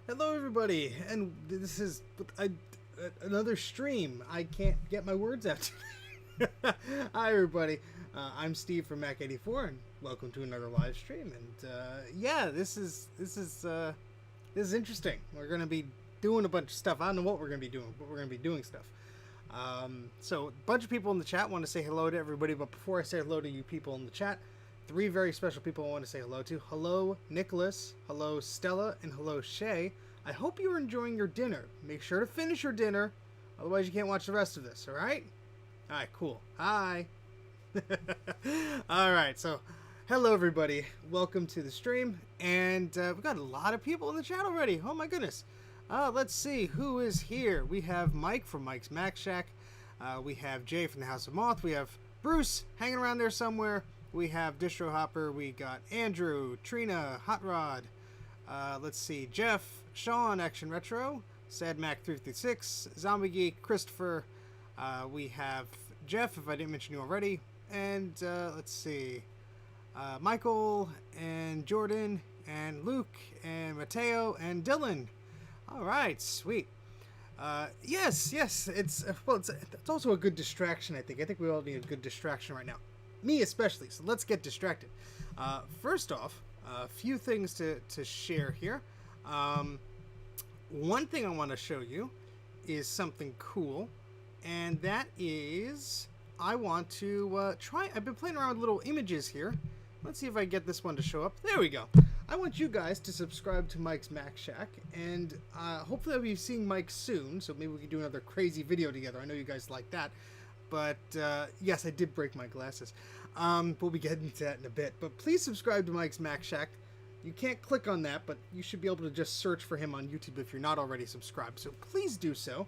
Hello everybody, and this is another stream. I can't get my words out. Hi everybody, I'm Steve from Mac84, and welcome to another live stream. And yeah, this is interesting. We're gonna be doing a bunch of stuff. I don't know what we're gonna be doing, but we're gonna be doing stuff. So a bunch of people in the chat want to say hello to everybody, but before I say hello to you people in the chat, three very special people I want to say hello to. Hello, Nicholas. Hello, Stella. And hello, Shay. I hope you're enjoying your dinner. Make sure to finish your dinner. Otherwise, you can't watch the rest of this, all right? All right, cool. Hi. All right, so hello, everybody. Welcome to the stream. And we've got a lot of people in the chat already. Oh, my goodness. Let's see who is here. We have Mike from Mike's Mac Shack. We have Jay from the House of Moth. We have Bruce hanging around there somewhere. We have Distro Hopper, we got Andrew, Trina, Hot Rod, let's see, Jeff, Sean, Action Retro, Sad Mac 356, Zombie Geek, Christopher, we have Jeff, if I didn't mention you already, and let's see, Michael, and Jordan, and Luke, and Mateo, and Dylan. Alright, sweet. Yes, it's also a good distraction, I think. I think we all need a good distraction right now. Me especially, so let's get distracted. First off, a few things to share here. One thing I want to show you is something cool, and that is I want to try. I've been playing around with little images here. Let's see if I get this one to show up. There we go. I want you guys to subscribe to Mike's Mac Shack, and hopefully I'll be seeing Mike soon, so maybe we can do another crazy video together. I know you guys like that. But yes, I did break my glasses. We'll be getting to that in a bit. But please subscribe to Mike's Mac Shack. You can't click on that, but you should be able to just search for him on YouTube if you're not already subscribed. So please do so.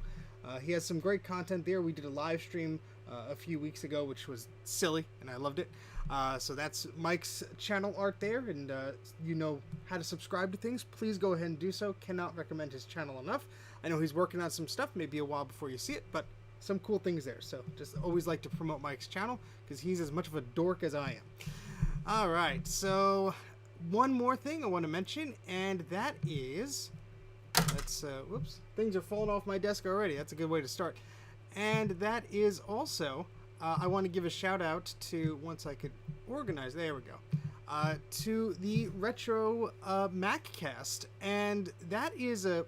He has some great content there. We did a live stream a few weeks ago, which was silly, and I loved it. So that's Mike's channel art there, and you know how to subscribe to things. Please go ahead and do so. Cannot recommend his channel enough. I know he's working on some stuff, maybe a while before you see it, but some cool things there. So just always like to promote Mike's channel because he's as much of a dork as I am. All right, so one more thing I want to mention, and that is, let's whoops, things are falling off my desk already. That's a good way to start. And that is also I want to give a shout out to, once I could organize, there we go, to the Retro Maccast, and that is a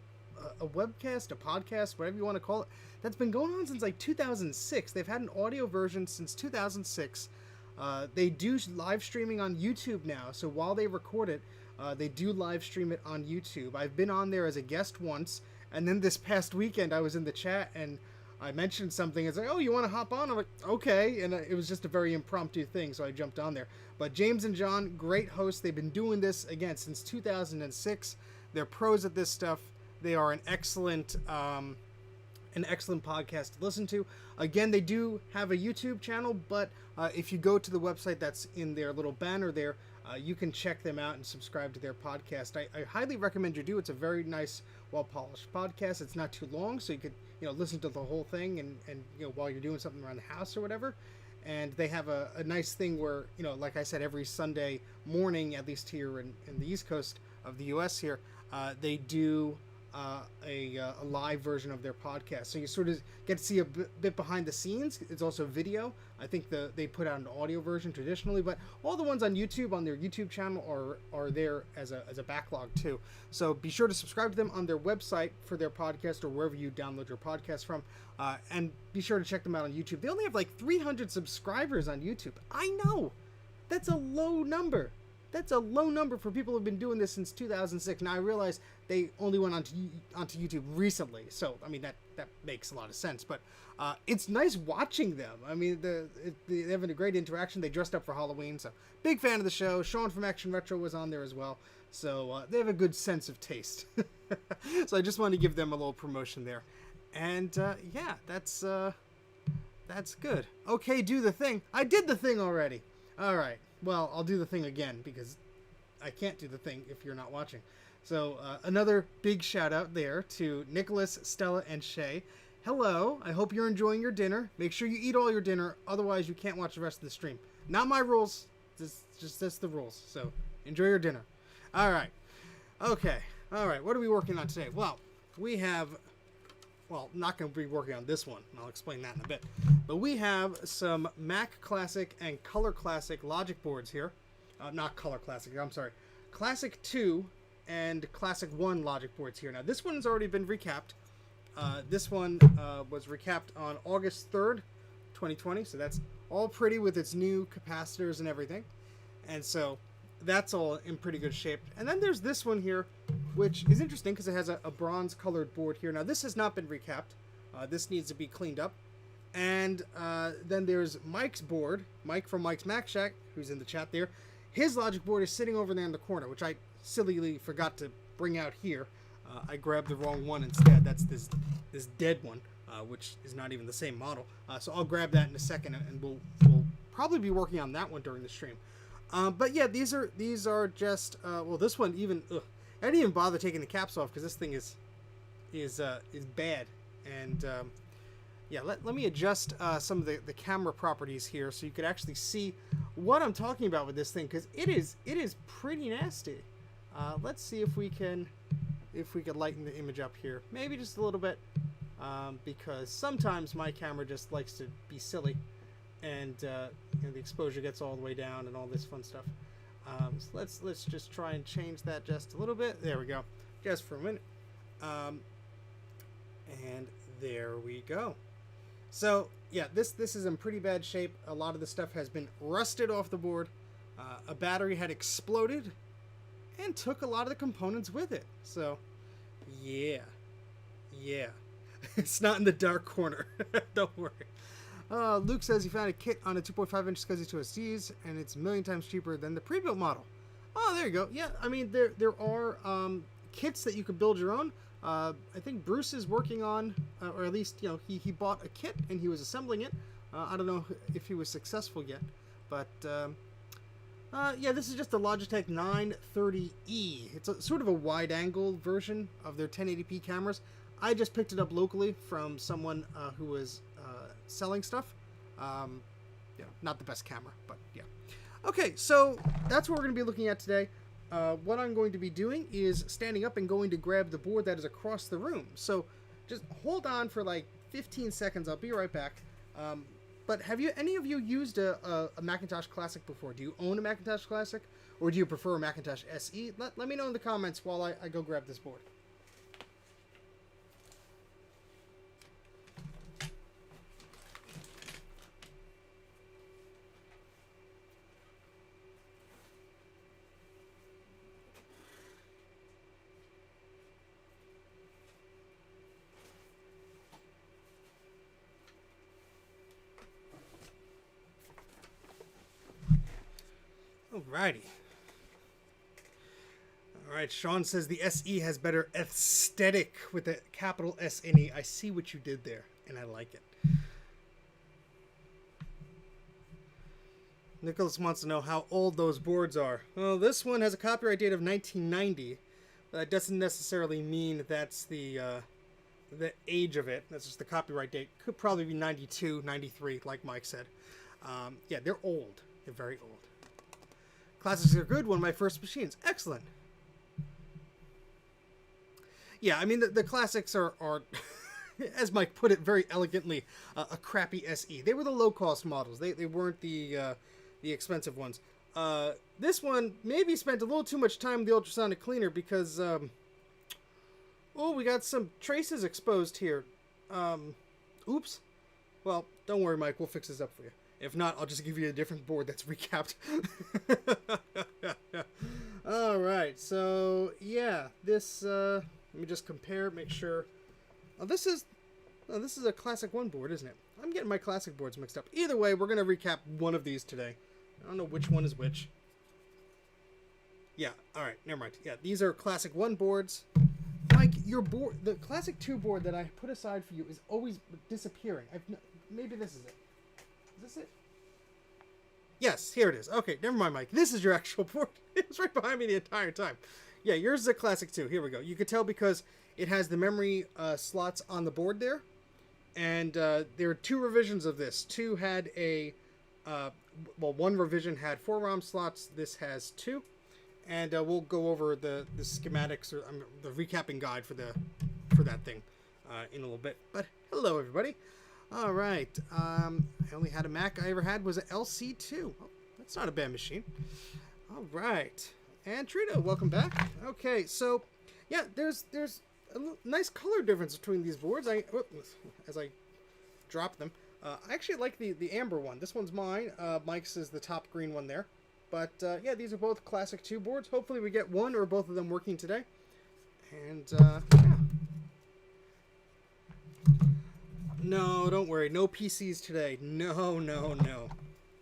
webcast, a podcast, whatever you want to call it, that's been going on since like 2006. They've had an audio version since 2006. They do live streaming on YouTube now, so while they record it, they do live stream it on YouTube. I've been on there as a guest once, and then this past weekend I was in the chat and I mentioned something. It's like, oh, you want to hop on? I'm like, okay, and it was just a very impromptu thing, so I jumped on there. But James and John, great hosts. They've been doing this again since 2006. They're pros at this stuff. They are an excellent podcast to listen to. Again, they do have a YouTube channel, but if you go to the website that's in their little banner there, you can check them out and subscribe to their podcast. I highly recommend you do. It's a very nice, well-polished podcast. It's not too long, so you could listen to the whole thing and while you're doing something around the house or whatever. And they have a nice thing where, like I said, every Sunday morning, at least here in the East Coast of the U.S. here, they do a live version of their podcast, so you sort of get to see a bit behind the scenes. It's also video. I think they put out an audio version traditionally, but all the ones on YouTube on their YouTube channel are there as a backlog too. So be sure to subscribe to them on their website for their podcast or wherever you download your podcast from, and be sure to check them out on YouTube. They only have like 300 subscribers on YouTube. I know, that's a low number. That's a low number for people who've been doing this since 2006. Now, I realize they only went onto YouTube recently, so, I mean, that makes a lot of sense. But it's nice watching them. I mean, they're having a great interaction. They dressed up for Halloween, so big fan of the show. Sean from Action Retro was on there as well. So they have a good sense of taste. So I just wanted to give them a little promotion there. And, yeah, that's good. Okay, do the thing. I did the thing already. All right. Well, I'll do the thing again because I can't do the thing if you're not watching. So another big shout out there to Nicholas, Stella, and Shay. hello. I hope you're enjoying your dinner. Make sure you eat all your dinner, otherwise you can't watch the rest of the stream. Not my rules. That's the rules. So enjoy your dinner. All right. Okay. All right. What are we working on today? Well, we have. Well, not going to be working on this one. I'll explain that in a bit. But we have some Mac Classic and Color Classic logic boards here. Not Color Classic. I'm sorry. Classic 2 and Classic 1 logic boards here. Now, this one's already been recapped. This one was recapped on August 3rd, 2020. So that's all pretty with its new capacitors and everything. And so that's all in pretty good shape. And then there's this one here, which is interesting because it has a bronze colored board here. Now, this has not been recapped. This needs to be cleaned up. And then there's Mike's board, Mike from Mike's Mac Shack, who's in the chat there. His logic board is sitting over there in the corner, which I sillily forgot to bring out here. I grabbed the wrong one instead. That's this dead one, which is not even the same model. So I'll grab that in a second, and we'll probably be working on that one during the stream. But yeah, these are just well, this one even I didn't even bother taking the caps off because this thing is bad. And yeah, let me adjust some of the camera properties here so you could actually see what I'm talking about with this thing, because it is pretty nasty. Let's see if we can lighten the image up here, maybe just a little bit, because sometimes my camera just likes to be silly. And you know, the exposure gets all the way down and all this fun stuff. So let's just try and change that just a little bit. There we go, just for a minute. And there we go. So yeah, this is in pretty bad shape. A lot of the stuff has been rusted off the board. A battery had exploded and took a lot of the components with it. So yeah, it's not in the dark corner. Don't worry. Luke says he found a kit on a 2.5 inch SCSI 2 SDs, and it's a million times cheaper than the pre-built model. Oh, there you go. Yeah, I mean, there are kits that you could build your own. I think Bruce is working on, or at least, you know, he bought a kit and he was assembling it. I don't know if he was successful yet, but yeah, this is just the Logitech 930E. It's sort of a wide-angle version of their 1080p cameras. I just picked it up locally from someone who was selling stuff. Yeah, not the best camera, but yeah. Okay, so that's what we're going to be looking at today. What I'm going to be doing is standing up and going to grab the board that is across the room. So just hold on for like 15 seconds. I'll be right back. But have any of you used a Macintosh Classic before? Do you own a Macintosh Classic, or do you prefer a Macintosh SE? Let me know in the comments while I go grab this board. Alrighty. Alright, Sean says the SE has better aesthetic with a capital S in E. I see what you did there, and I like it. Nicholas wants to know how old those boards are. Well, this one has a copyright date of 1990. But that doesn't necessarily mean that's the age of it. That's just the copyright date. Could probably be 92, 93, like Mike said. Yeah, they're old. They're very old. Classics are good. One of my first machines. Excellent. Yeah, I mean, the classics are as Mike put it very elegantly, a crappy SE. They were the low-cost models. They weren't the expensive ones. This one maybe spent a little too much time with the ultrasonic cleaner because, oh, we got some traces exposed here. Oops. Well, don't worry, Mike. We'll fix this up for you. If not, I'll just give you a different board that's recapped. All right, so yeah, this. Let me just compare, make sure. Oh, this is a Classic 1 board, isn't it? I'm getting my Classic boards mixed up. Either way, we're gonna recap one of these today. I don't know which one is which. Yeah. All right. Never mind. Yeah, these are Classic 1 boards. Mike, your board, the Classic 2 board that I put aside for you, is always disappearing. Maybe this is it. Is this it? Yes, here it is. Okay, never mind, Mike. This is your actual board. It was right behind me the entire time. Yeah, yours is a Classic 2. Here we go. You could tell because it has the memory slots on the board there. And there are two revisions of this. Two had a, one revision had 4 ROM slots. This has 2. And we'll go over the schematics or the recapping guide for that thing in a little bit. But hello, everybody. All right. I only had a Mac I ever had was an LC2. Oh, that's not a bad machine. All right. And Trito, welcome back. Okay, so yeah, there's a nice color difference between these boards. As I drop them, I actually like the amber one. This one's mine. Mike's is the top green one there. But yeah, these are both Classic 2 boards. Hopefully we get one or both of them working today. And yeah. No, don't worry. No PCs today. No, no, no.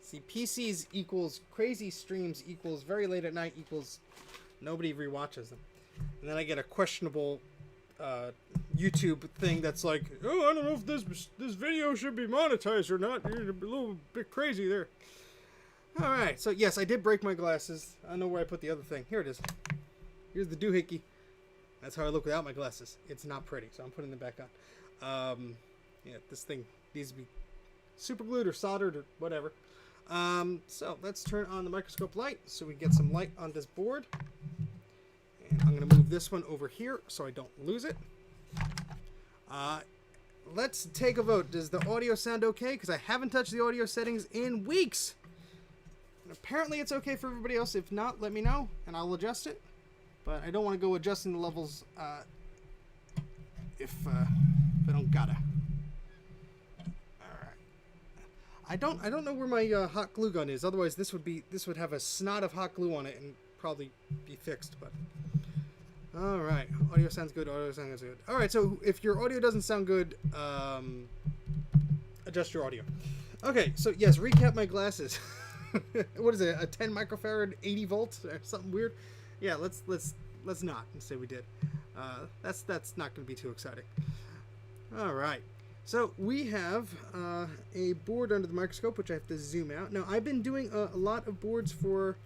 See, PCs equals crazy streams equals very late at night equals nobody rewatches them. And then I get a questionable YouTube thing that's like, oh, I don't know if this video should be monetized or not. You're a little bit crazy there. All right, so yes, I did break my glasses. I don't know where I put the other thing. Here it is. Here's the doohickey. That's how I look without my glasses. It's not pretty, so I'm putting them back on. Yeah, this thing needs to be super glued or soldered or whatever. So let's turn on the microscope light so we get some light on this board. And I'm going to move this one over here so I don't lose it. Let's take a vote. Does the audio sound okay? Because I haven't touched the audio settings in weeks. And apparently it's okay for everybody else. If not, let me know and I'll adjust it. But I don't want to go adjusting the levels if I don't gotta. I don't know where my hot glue gun is. Otherwise, this would have a snot of hot glue on it and probably be fixed. But all right, audio sounds good. Audio sounds good. All right, so if your audio doesn't sound good, adjust your audio. Okay, so yes, recap my glasses. What is it? A 10 microfarad, 80 volts, or something weird? Yeah, let's not say we did. That's not going to be too exciting. All right. So we have a board under the microscope, which I have to zoom out. Now, I've been doing a lot of boards for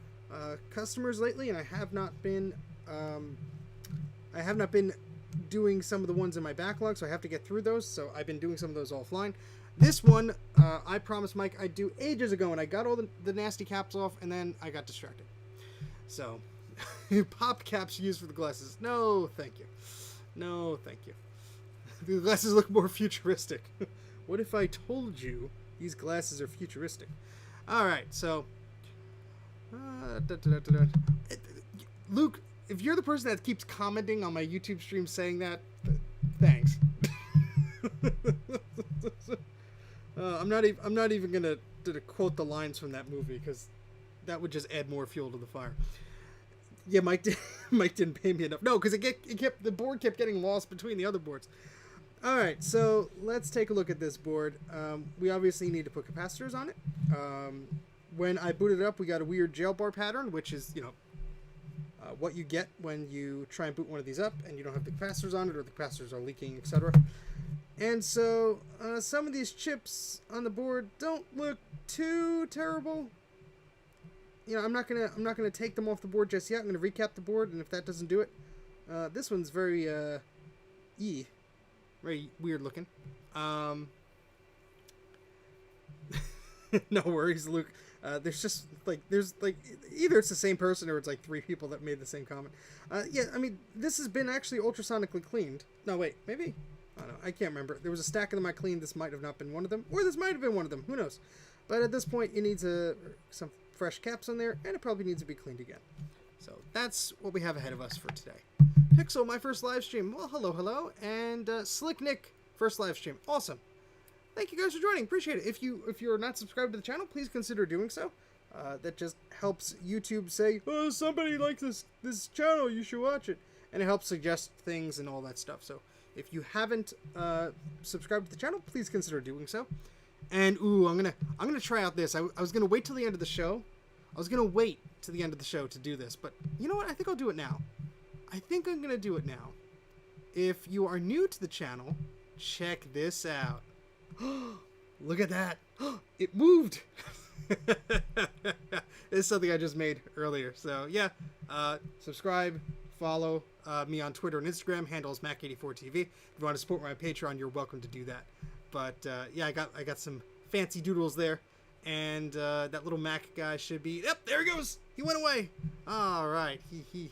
customers lately, and I have not been doing some of the ones in my backlog, so I have to get through those. So I've been doing some of those offline. This one, I promised Mike I'd do ages ago, and I got all the nasty caps off, and then I got distracted. So, pop caps used for the glasses. No, thank you. No, thank you. The glasses look more futuristic. What if I told you these glasses are futuristic? All right, so Luke, if you're the person that keeps commenting on my YouTube stream saying that, thanks. I'm not even gonna quote the lines from that movie because that would just add more fuel to the fire. Yeah, Mike didn't pay me enough. No, because the board kept getting lost between the other boards. All right, so let's take a look at this board. We obviously need to put capacitors on it. When I booted it up, we got a weird jail bar pattern, which is, what you get when you try and boot one of these up and you don't have the capacitors on it or the capacitors are leaking, etc. And so some of these chips on the board don't look too terrible. I'm not gonna take them off the board just yet. I'm gonna recap the board, and if that doesn't do it, this one's very very weird looking. No worries, Luke. There's either it's the same person or it's like 3 people that made the same comment. Yeah, I mean, this has been actually ultrasonically cleaned. No, wait, maybe? I don't know. I can't remember. There was a stack of them I cleaned. This might have not been one of them, or this might have been one of them. Who knows? But at this point, it needs some fresh caps on there, and it probably needs to be cleaned again. So that's what we have ahead of us for today. Pixel, my first live stream. Well, hello, and Slick Nick, first live stream. Awesome. Thank you guys for joining. Appreciate it. If you're not subscribed to the channel, please consider doing so. That just helps YouTube say, oh, somebody likes this channel, you should watch it, and it helps suggest things and all that stuff. So if you haven't subscribed to the channel, please consider doing so. And ooh, I'm gonna try out this. I was gonna wait till the end of the show. I was gonna wait to the end of the show to do this, but you know what? I think I'll do it now. I think I'm gonna do it now. If you are new to the channel, check this out. Look at that. It moved. It's something I just made earlier. So yeah, subscribe, follow me on Twitter and Instagram. Handles Mac84TV. If you want to support my Patreon, you're welcome to do that. But yeah, I got some fancy doodles there, and that little Mac guy should be. Yep, there he goes. He went away. All right, he.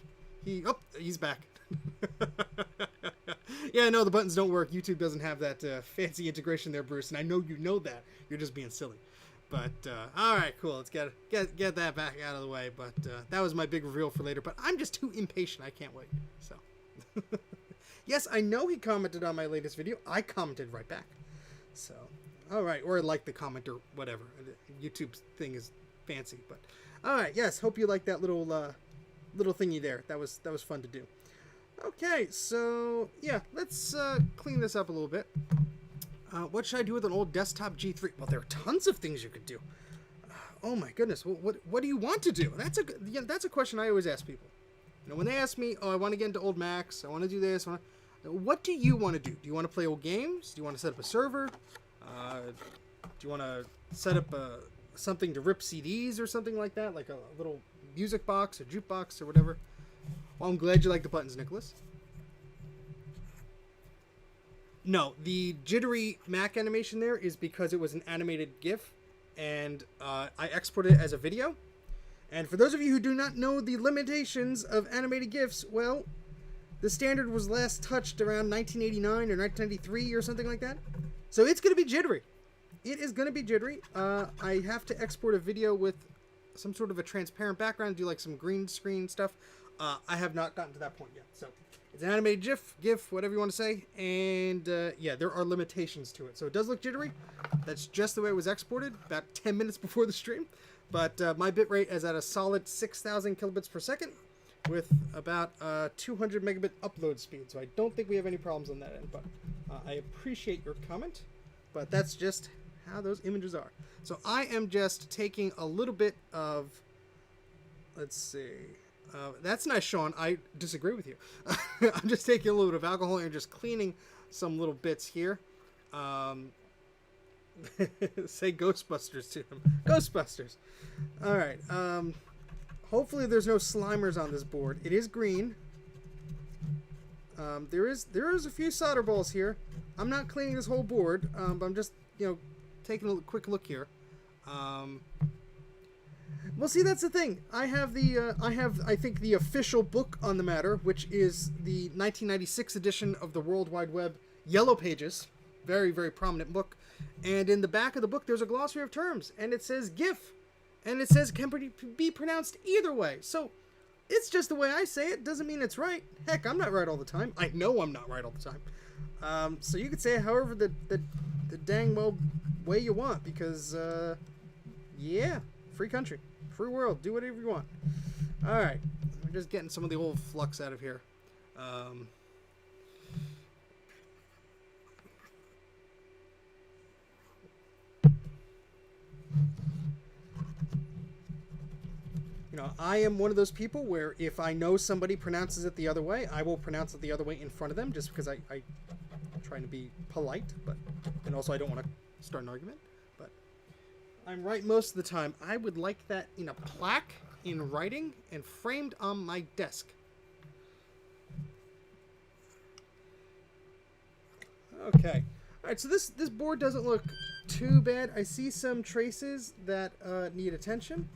Oh, he's back. Yeah, no, the buttons don't work. YouTube doesn't have that fancy integration there, Bruce, and I know you know that. You're just being silly. But all right, cool. Let's get that back out of the way. But that was my big reveal for later. But I'm just too impatient. I can't wait. So. Yes, I know he commented on my latest video. I commented right back. So, all right, or like the comment or whatever. YouTube's thing is fancy, but all right. Yes, hope you like that little thingy there. That was fun to do. Okay, so yeah, let's clean this up a little bit. What should I do with an old desktop G3? Well, there are tons of things you could do. Oh my goodness, what do you want to do? That's a question I always ask people. You know, when they ask me, oh, I want to get into old Macs, I want to do this. What do you want to do? Do you want to play old games? Do you want to set up a server? Do you want to set up something to rip CDs or something like that, like a little music box or jukebox or whatever? Well, I'm glad you like the buttons, Nicholas. No, the jittery Mac animation there is because it was an animated GIF, and I exported it as a video. And for those of you who do not know the limitations of animated GIFs, well, the standard was last touched around 1989 or 1993 or something like that. So it's going to be jittery. It is going to be jittery. I have to export a video with some sort of a transparent background, do like some green screen stuff. I have not gotten to that point yet. So it's an animated GIF, whatever you want to say. And yeah, there are limitations to it. So it does look jittery. That's just the way it was exported about 10 minutes before the stream. But my bitrate is at a solid 6,000 kilobits per second with about 200 megabit upload speed. So I don't think we have any problems on that end. But I appreciate your comment. But that's just how those images are. So I am just taking a little bit of, let's see. That's nice, Sean. I disagree with you. I'm just taking a little bit of alcohol and just cleaning some little bits here. Say Ghostbusters to him. Ghostbusters. All right. Hopefully there's no Slimers on this board. It is green. There is a few solder balls here. I'm not cleaning this whole board, but I'm just, taking a quick look here. Well, see, that's the thing. I have I think the official book on the matter, which is the 1996 edition of the World Wide Web Yellow Pages. Very, very prominent book. And in the back of the book, there's a glossary of terms, and it says GIF, and it says can be pronounced either way. So it's just the way I say it. Doesn't mean it's right. Heck, I'm not right all the time. I know I'm not right all the time. So you could say it however the dang well way you want, because yeah, free country, free world, do whatever you want. All right, we're just getting some of the old flux out of here. I am one of those people where if I know somebody pronounces it the other way, I will pronounce it the other way in front of them, just because I'm trying to be polite, and also I don't want to start an argument. But I'm right most of the time. I would like that in a plaque, in writing, and framed on my desk. Okay. All right, so this board doesn't look too bad. I see some traces that need attention.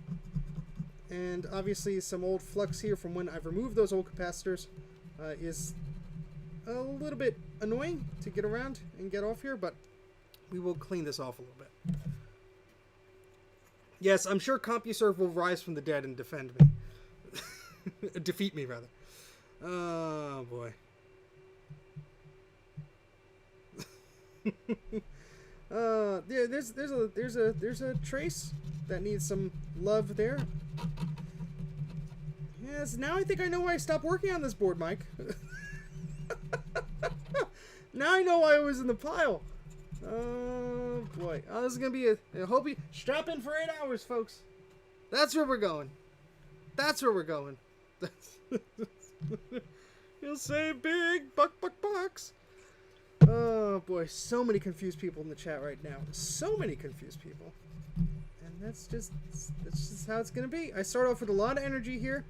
And obviously some old flux here from when I've removed those old capacitors is a little bit annoying to get around and get off here, but we will clean this off a little bit. Yes, I'm sure CompuServe will rise from the dead and defend me. Defeat me, rather. Oh, boy. There's a trace that needs some love there. Yes, now I think I know why I stopped working on this board, Mike. Now I know why I was in the pile. Oh boy. Oh, this is gonna be I hope you strap in for 8 hours, folks. That's where we're going. That's where we're going. You'll say big bucks. Oh boy, so many confused people in the chat right now. So many confused people. And that's just how it's gonna be. I start off with a lot of energy here,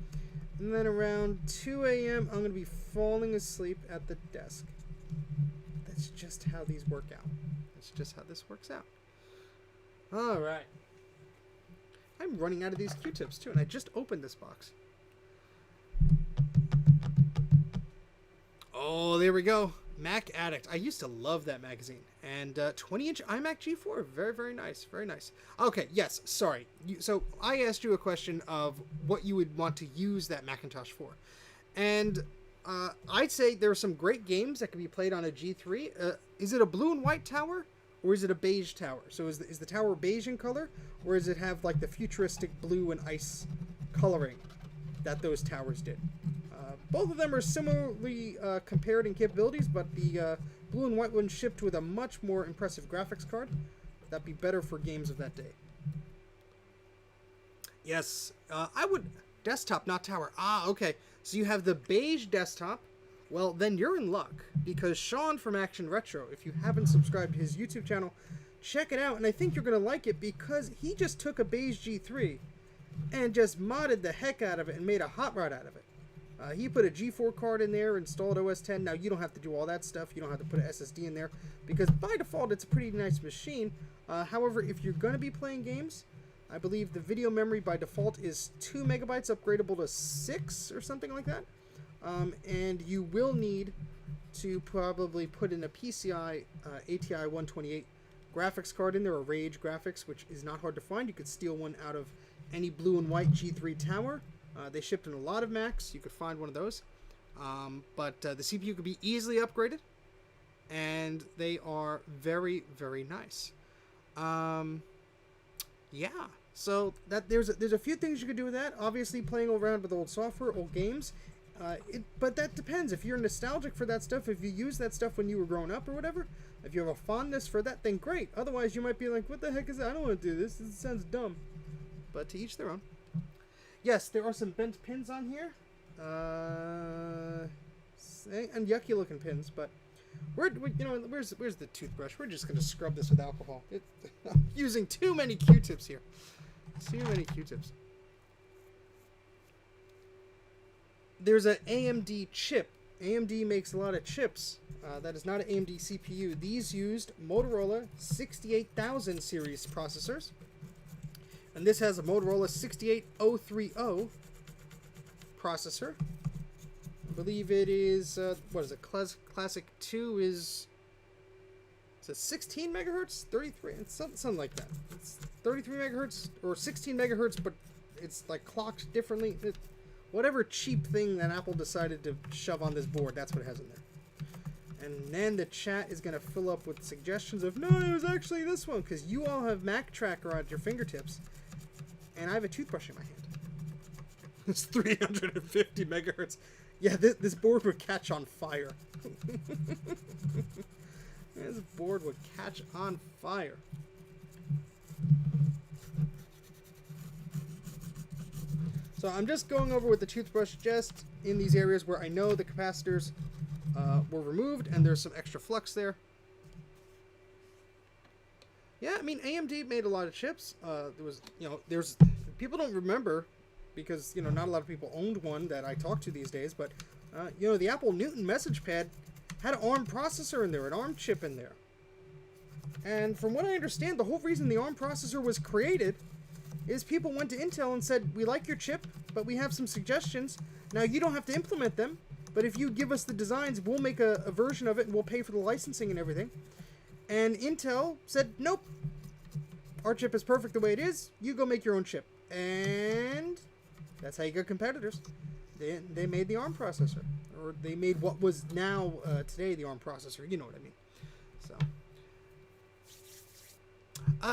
and then around 2 a.m. I'm gonna be falling asleep at the desk. That's just how these work out. That's just how this works out. All right. I'm running out of these Q-tips too, and I just opened this box. Oh, there we go. Mac Addict. I used to love that magazine. And 20-inch iMac G4. Very, very nice. Very nice. Okay, yes, sorry. So I asked you a question of what you would want to use that Macintosh for. And I'd say there are some great games that can be played on a G3. Is it a blue and white tower? Or is it a beige tower? So is the tower beige in color? Or does it have like the futuristic blue and ice coloring that those towers did? Both of them are similarly compared in capabilities, but the blue and white one shipped with a much more impressive graphics card. That'd be better for games of that day. Yes, I would... Desktop, not tower. Ah, okay. So you have the beige desktop. Well, then you're in luck, because Sean from Action Retro, if you haven't subscribed to his YouTube channel, check it out, and I think you're going to like it because he just took a beige G3 and just modded the heck out of it and made a hot rod out of it. He put a G4 card in there, installed OS X. Now, you don't have to do all that stuff. You don't have to put an SSD in there, because by default, it's a pretty nice machine. However, if you're going to be playing games, I believe the video memory by default is 2 megabytes, upgradable to 6 or something like that. And you will need to probably put in a PCI ATI 128 graphics card in there, or Rage graphics, which is not hard to find. You could steal one out of any blue and white G3 tower. They shipped in a lot of Macs. You could find one of those. But the CPU could be easily upgraded, and they are very, very nice. Yeah. So that there's a few things you could do with that. Obviously, playing around with old software, old games. But that depends. If you're nostalgic for that stuff, if you use that stuff when you were growing up or whatever, if you have a fondness for that, then great. Otherwise, you might be like, what the heck is that? I don't want to do this. This sounds dumb. But to each their own. Yes, there are some bent pins on here. And yucky looking pins, but where's the toothbrush? We're just going to scrub this with alcohol. I'm using too many Q-tips here. Too many Q-tips. There's an AMD chip. AMD makes a lot of chips. That is not an AMD CPU. These used Motorola 68000 series processors. And this has a Motorola 68030 processor. I believe it is, what is it? Classic 2 is it 16 megahertz? 33? It's something like that. It's 33 megahertz or 16 megahertz, but it's like clocked differently. Whatever cheap thing that Apple decided to shove on this board, that's what it has in there. And then the chat is going to fill up with suggestions of, no, it was actually this one, because you all have Mac Tracker at your fingertips, and I have a toothbrush in my hand. It's 350 megahertz. Yeah, this board would catch on fire. This board would catch on fire. So I'm just going over with the toothbrush just in these areas where I know the capacitors were removed and there's some extra flux there. Yeah, I mean, AMD made a lot of chips. There's people don't remember because, not a lot of people owned one that I talk to these days, but, the Apple Newton message pad had an ARM processor in there, an ARM chip in there. And from what I understand, the whole reason the ARM processor was created is people went to Intel and said, we like your chip, but we have some suggestions. Now, you don't have to implement them, but if you give us the designs, we'll make a version of it and we'll pay for the licensing and everything. And Intel said, nope, our chip is perfect the way it is. You go make your own chip. And that's how you get competitors. They made the ARM processor. Or they made what was now, today, the ARM processor. You know what I mean. So...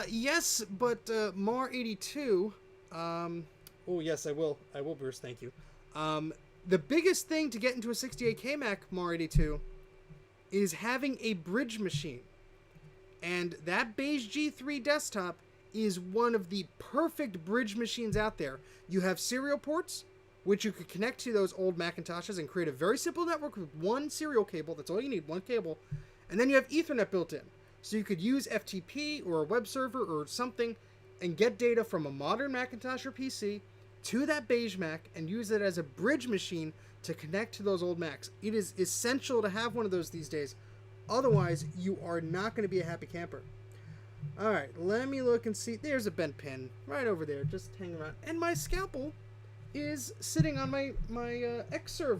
yes, but Mar82. Oh yes, I will, Bruce. Thank you. The biggest thing to get into a 68K Mac Mar82 is having a bridge machine, and that beige G3 desktop is one of the perfect bridge machines out there. You have serial ports, which you could connect to those old Macintoshes and create a very simple network with one serial cable. That's all you need, one cable, and then you have Ethernet built in. So you could use FTP or a web server or something and get data from a modern Macintosh or PC to that beige Mac and use it as a bridge machine to connect to those old Macs. It is essential to have one of those these days, Otherwise, you are not going to be a happy camper. All right, let me look and see. There's a bent pin right over there, just hanging around. And my scalpel is sitting on my Xserve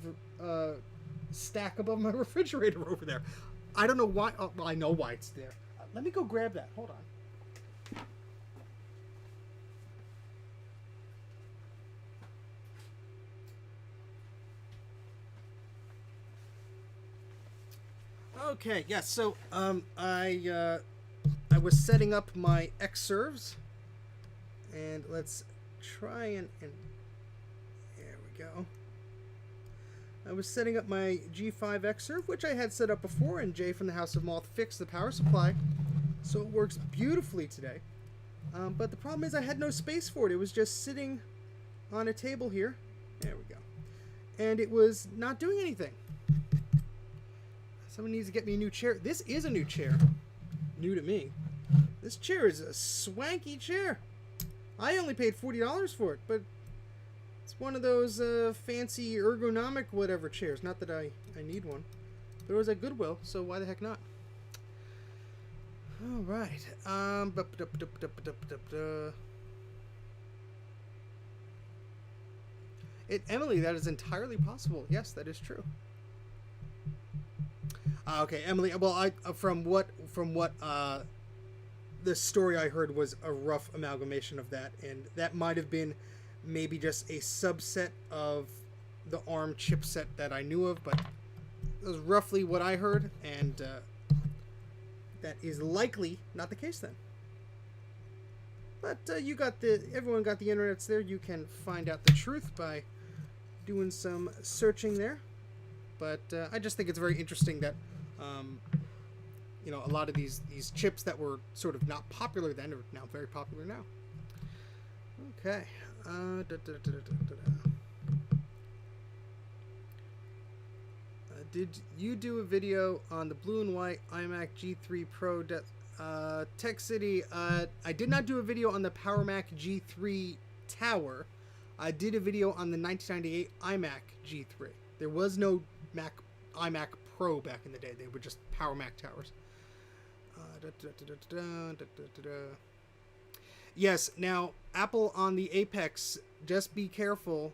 stack above my refrigerator over there. I don't know why. Oh, well, I know why it's there. Let me go grab that. Hold on. Okay, yes. So I was setting up my Xserves, and let's try and there we go. I was setting up my G5 Xserve, which I had set up before, and Jay from the House of Moth fixed the power supply, so it works beautifully today. But the problem is I had no space for it. It was just sitting on a table here. There we go. And it was not doing anything. Someone needs to get me a new chair. This is a new chair. New to me. This chair is a swanky chair. I only paid $40 for it, but it's one of those fancy ergonomic whatever chairs. Not that I need one. There was at Goodwill, so why the heck not? All right. Emily, that is entirely possible. Yes, that is true. Okay, Emily. Well, from what the story I heard was a rough amalgamation of that, and that might have been maybe just a subset of the ARM chipset that I knew of, but that was roughly what I heard, and that is likely not the case then. But everyone got the internets there. You can find out the truth by doing some searching there. But I just think it's very interesting that a lot of these chips that were sort of not popular then are now very popular now. Okay. Did you do a video on the blue and white iMac G3 Pro Tech City? I did not do a video on the Power Mac G3 Tower. I did a video on the 1998 iMac G3. There was no iMac Pro back in the day. They were just Power Mac towers. Yes, now Apple on the Apex, just be careful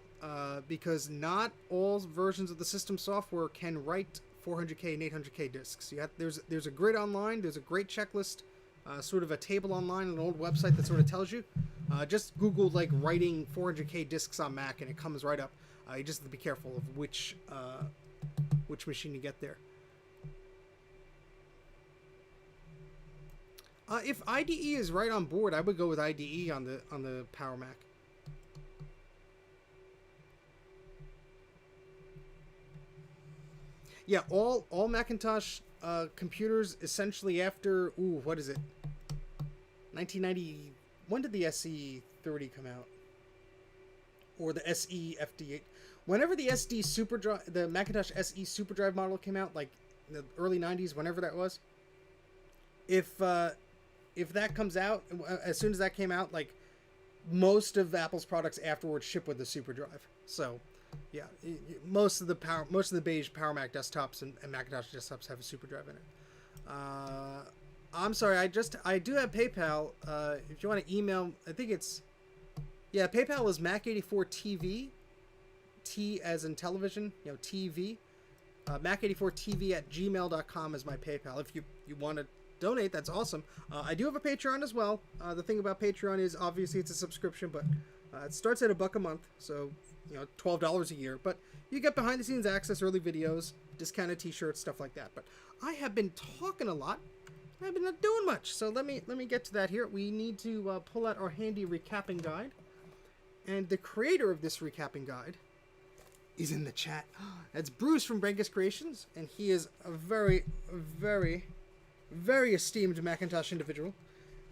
because not all versions of the system software can write 400K and 800K disks. There's a grid online. There's a great checklist, sort of a table online, an old website that sort of tells you. Just Google like writing 400K disks on Mac, and it comes right up. You just have to be careful of which machine you get there. If IDE is right on board, I would go with IDE on the Power Mac. Yeah, all Macintosh computers essentially after what is it? 1990. When did the SE30 come out? Or the SE FD8? Whenever the the Macintosh SE SuperDrive model came out, like in the early 90s, whenever that was. If that comes out, as soon as that came out, like most of Apple's products afterwards ship with the SuperDrive. So, yeah, most of the beige Power Mac desktops and Macintosh desktops have a SuperDrive in it. I'm sorry, I do have PayPal. If you want to email, I think it's PayPal is Mac84 TV, T as in television, TV. Mac84TV at gmail.com is my PayPal. If you want to donate, that's awesome. I do have a Patreon as well. The thing about Patreon is obviously it's a subscription, but it starts at $1 a month, so $12 a year. But you get behind the scenes access, early videos, discounted T-shirts, stuff like that. But I have been talking a lot. I've been not doing much, so let me get to that here. We need to pull out our handy recapping guide, and the creator of this recapping guide is in the chat. That's Bruce from Brankus Creations, and he is a very, very, very esteemed Macintosh individual,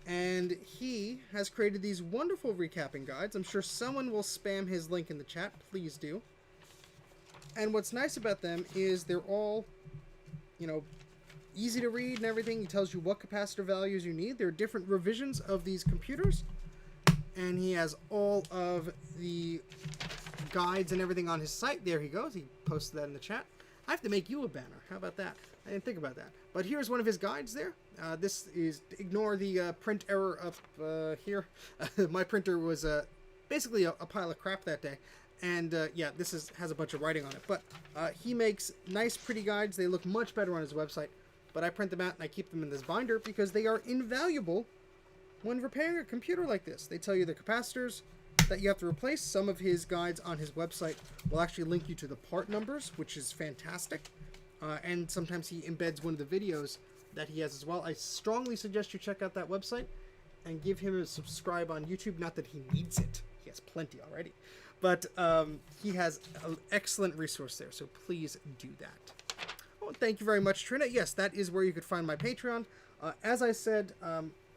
and he has created these wonderful recapping guides. I'm sure someone will spam his link in the chat. Please do. And what's nice about them is they're all, easy to read and everything. He tells you what capacitor values you need. There are different revisions of these computers, and he has all of the guides and everything on his site. There he goes. He posted that in the chat. I have to make you a banner. How about that? I didn't think about that. But here's one of his guides there. This is, ignore the print error up here. My printer was basically a pile of crap that day. And yeah, this has a bunch of writing on it. But he makes nice, pretty guides. They look much better on his website. But I print them out and I keep them in this binder because they are invaluable when repairing a computer like this. They tell you the capacitors that you have to replace. Some of his guides on his website will actually link you to the part numbers, which is fantastic. And sometimes he embeds one of the videos that he has as well. I strongly suggest you check out that website and give him a subscribe on YouTube. Not that he needs it. He has plenty already. But he has an excellent resource there, so please do that. Oh, thank you very much, Trina. Yes, that is where you could find my Patreon. As I said,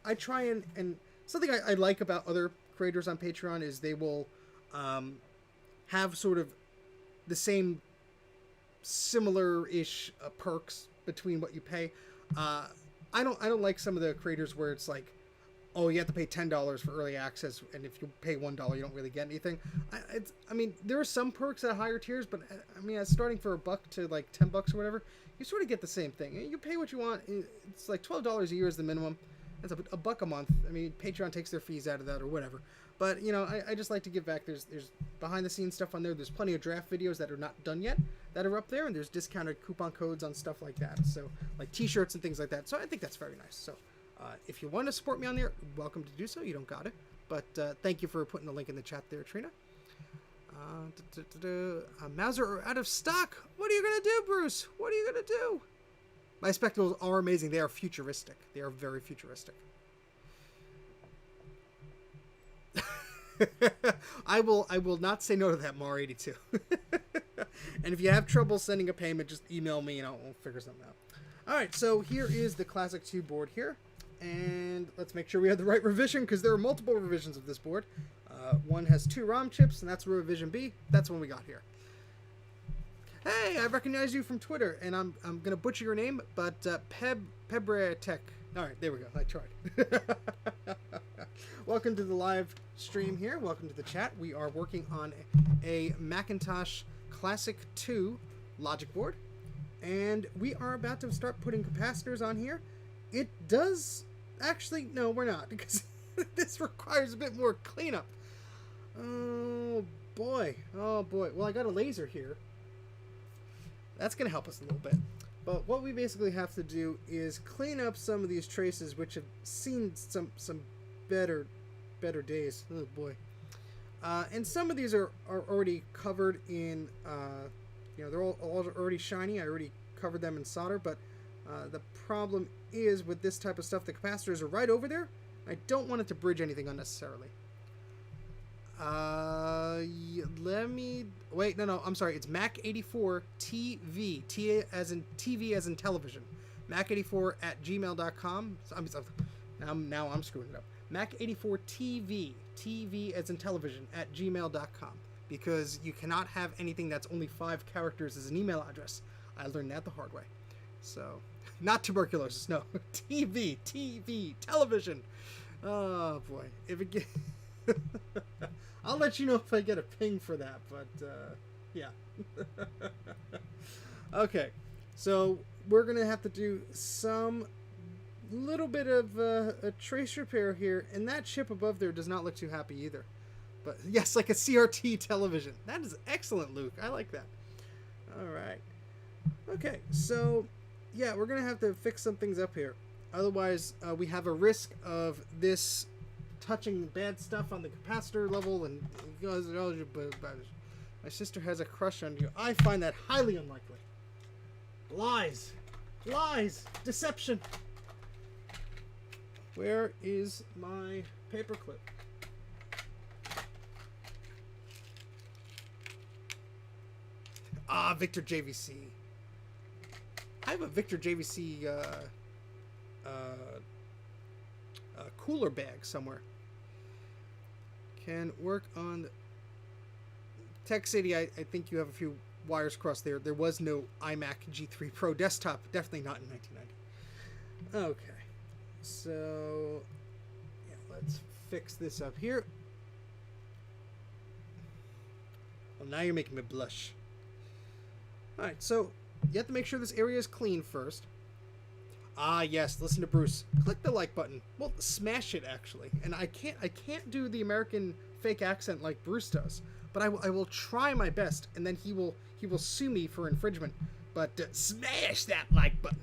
I try and something I like about other creators on Patreon is they will have sort of the same similar-ish perks between what you pay. I don't like some of the creators where it's like, oh, you have to pay $10 for early access, and if you pay $1, you don't really get anything. I mean, there are some perks at higher tiers, but I mean, starting for $1 to like $10 or whatever, you sort of get the same thing. You pay what you want. It's like $12 a year is the minimum. That's $1 a month. I mean, Patreon takes their fees out of that or whatever. But, you know, I just like to give back. There's behind-the-scenes stuff on there. There's plenty of draft videos that are not done yet that are up there, and there's discounted coupon codes on stuff like that. So, like T-shirts and things like that. So I think that's very nice. So if you want to support me on there, welcome to do so. You don't got it. But thank you for putting the link in the chat there, Trina. Mauser are out of stock. What are you going to do, Bruce? What are you going to do? My spectacles are amazing. They are futuristic. They are very futuristic. I will not say no to that, Mar82. And if you have trouble sending a payment, just email me and we'll figure something out. Alright, so here is the Classic 2 board here. And let's make sure we have the right revision, because there are multiple revisions of this board. One has 2 ROM chips, and that's revision B. That's one we got here. Hey, I recognize you from Twitter, and I'm going to butcher your name, but Pebretech. Alright, there we go. I tried. Welcome to the live stream here. Welcome to the chat. We are working on a Macintosh Classic 2 logic board, and we are about to start putting capacitors on here. It does... Actually, no, we're not, because this requires a bit more cleanup. Oh, boy. Oh, boy. Well, I got a laser here. That's going to help us a little bit. But what we basically have to do is clean up some of these traces, which have seen some better days. Oh, boy. And some of these are already covered in, you know, they're all already shiny. I already covered them in solder, but the problem is with this type of stuff, the capacitors are right over there. I don't want it to bridge anything unnecessarily. Let me... Wait, no, I'm sorry. It's Mac84 TV. T as in TV as in television. Mac84 at gmail.com. Now I'm screwing it up. Mac84 TV. TV as in television at gmail.com. Because you cannot have anything that's only 5 characters as an email address. I learned that the hard way. So, not tuberculosis, no. TV, television. Oh, boy. If it get... I'll let you know if I get a ping for that, but, yeah. Okay, so we're going to have to do some little bit of a trace repair here, and that chip above there does not look too happy either. But, yes, like a CRT television. That is excellent, Luke. I like that. All right. Okay, so, yeah, we're going to have to fix some things up here. Otherwise, we have a risk of this touching bad stuff on the capacitor level, and he goes, oh, my sister has a crush on you. I find that highly unlikely. Lies, deception. Where is my paperclip? Ah, Victor JVC. I have a Victor JVC cooler bag somewhere. Can work on Tech City. I think you have a few wires crossed there. There was no iMac G3 Pro desktop. Definitely not in 1990. Okay. So, yeah, let's fix this up here. Well, now you're making me blush. Alright, so you have to make sure this area is clean first. Ah, yes. Listen to Bruce. Click the like button. Well, smash it actually. And I can't do the American fake accent like Bruce does. But I will try my best, and then he will sue me for infringement. But smash that like button.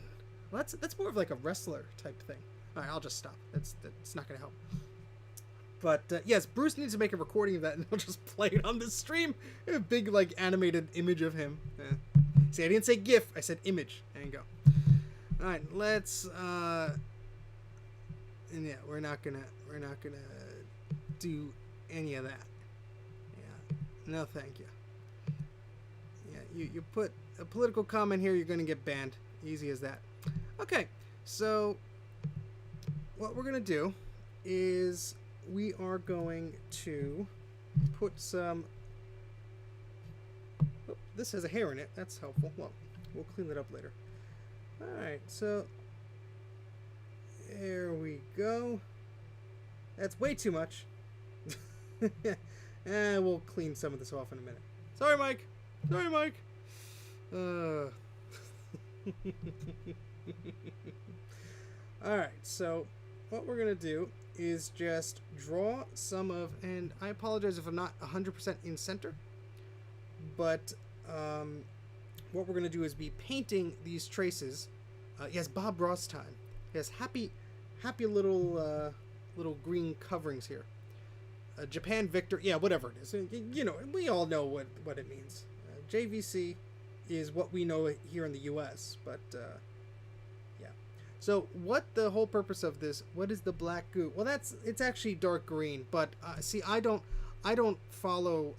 Well, that's more of like a wrestler type thing. All right, I'll just stop. That's not gonna help. But yes, Bruce needs to make a recording of that, and he'll just play it on the stream. A big like animated image of him. See, I didn't say GIF. I said image. There you go. All right, let's. And yeah, we're not gonna do any of that. Yeah, no, thank you. Yeah, you put a political comment here, you're gonna get banned. Easy as that. Okay, so what we're gonna do is we are going to put some. Oh, this has a hair in it. That's helpful. Well, we'll clean it up later. Alright, so there we go. That's way too much. And we'll clean some of this off in a minute. Sorry, Mike. Sorry, Mike. Alright, so what we're going to do is just draw some of, and I apologize if I'm not 100% in center, but what we're going to do is be painting these traces. Yes, Bob Ross time. Yes, happy little green coverings here. Japan Victor, yeah, whatever it is. You know, we all know what it means. JVC is what we know here in the U.S., but yeah. So what the whole purpose of this? What is the black goo? Well, it's actually dark green, but see, I don't follow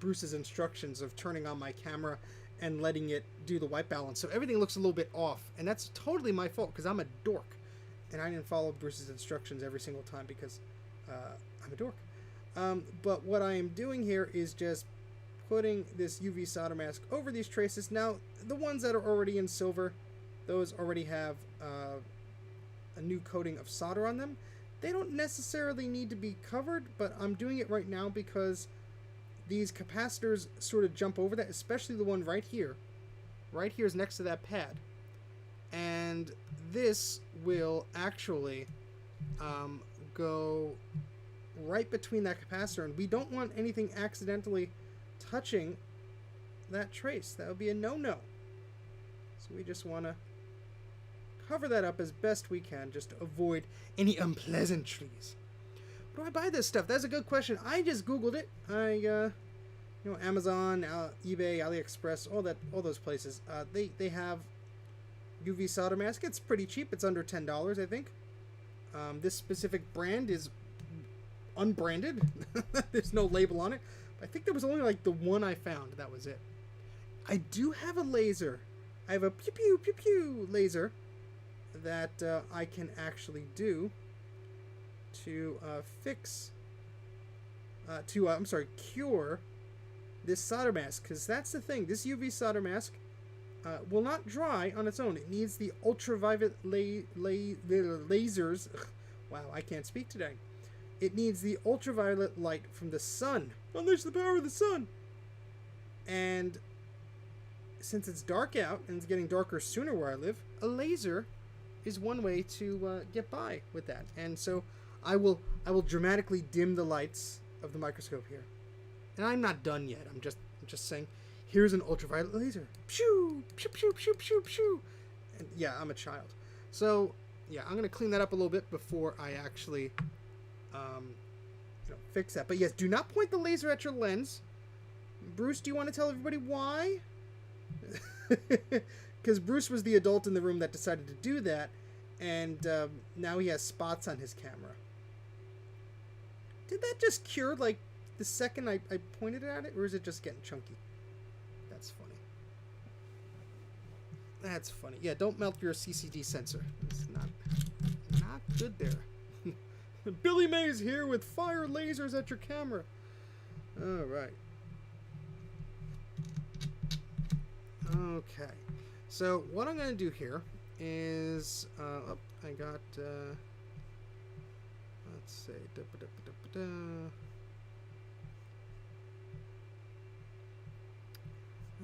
Bruce's instructions of turning on my camera and letting it do the white balance, so everything looks a little bit off, and that's totally my fault because I'm a dork, and I didn't follow Bruce's instructions every single time because I'm a dork. But what I am doing here is just putting this UV solder mask over these traces. Now, the ones that are already in silver, those already have a new coating of solder on them. They don't necessarily need to be covered, but I'm doing it right now because these capacitors sort of jump over that, especially the one right here. Right here is next to that pad. And this will actually go right between that capacitor, and we don't want anything accidentally touching that trace. That would be a no-no. So we just want to cover that up as best we can just to avoid any unpleasantries. Where do I buy this stuff? That's a good question. I just Googled it. You know, Amazon, eBay, AliExpress, all those places. They have UV solder mask. It's pretty cheap. It's under $10, I think. This specific brand is unbranded. There's no label on it. I think there was only like the one I found. That was it. I do have a laser. I have a pew pew pew pew laser that I can actually do to cure this solder mask, because that's the thing. This UV solder mask will not dry on its own. It needs the ultraviolet lasers. Ugh, wow, I can't speak today. It needs the ultraviolet light from the sun. Unleash the power of the sun. And since it's dark out and it's getting darker sooner where I live, a laser is one way to get by with that. And so I will dramatically dim the lights of the microscope here. And I'm not done yet. I'm just saying, here's an ultraviolet laser. Pew, pew, pew, pew, pew, pew. And yeah, I'm a child. So yeah, I'm gonna clean that up a little bit before I actually fix that. But yes, do not point the laser at your lens. Bruce, do you want to tell everybody why? Because Bruce was the adult in the room that decided to do that, and now he has spots on his camera. Did that just cure like the second I pointed at it, or is it just getting chunky? That's funny. That's funny. Yeah, don't melt your CCD sensor. It's not good there. Billy Mays here with fire lasers at your camera. All right. Okay. So what I'm going to do here is, I got, let's see.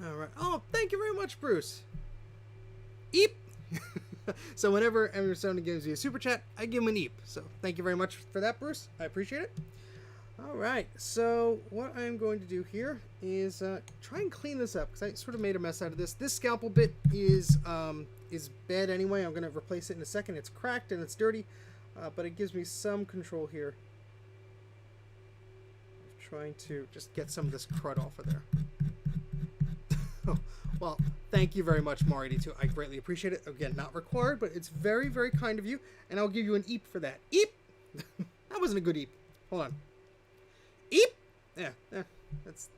All right. Oh, thank you very much, Bruce. Eep! So whenever Emerson gives you a super chat, I give him an eep. So thank you very much for that, Bruce. I appreciate it. All right, so what I'm going to do here is try and clean this up, because I sort of made a mess out of this. This scalpel bit is bad anyway. I'm going to replace it in a second. It's cracked and it's dirty, but it gives me some control here. I'm trying to just get some of this crud off of there. Well, thank you very much, Mar82. I greatly appreciate it. Again, not required, but it's very, very kind of you, and I'll give you an eep for that. Eep! That wasn't a good eep. Hold on. Eep! Yeah, that's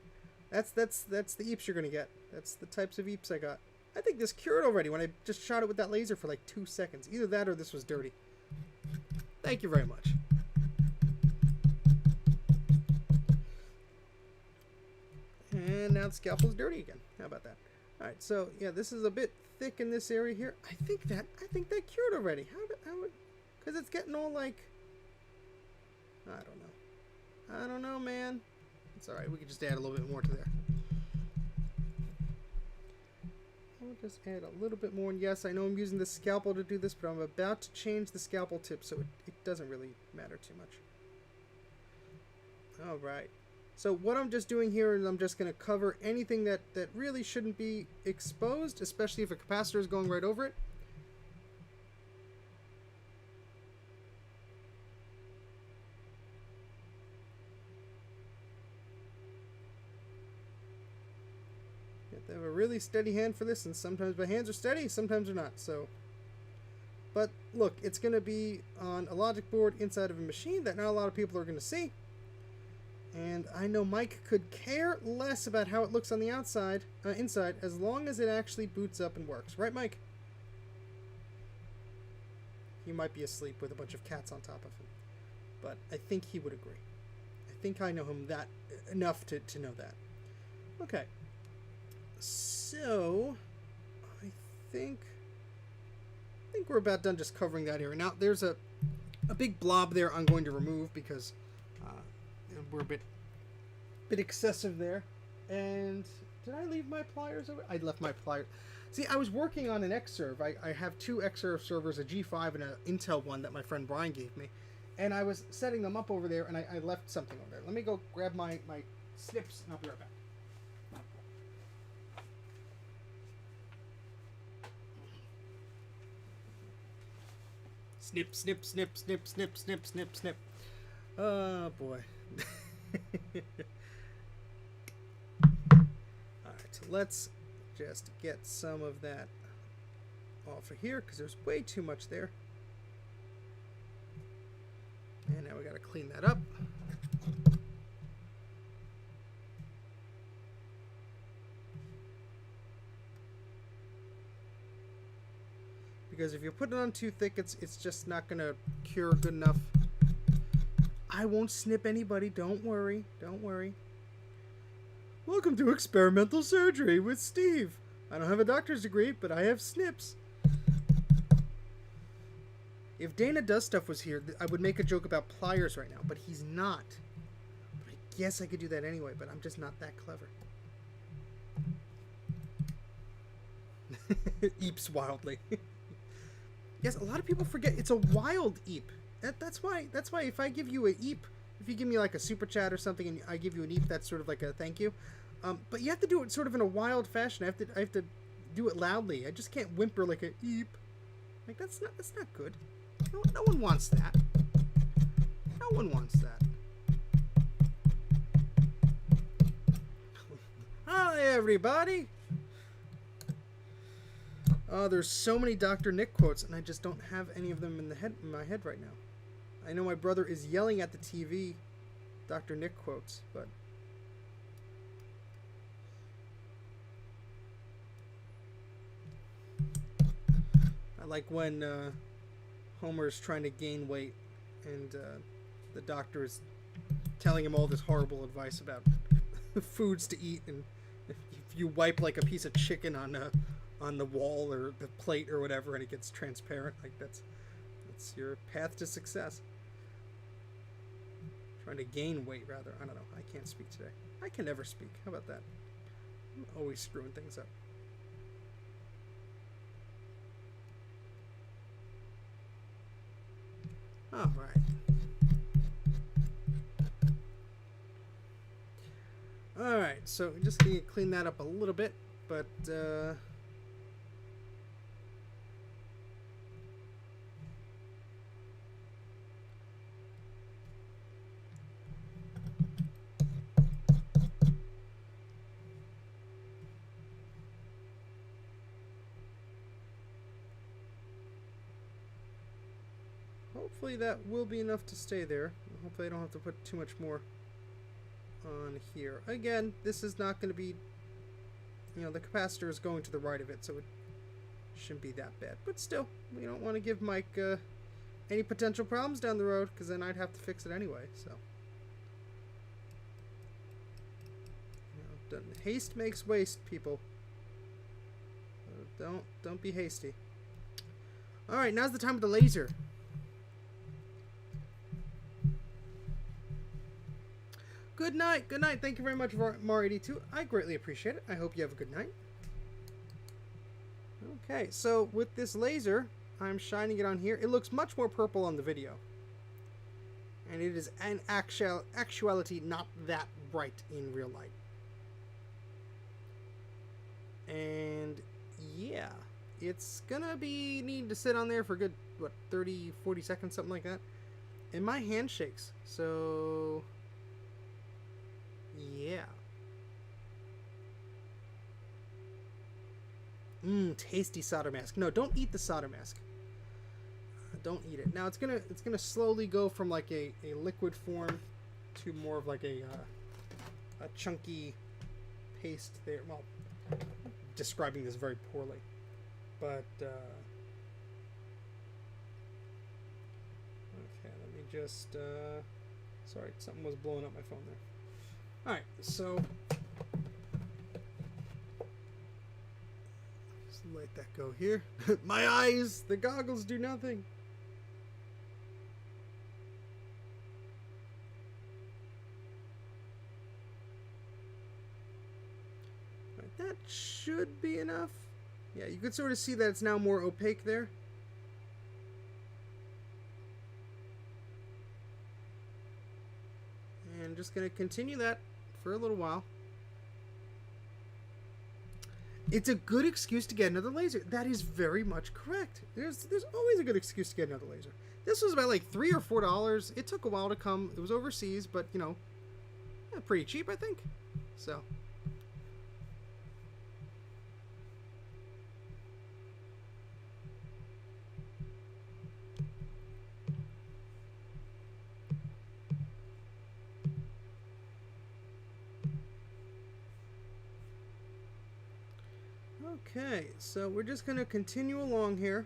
the eeps you're gonna get. That's the types of eeps I got. I think this cured already when I just shot it with that laser for like 2 seconds. Either that or this was dirty. Thank you very much. And now the scalpel's dirty again. How about that? All right, so yeah, this is a bit thick in this area here. I think that cured already. Because it's getting all like, I don't know, man. It's all right. We can just add a little bit more to there. I'll just add a little bit more. And yes, I know I'm using the scalpel to do this, but I'm about to change the scalpel tip, so it doesn't really matter too much. All right. So what I'm just doing here is I'm just going to cover anything that really shouldn't be exposed, especially if a capacitor is going right over it. You have to have a really steady hand for this, and sometimes my hands are steady, sometimes they're not. So, but look, it's going to be on a logic board inside of a machine that not a lot of people are going to see. And I know Mike could care less about how it looks on the outside, inside, as long as it actually boots up and works. Right, Mike? He might be asleep with a bunch of cats on top of him. But I think he would agree. I think I know him enough to know that. Okay. So, I think we're about done just covering that area. Now, there's a big blob there I'm going to remove because we're a bit excessive there. And did I leave my pliers over? I left my pliers. See, I was working on an Xserve. I have 2 Xserve servers, a G5 and an Intel one that my friend Brian gave me. And I was setting them up over there, and I left something over there. Let me go grab my snips, and I'll be right back. Snip, snip, snip, snip, snip, snip, snip, snip. Oh, boy. Alright, so let's just get some of that off of here, because there's way too much there. And now we got to clean that up. Because if you put it on too thick, it's just not going to cure good enough. I won't snip anybody. Don't worry. Don't worry. Welcome to experimental surgery with Steve. I don't have a doctor's degree, but I have snips. If Dana Does Stuff was here, I would make a joke about pliers right now, but he's not. But I guess I could do that anyway, but I'm just not that clever. Eeps wildly. Yes, a lot of people forget it's a wild eep. That's why if I give you a eep, if you give me like a super chat or something and I give you an eep, that's sort of like a thank you. But you have to do it sort of in a wild fashion. I have to do it loudly. I just can't whimper like a eep. Like that's not good. No one wants that. No one wants that. Hi everybody. Oh, there's so many Dr. Nick quotes, and I just don't have any of them in my head right now. I know my brother is yelling at the TV, Dr. Nick quotes, but I like when Homer's trying to gain weight, and the doctor is telling him all this horrible advice about foods to eat, and if you wipe like a piece of chicken on the wall or the plate or whatever, and it gets transparent, like that's your path to success. Trying to gain weight, rather. I don't know. I can't speak today. I can never speak. How about that? I'm always screwing things up. All right. All right, so just gonna clean that up a little bit, but hopefully that will be enough to stay there. Hopefully I don't have to put too much more on here. Again, this is not going to be, you know, the capacitor is going to the right of it, so it shouldn't be that bad. But still, we don't want to give Mike any potential problems down the road, because then I'd have to fix it anyway, so. You know, haste makes waste, people. So don't be hasty. Alright, now's the time with the laser. Good night. Good night. Thank you very much, Mar82. I greatly appreciate it. I hope you have a good night. Okay, so with this laser, I'm shining it on here. It looks much more purple on the video. And it is in actuality not that bright in real light. And yeah, it's gonna be needing to sit on there for a good, what, 30, 40 seconds, something like that. And my hand shakes, so yeah. Tasty solder mask. No, don't eat the solder mask. Don't eat it. Now it's gonna slowly go from like a liquid form to more of like a chunky paste there. Well, describing this very poorly, but okay. Let me just. Sorry, something was blowing up my phone there. All right, so just let that go here. My eyes, the goggles do nothing. All right, that should be enough. Yeah, you could sort of see that it's now more opaque there. And just going to continue that for a little while. It's a good excuse to get another laser. That is very much correct. There's always a good excuse to get another laser. This was about like $3 or $4. It took a while to come. It was overseas, but you know, pretty cheap, I think. So. Okay, so we're just going to continue along here.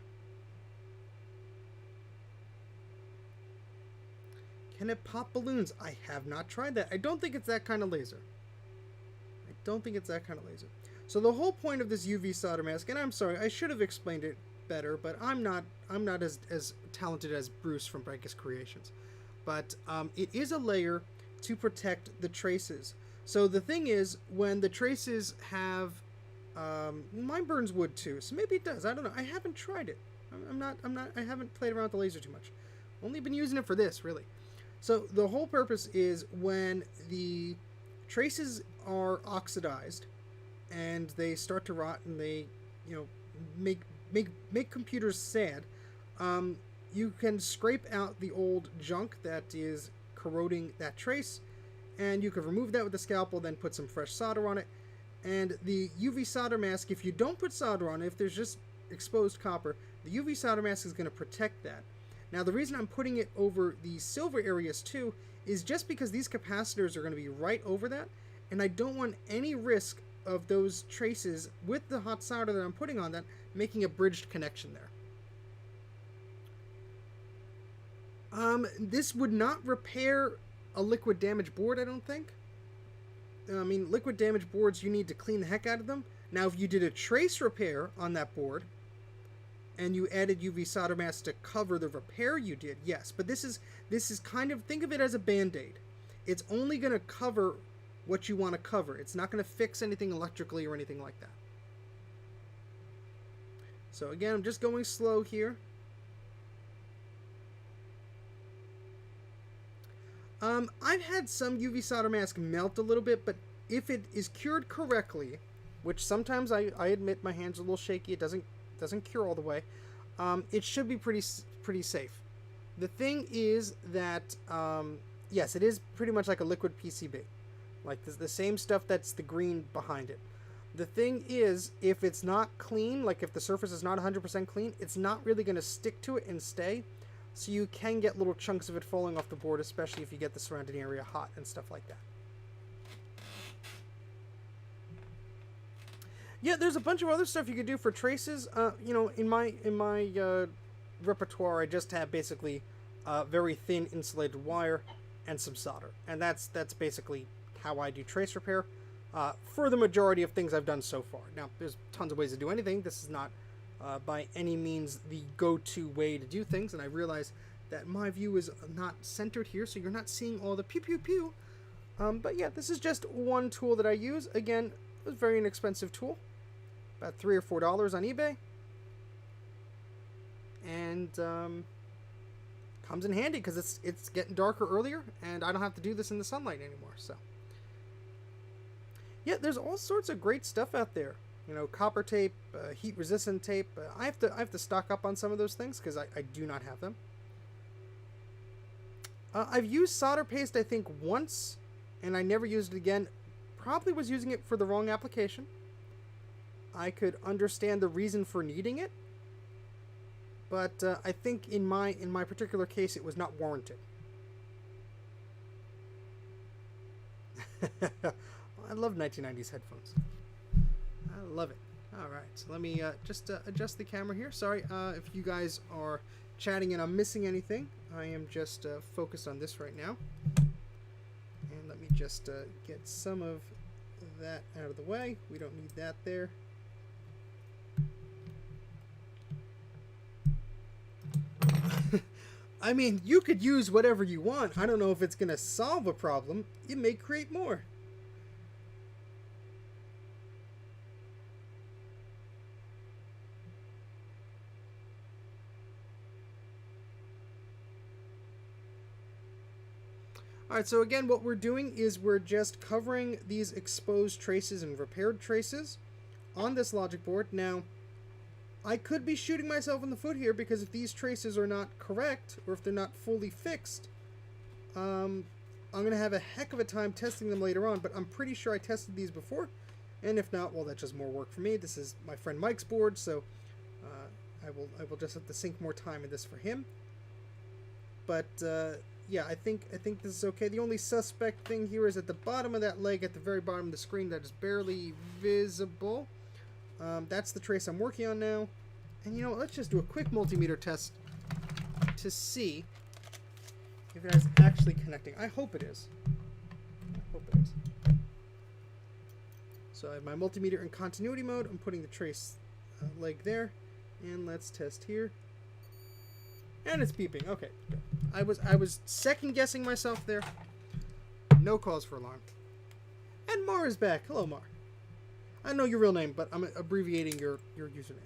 Can it pop balloons? I have not tried that. I don't think it's that kind of laser. I don't think it's that kind of laser. So the whole point of this UV solder mask, and I'm sorry, I should have explained it better, but I'm not as talented as Bruce from Brightest Creations. But it is a layer to protect the traces. So the thing is, when the traces have mine burns wood too, so maybe it does. I don't know. I haven't tried it. I haven't played around with the laser too much. Only been using it for this, really. So the whole purpose is when the traces are oxidized and they start to rot and they, you know, make computers sad. You can scrape out the old junk that is corroding that trace, and you can remove that with the scalpel, then put some fresh solder on it. And the UV solder mask, if you don't put solder on it, if there's just exposed copper, the UV solder mask is going to protect that. Now, the reason I'm putting it over the silver areas too is just because these capacitors are going to be right over that, and I don't want any risk of those traces with the hot solder that I'm putting on that making a bridged connection there. This would not repair a liquid damaged board, I don't think. I mean, liquid damaged boards, you need to clean the heck out of them. Now, if you did a trace repair on that board and you added UV solder mask to cover the repair you did, yes. But this is kind of, think of it as a Band-Aid. It's only going to cover what you want to cover. It's not going to fix anything electrically or anything like that. So again, I'm just going slow here. I've had some UV solder mask melt a little bit, but if it is cured correctly, which sometimes I admit my hands are a little shaky, it doesn't cure all the way, it should be pretty safe. The thing is that, yes, it is pretty much like a liquid PCB. Like the same stuff that's the green behind it. The thing is, if it's not clean, like if the surface is not 100% clean, it's not really going to stick to it and stay. So you can get little chunks of it falling off the board, especially if you get the surrounding area hot and stuff like that. Yeah, there's a bunch of other stuff you could do for traces. You know, in my repertoire, I just have basically very thin insulated wire and some solder, and that's basically how I do trace repair for the majority of things I've done so far. Now, there's tons of ways to do anything. This is not by any means the go-to way to do things, and I realize that my view is not centered here, so you're not seeing all the pew pew pew. But yeah, this is just one tool that I use. Again, it was a very inexpensive tool, about $3 or $4 on eBay, and comes in handy because it's getting darker earlier, and I don't have to do this in the sunlight anymore. So yeah, there's all sorts of great stuff out there. You know, copper tape, heat-resistant tape. I have to stock up on some of those things because I do not have them. I've used solder paste, I think, once, and I never used it again. Probably was using it for the wrong application. I could understand the reason for needing it, but I think in my particular case, it was not warranted. I love 1990s headphones. I love it. All right, so let me just adjust the camera here. Sorry if you guys are chatting and I'm missing anything. I am just focused on this right now. And let me just get some of that out of the way. We don't need that there. I mean, you could use whatever you want. I don't know if it's going to solve a problem. It may create more. Alright, so again, what we're doing is we're just covering these exposed traces and repaired traces on this logic board. Now, I could be shooting myself in the foot here because if these traces are not correct, or if they're not fully fixed, I'm going to have a heck of a time testing them later on, but I'm pretty sure I tested these before, and if not, well, that's just more work for me. This is my friend Mike's board, so I will just have to sink more time in this for him. But yeah, I think this is okay. The only suspect thing here is at the bottom of that leg, at the very bottom of the screen, that is barely visible. That's the trace I'm working on now. And you know what, let's just do a quick multimeter test to see if it is actually connecting. I hope it is. I hope it is. So I have my multimeter in continuity mode. I'm putting the trace leg there. And let's test here. And it's beeping. Okay, good. I was second guessing myself there. No cause for alarm. And Mar is back. Hello, Mar. I know your real name, but I'm abbreviating your username.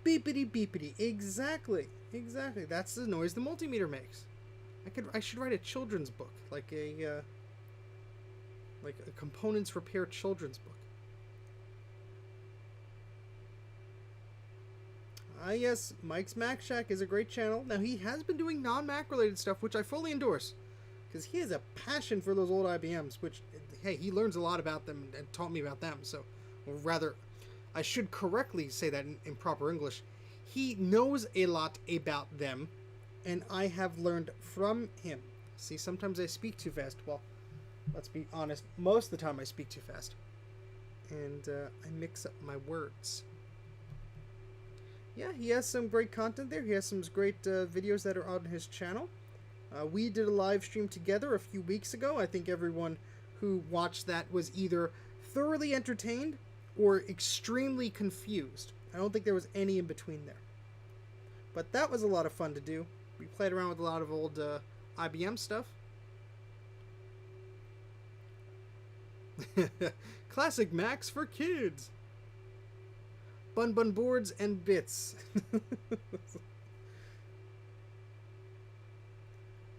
Beepity beepity. Exactly. Exactly. That's the noise the multimeter makes. I should write a children's book, like a components repair children's book. Yes, Mike's Mac Shack is a great channel. Now, he has been doing non-Mac related stuff, which I fully endorse, because he has a passion for those old IBMs, which, hey, he learns a lot about them and taught me about them. So, or rather, I should correctly say that in proper English. He knows a lot about them, and I have learned from him. See, sometimes I speak too fast. Well, let's be honest, most of the time I speak too fast. And I mix up my words. Yeah, he has some great content there. He has some great videos that are on his channel. We did a live stream together a few weeks ago. I think everyone who watched that was either thoroughly entertained or extremely confused. I don't think there was any in between there. But that was a lot of fun to do. We played around with a lot of old IBM stuff. Classic Macs for kids. Bun Bun boards and bits.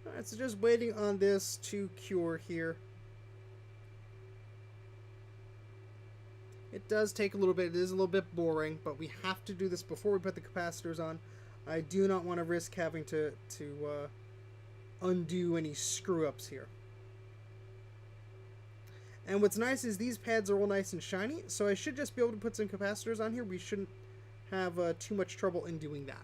Alright, so just waiting on this to cure here. It does take a little bit. It is a little bit boring, but we have to do this before we put the capacitors on. I do not want to risk having to undo any screw-ups here. And what's nice is these pads are all nice and shiny, so I should just be able to put some capacitors on here. We shouldn't have too much trouble in doing that.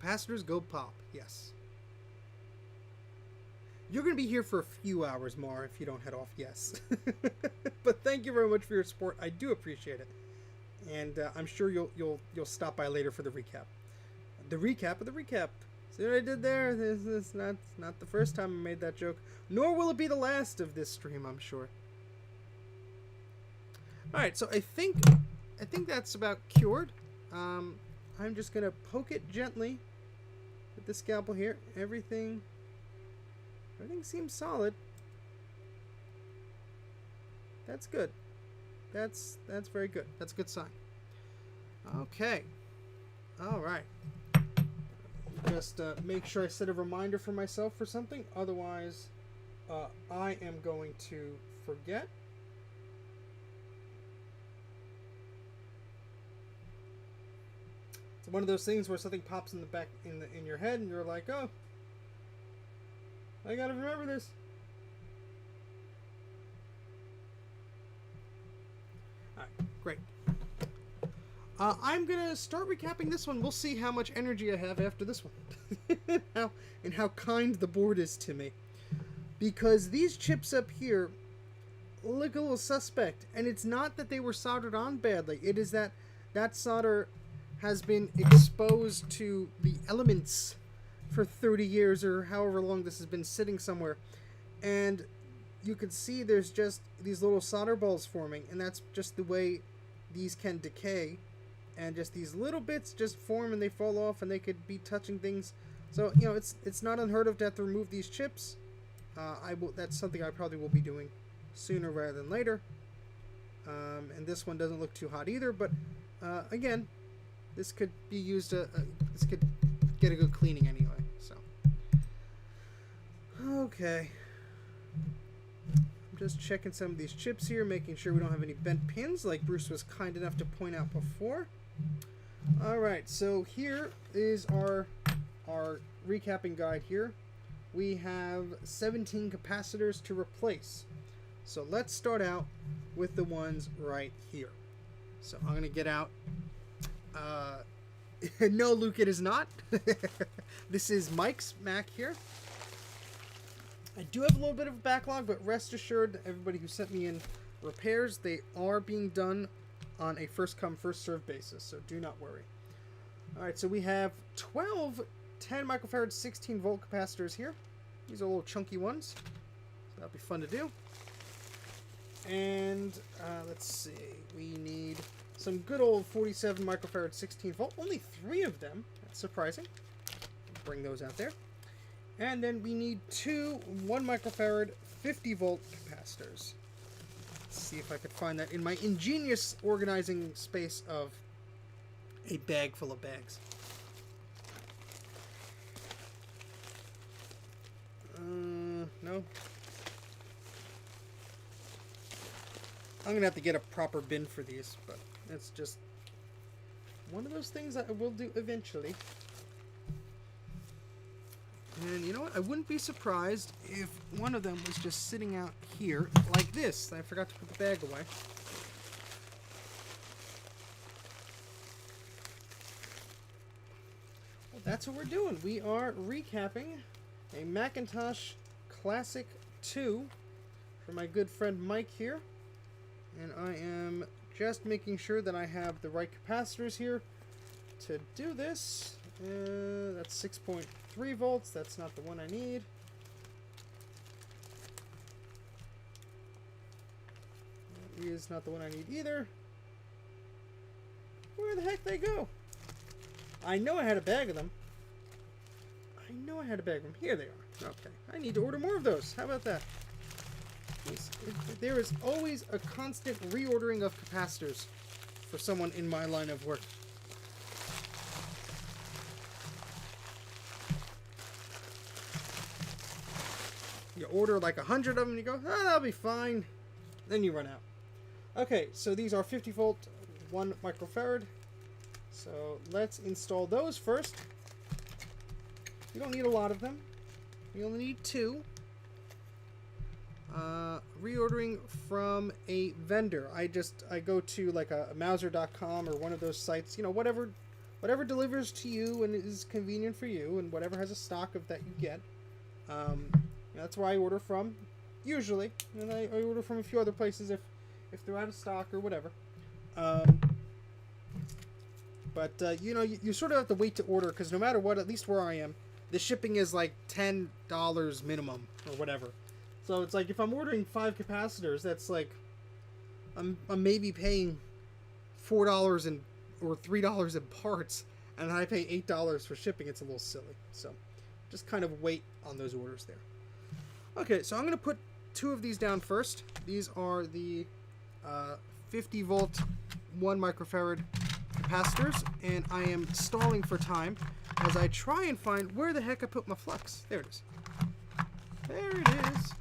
Capacitors go pop, yes. You're going to be here for a few hours more if you don't head off, yes. But thank you very much for your support. I do appreciate it. And I'm sure you'll stop by later for the recap. The recap of the recap. See what I did there? This is not the first time I made that joke. Nor will it be the last of this stream, I'm sure. Alright, so I think that's about cured. I'm just going to poke it gently with the scalpel here. Everything seems solid. That's good. That's very good. That's a good sign. Okay. All right. Just make sure I set a reminder for myself for something. Otherwise, I am going to forget. It's one of those things where something pops in the back in your head, and you're like, oh, I gotta remember this. Alright, great. I'm gonna start recapping this one. We'll see how much energy I have after this one. and how kind the board is to me. Because these chips up here look a little suspect. And it's not that they were soldered on badly. It is that solder has been exposed to the elements for 30 years or however long this has been sitting somewhere, and you can see there's just these little solder balls forming, and that's just the way these can decay, and just these little bits just form and they fall off, and they could be touching things. So you know, it's not unheard of to have to remove these chips. That's something I probably will be doing sooner rather than later. And this one doesn't look too hot either, but again, this could be used. This could get a good cleaning anyway. So, okay. I'm just checking some of these chips here, making sure we don't have any bent pins, like Bruce was kind enough to point out before. All right, so here is our recapping guide here. We have 17 capacitors to replace. So let's start out with the ones right here. So I'm going to get out. No, Luke, it is not. This is Mike's Mac here. I do have a little bit of a backlog, but rest assured, everybody who sent me in repairs, they are being done on a first-come, first-served basis, so do not worry. Alright, so we have 12 10 microfarad 16-volt capacitors here. These are little chunky ones, so that'll be fun to do. And let's see, we need some good old 47 microfarad 16-volt. Only 3 of them. That's surprising. Bring those out there. And then we need 2 1 microfarad 50-volt capacitors. Let's see if I could find that in my ingenious organizing space of a bag full of bags. No. I'm going to have to get a proper bin for these, but it's just one of those things that I will do eventually. And you know what? I wouldn't be surprised if one of them was just sitting out here like this. I forgot to put the bag away. Well, that's what we're doing. We are recapping a Macintosh Classic 2 for my good friend Mike here. And I am just making sure that I have the right capacitors here to do this. That's 6.3 volts. That's not the one I need. That is not the one I need either. Where the heck they go? I know I had a bag of them. I know I had a bag of them. Here they are. Okay. I need to order more of those. How about that? There is always a constant reordering of capacitors for someone in my line of work. You order like 100 of them and you go, oh, that'll be fine. Then you run out. Okay, so these are 50 volt, 1 microfarad. So let's install those first. You don't need a lot of them. You only need 2. Reordering from a vendor. I go to like a Mauser.com or one of those sites. You know, whatever delivers to you and is convenient for you, and whatever has a stock of that you get. That's where I order from, usually. And I order from a few other places if they're out of stock or whatever. But you know, you sort of have to wait to order, because no matter what, at least where I am, the shipping is like $10 minimum or whatever. So it's like if I'm ordering 5 capacitors, that's like I'm maybe paying $4 or $3 in parts, and I pay $8 for shipping. It's a little silly. So just kind of wait on those orders there. Okay, so I'm going to put 2 of these down first. These are the 50 volt 1 microfarad capacitors, and I am stalling for time as I try and find where the heck I put my flux. There it is. There it is.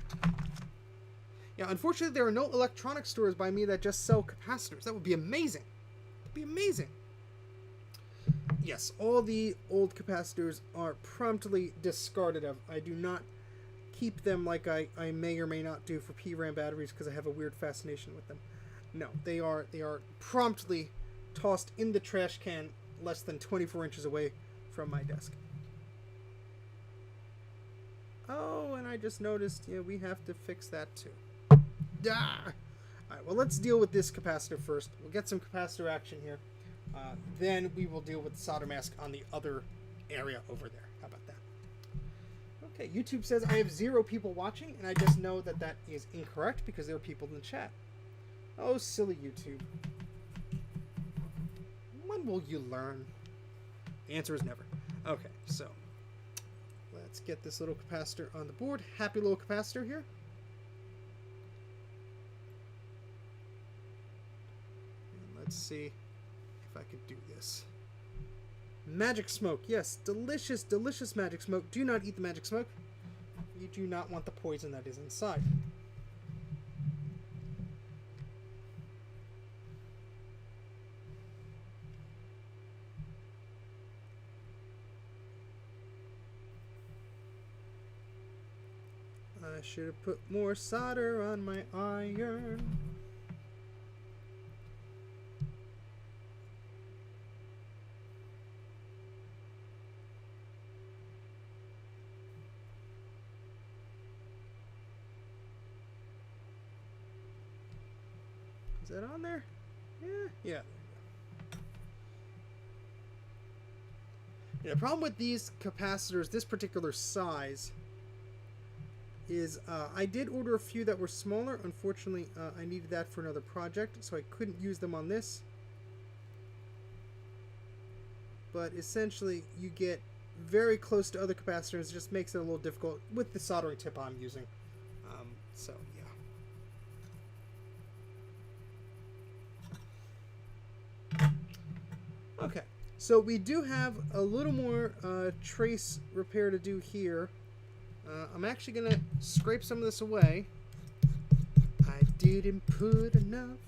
Yeah, unfortunately there are no electronic stores by me that just sell capacitors. That would be amazing. That'd be amazing. Yes, all the old capacitors are promptly discarded of. I do not keep them like I may or may not do for PRAM batteries, because I have a weird fascination with them. No, they are promptly tossed in the trash can less than 24 inches away from my desk. Oh, and I just noticed, we have to fix that too. Alright, well, let's deal with this capacitor first. We'll get some capacitor action here. Then we will deal with the solder mask on the other area over there. How about that? Okay, YouTube says I have 0 people watching, and I just know that that is incorrect because there are people in the chat. Oh, silly YouTube. When will you learn? The answer is never. Okay, so let's get this little capacitor on the board. Happy little capacitor here. And let's see if I could do this. Magic smoke. Yes, delicious, delicious magic smoke. Do not eat the magic smoke. You do not want the poison that is inside. I should have put more solder on my iron. Is that on there? Yeah. The problem with these capacitors, this particular size, is I did order a few that were smaller. Unfortunately, I needed that for another project, so I couldn't use them on this. But essentially, you get very close to other capacitors. It just makes it a little difficult with the soldering tip I'm using. So, yeah. Okay, so we do have a little more trace repair to do here. I'm actually going to scrape some of this away. I didn't put enough.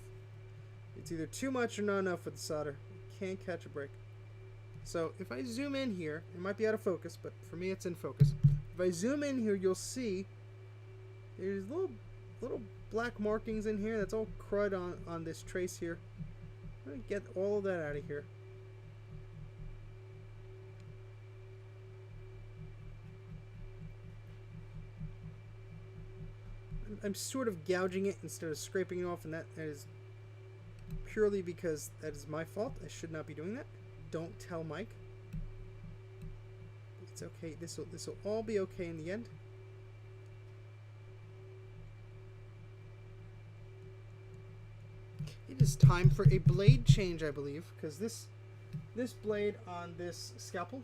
It's either too much or not enough with the solder. Can't catch a break. So if I zoom in here, it might be out of focus, but for me it's in focus. If I zoom in here, you'll see there's little black markings in here. That's all crud on this trace here. I'm going to get all of that out of here. I'm sort of gouging it instead of scraping it off, and that is purely because that is my fault. I should not be doing that. Don't tell Mike. It's okay. This will all be okay in the end. It is time for a blade change, I believe, because this this blade on this scalpel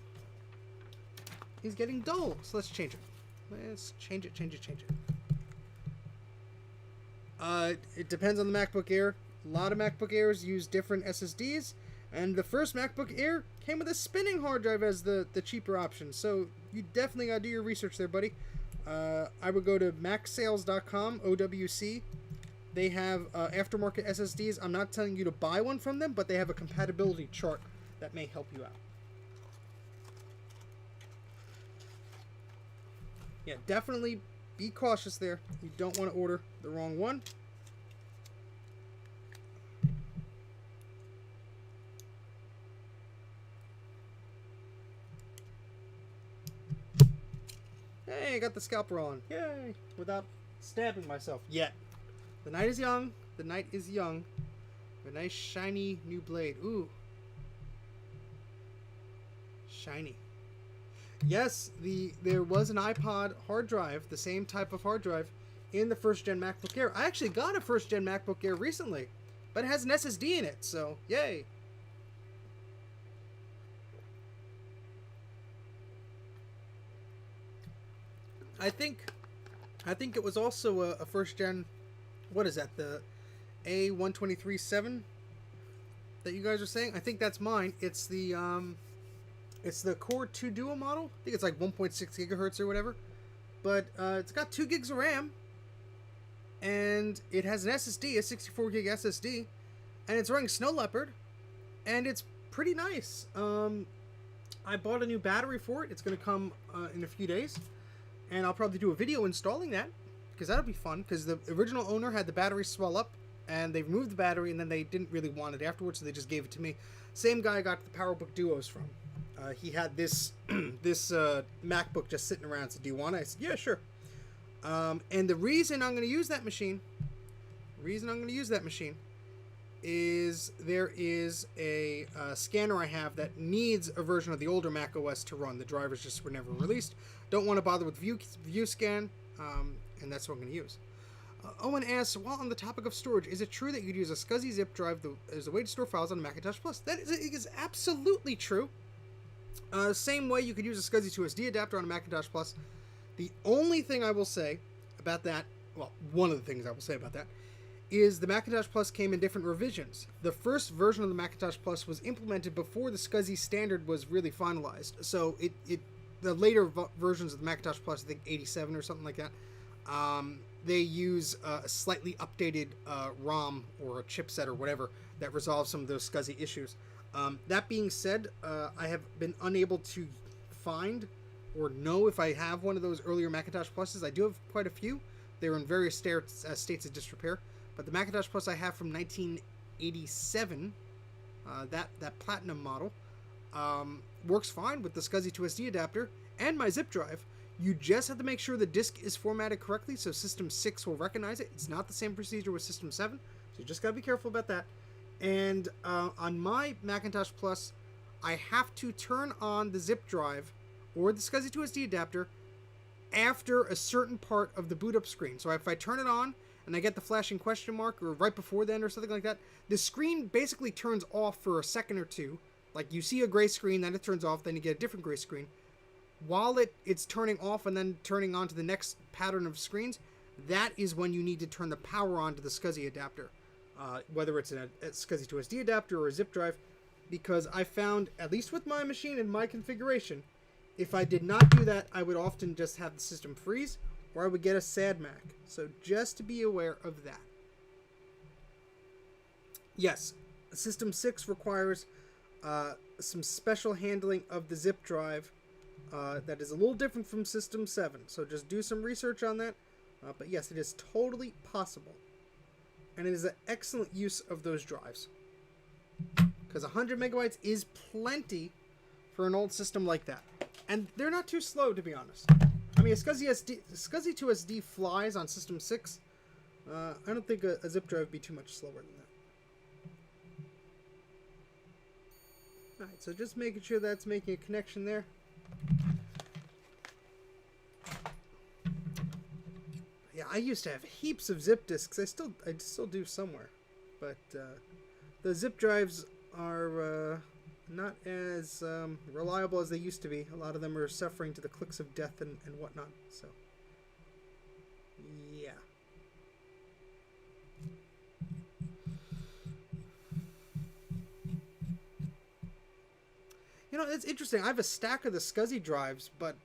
is getting dull. So let's change it. Let's change it. It depends on the MacBook Air. A lot of MacBook Airs use different SSDs, and the first MacBook Air came with a spinning hard drive as the cheaper option. So you definitely gotta do your research there, buddy. I would go to macsales.com, OWC. They have aftermarket SSDs. I'm not telling you to buy one from them, but they have a compatibility chart that may help you out. Yeah, definitely be cautious there. You don't want to order the wrong one. Hey, I got the scalper on. Yay! Without stabbing myself yet. The night is young. The night is young. A nice shiny new blade. Ooh. Shiny. Yes, there was an iPod hard drive, the same type of hard drive, in the first gen MacBook Air. I actually got a first gen MacBook Air recently, but it has an SSD in it, so yay. I think it was also a first gen. What is that? The A123.7 that you guys are saying? I think that's mine. It's the Core 2 Duo model. I think it's like 1.6 gigahertz or whatever. But it's got 2 gigs of RAM, and it has an SSD, a 64 gig SSD, and it's running Snow Leopard, and it's pretty nice. I bought a new battery for it. It's going to come in a few days, and I'll probably do a video installing that, because that'll be fun, because the original owner had the battery swell up, and they removed the battery, and then they didn't really want it afterwards, so they just gave it to me. Same guy I got the PowerBook Duos from. He had this MacBook just sitting around. So, do you want it? I said, yeah, sure. And the reason I'm going to use that machine, is there is a scanner I have that needs a version of the older Mac OS to run. The drivers just were never released. Don't want to bother with view scan, and that's what I'm going to use. Owen asks, while on the topic of storage, is it true that you could use a SCSI zip drive as a way to store files on Macintosh Plus? That is absolutely true. Same way you could use a SCSI to SD adapter on a Macintosh Plus. The only thing I will say about that, well, one of the things I will say about that, is the Macintosh Plus came in different revisions. The first version of the Macintosh Plus was implemented before the SCSI standard was really finalized. So the later versions of the Macintosh Plus, I think 87 or something like that, they use a slightly updated ROM or a chipset or whatever that resolves some of those SCSI issues. That being said, I have been unable to find or know if I have one of those earlier Macintosh Pluses. I do have quite a few. They're in various states of disrepair. But the Macintosh Plus I have from 1987, that Platinum model, works fine with the SCSI to SD adapter and my zip drive. You just have to make sure the disk is formatted correctly so System 6 will recognize it. It's not the same procedure with System 7, so you just got to be careful about that. And on my Macintosh Plus, I have to turn on the zip drive or the SCSI to SD adapter after a certain part of the boot up screen. So if I turn it on and I get the flashing question mark, or right before then or something like that, the screen basically turns off for a second or two. Like, you see a gray screen, then it turns off, then you get a different gray screen. While it's turning off and then turning on to the next pattern of screens, that is when you need to turn the power on to the SCSI adapter. Whether it's a SCSI to SD adapter or a zip drive, because I found, at least with my machine and my configuration, if I did not do that, I would often just have the system freeze, or I would get a sad Mac. So just to be aware of that. Yes, System 6 requires some special handling of the zip drive that is a little different from System 7. So just do some research on that. But yes, it is totally possible. And it is an excellent use of those drives. Because 100 megabytes is plenty for an old system like that. And they're not too slow, to be honest. I mean, a SCSI to SD flies on System 6. I don't think a zip drive would be too much slower than that. Alright, so just making sure that's making a connection there. Yeah, I used to have heaps of zip disks. I still do somewhere, but the zip drives are not as reliable as they used to be. A lot of them are suffering to the clicks of death and whatnot. So, yeah. You know, it's interesting. I have a stack of the SCSI drives, but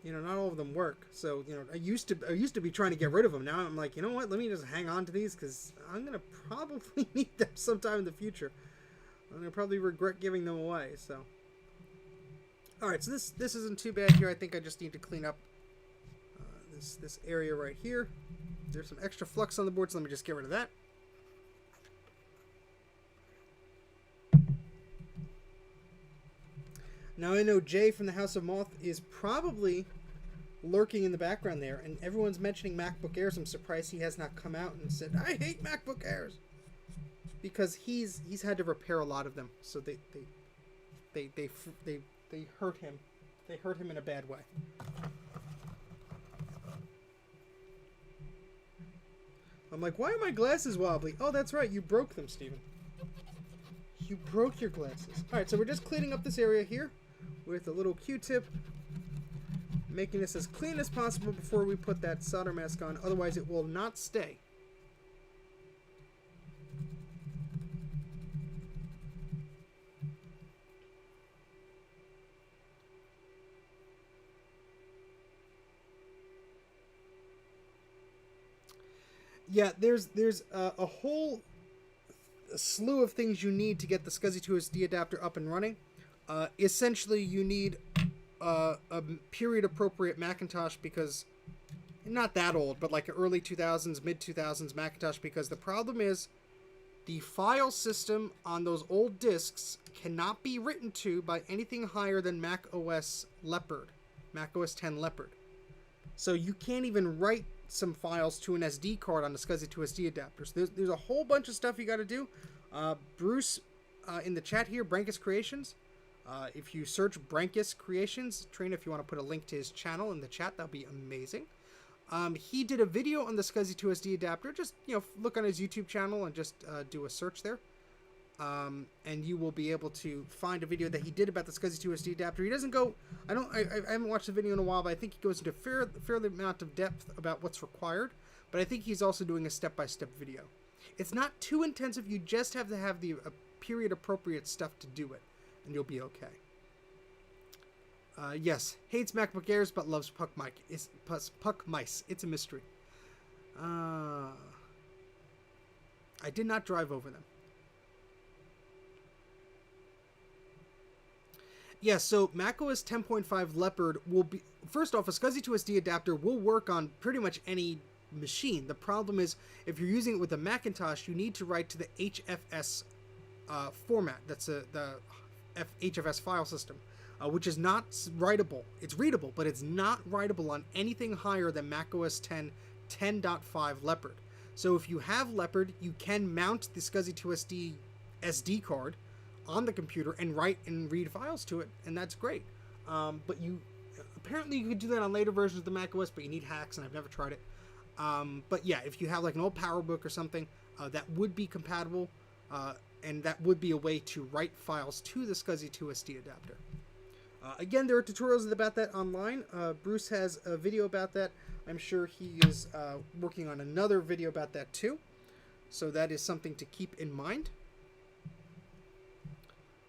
you know, not all of them work. So, you know, I used to be trying to get rid of them. Now I'm like, you know what? Let me just hang on to these because I'm gonna probably need them sometime in the future. I'm gonna probably regret giving them away. So, all right. So this isn't too bad here. I think I just need to clean up this area right here. There's some extra flux on the board, so let me just get rid of that. Now I know Jay from the House of Moth is probably lurking in the background there, and everyone's mentioning MacBook Airs. I'm surprised he has not come out and said, "I hate MacBook Airs," because he's had to repair a lot of them. So they hurt him. They hurt him in a bad way. I'm like, why are my glasses wobbly? Oh, that's right, you broke them, Steven. You broke your glasses. All right, so we're just cleaning up this area here with a little Q-tip, making this as clean as possible before we put that solder mask on. Otherwise, it will not stay. Yeah, there's a whole slew of things you need to get the SCSI to SD adapter up and running. Essentially, you need a period-appropriate Macintosh, because not that old, but like early 2000s, mid 2000s Macintosh, because the problem is the file system on those old disks cannot be written to by anything higher than Mac OS Leopard, Mac OS 10 Leopard. So you can't even write some files to an SD card on the SCSI to SD adapter. So there's a whole bunch of stuff you got to do. Bruce in the chat here, Brankus Creations. If you search Brankus Creations, Trina, if you want to put a link to his channel in the chat, that'll be amazing. He did a video on the SCSI to SD adapter. Just, you know, look on his YouTube channel and just do a search there. And you will be able to find a video that he did about the SCSI to SD adapter. He doesn't go, I haven't watched the video in a while, but I think he goes into fairly amount of depth about what's required. But I think he's also doing a step-by-step video. It's not too intensive. You just have to have the period-appropriate stuff to do it, and you'll be okay. Yes, hates MacBook Airs, but loves Puck Mice. It's a mystery. I did not drive over them. Yeah, so macOS 10.5 Leopard will be... First off, a SCSI to SD adapter will work on pretty much any machine. The problem is, if you're using it with a Macintosh, you need to write to the HFS format. That's the HFS file system, which is not writable. It's readable, but it's not writable on anything higher than macOS 10 10.5 Leopard. So if you have Leopard, you can mount the SCSI to SD card on the computer and write and read files to it, and that's great. But apparently you could do that on later versions of the macOS, but you need hacks, and I've never tried it. But yeah, if you have like an old PowerBook or something, that would be compatible, and that would be a way to write files to the SCSI to SD adapter. Again, there are tutorials about that online. Bruce has a video about that. I'm sure he is working on another video about that too. So that is something to keep in mind.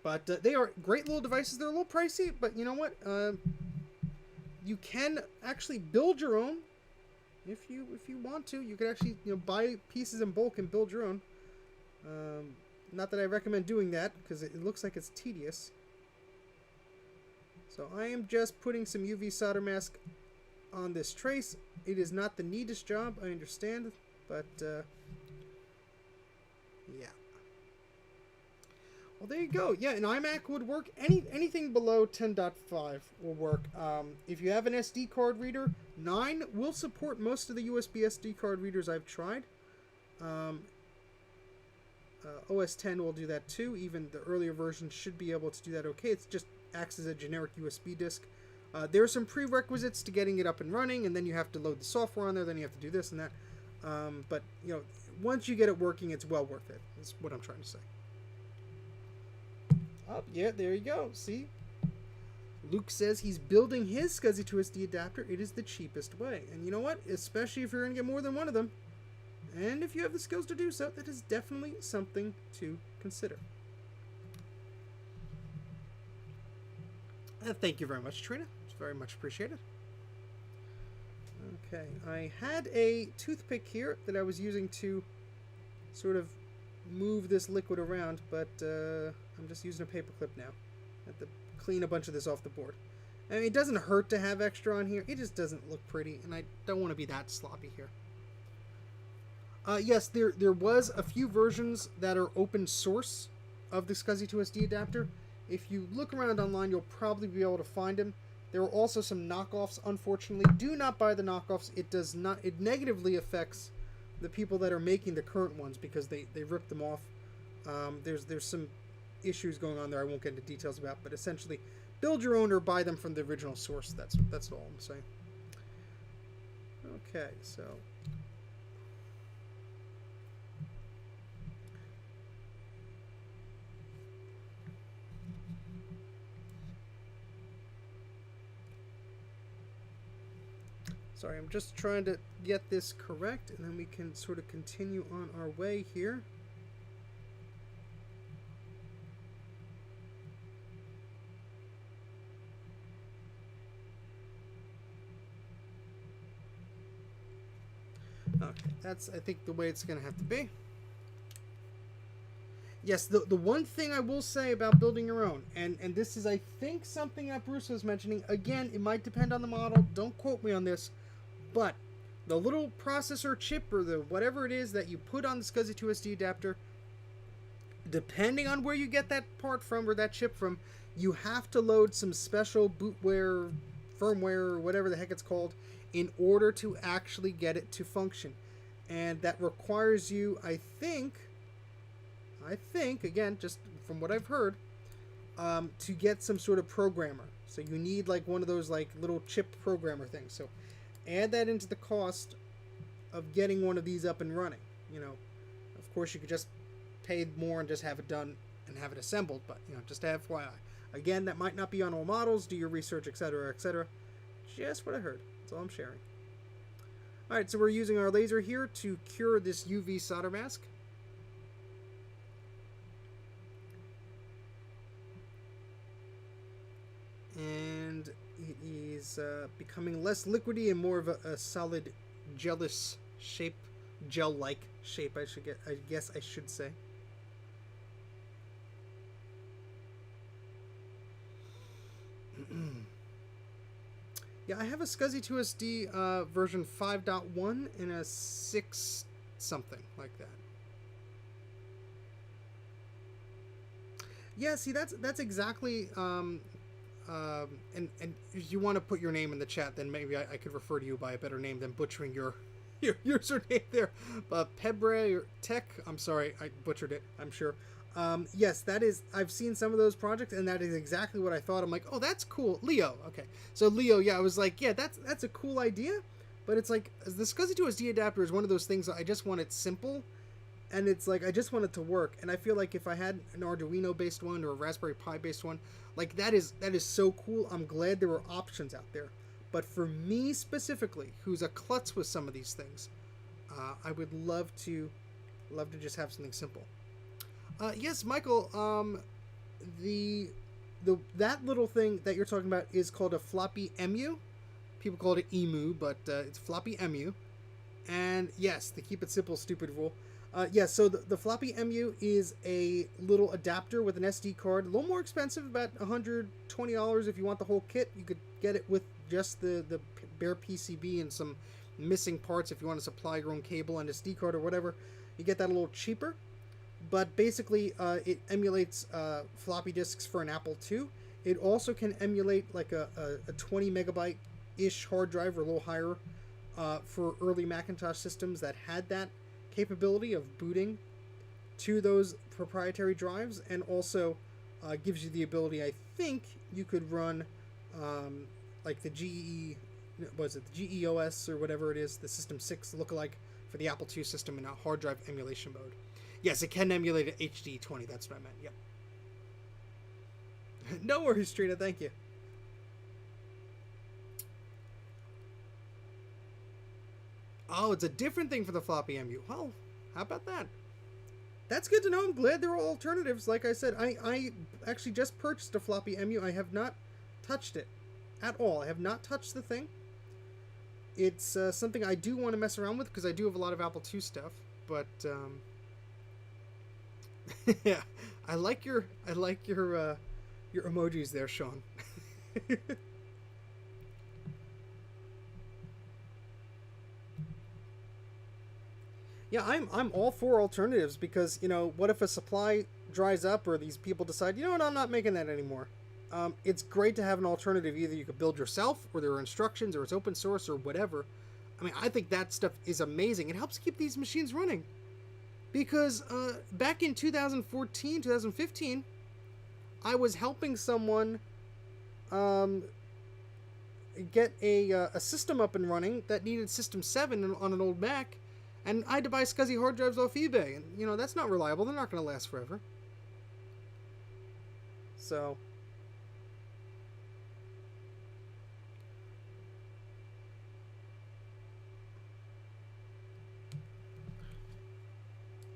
But they are great little devices. They're a little pricey, but you know what? You can actually build your own if you want to. You can actually buy pieces in bulk and build your own. Not that I recommend doing that because it looks like it's tedious. So I am just putting some UV solder mask on this trace. It is not the neatest job, I understand, but yeah. Well, there you go. Yeah, an iMac would work. Anything below 10.5 will work. If you have an SD card reader, 9 will support most of the USB SD card readers I've tried. OS 10 will do that too. Even the earlier versions should be able to do that okay. It just acts as a generic USB disk. There are some prerequisites to getting it up and running, and then you have to load the software on there, then you have to do this and that. But, once you get it working, it's well worth it. That's what I'm trying to say. Oh, yeah, there you go. See? Luke says he's building his SCSI2SD adapter. It is the cheapest way. And you know what? Especially if you're going to get more than one of them. And if you have the skills to do so, that is definitely something to consider. Thank you very much, Trina. It's very much appreciated. Okay, I had a toothpick here that I was using to sort of move this liquid around, but I'm just using a paperclip now. I have to clean a bunch of this off the board. I mean, it doesn't hurt to have extra on here. It just doesn't look pretty, and I don't want to be that sloppy here. Yes, there was a few versions that are open source of the SCSI2SD adapter. If you look around online, you'll probably be able to find them. There are also some knockoffs, unfortunately. Do not buy the knockoffs. It negatively affects the people that are making the current ones because they rip them off. There's some issues going on there I won't get into details about, but essentially build your own or buy them from the original source. That's all I'm saying. Okay, so sorry, I'm just trying to get this correct, and then we can sort of continue on our way here. Okay, that's, I think, the way it's going to have to be. Yes, the one thing I will say about building your own, and this is, I think, something that Bruce was mentioning. Again, it might depend on the model. Don't quote me on this. But the little processor chip or the whatever it is that you put on the SCSI2SD adapter, depending on where you get that part from or that chip from, you have to load some special bootware, firmware, or whatever the heck it's called, in order to actually get it to function. And that requires you, I think, again, just from what I've heard, to get some sort of programmer. So you need like one of those like little chip programmer things. So add that into the cost of getting one of these up and running. You know, of course you could just pay more and just have it done and have it assembled, but you know, just FYI. Again, that might not be on all models. Do your research, etc., etc. Just what I heard. That's all I'm sharing. Alright, so we're using our laser here to cure this UV solder mask. And it is becoming less liquidy and more of a solid gel-like shape, I guess I should say. Yeah, I have a SCSI2SD version 5.1 and a 6 something like that. Yeah, see, that's exactly. And if you want to put your name in the chat, then maybe I could refer to you by a better name than butchering your username there. Pebre or Tech. I'm sorry, I butchered it. I'm sure. Yes, that is. I've seen some of those projects, and that is exactly what I thought. I'm like, oh, that's cool, Leo. Okay, so Leo, yeah, I was like, yeah, that's a cool idea, but it's like the SCSI2SD adapter is one of those things that I just want it simple, and it's like I just want it to work. And I feel like if I had an Arduino based one or a Raspberry Pi based one, like that is so cool. I'm glad there were options out there. But for me specifically, who's a klutz with some of these things, I would love to just have something simple. Yes, Michael. That little thing that you're talking about is called a floppy emu. People call it emu, but it's floppy emu. And yes, to keep it simple, stupid rule. Yes, so the floppy emu is a little adapter with an SD card. A little more expensive, about $120 if you want the whole kit. You could get it with just the bare PCB and some missing parts if you want to supply your own cable and SD card or whatever. You get that a little cheaper. But basically, it emulates floppy disks for an Apple II. It also can emulate like a 20 megabyte-ish hard drive or a little higher for early Macintosh systems that had that capability of booting to those proprietary drives, and also gives you the ability, I think, you could run like the the GEOS or whatever it is, the System 6 lookalike for the Apple II system in a hard drive emulation mode. Yes, it can emulate an HD20. That's what I meant. Yep. No worries, Trina. Thank you. Oh, it's a different thing for the floppy MU. Well, how about that? That's good to know. I'm glad there are alternatives. Like I said, I actually just purchased a floppy MU. I have not touched it at all. I have not touched the thing. It's something I do want to mess around with because I do have a lot of Apple II stuff. But yeah, I like your emojis there, Sean. Yeah, I'm all for alternatives because, you know, what if a supply dries up or these people decide, you know what, I'm not making that anymore. It's great to have an alternative. Either you could build yourself, or there are instructions, or it's open source, or whatever. I mean, I think that stuff is amazing. It helps keep these machines running. Because back in 2014, 2015, I was helping someone get a system up and running that needed System 7 on an old Mac. And I had to buy SCSI hard drives off eBay. And, you know, that's not reliable. They're not going to last forever. So...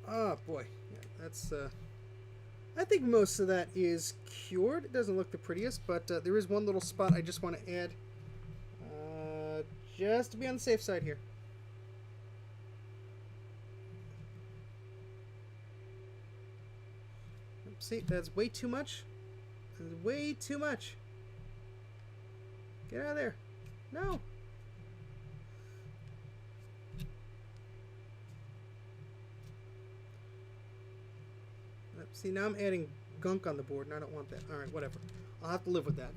oh, boy. Yeah, that's... I think most of that is cured. It doesn't look the prettiest, but there is one little spot I just want to add. Just to be on the safe side here. See, that's way too much. That's way too much. Get out of there. No. See, now I'm adding gunk on the board, and I don't want that. Alright, whatever. I'll have to live with that.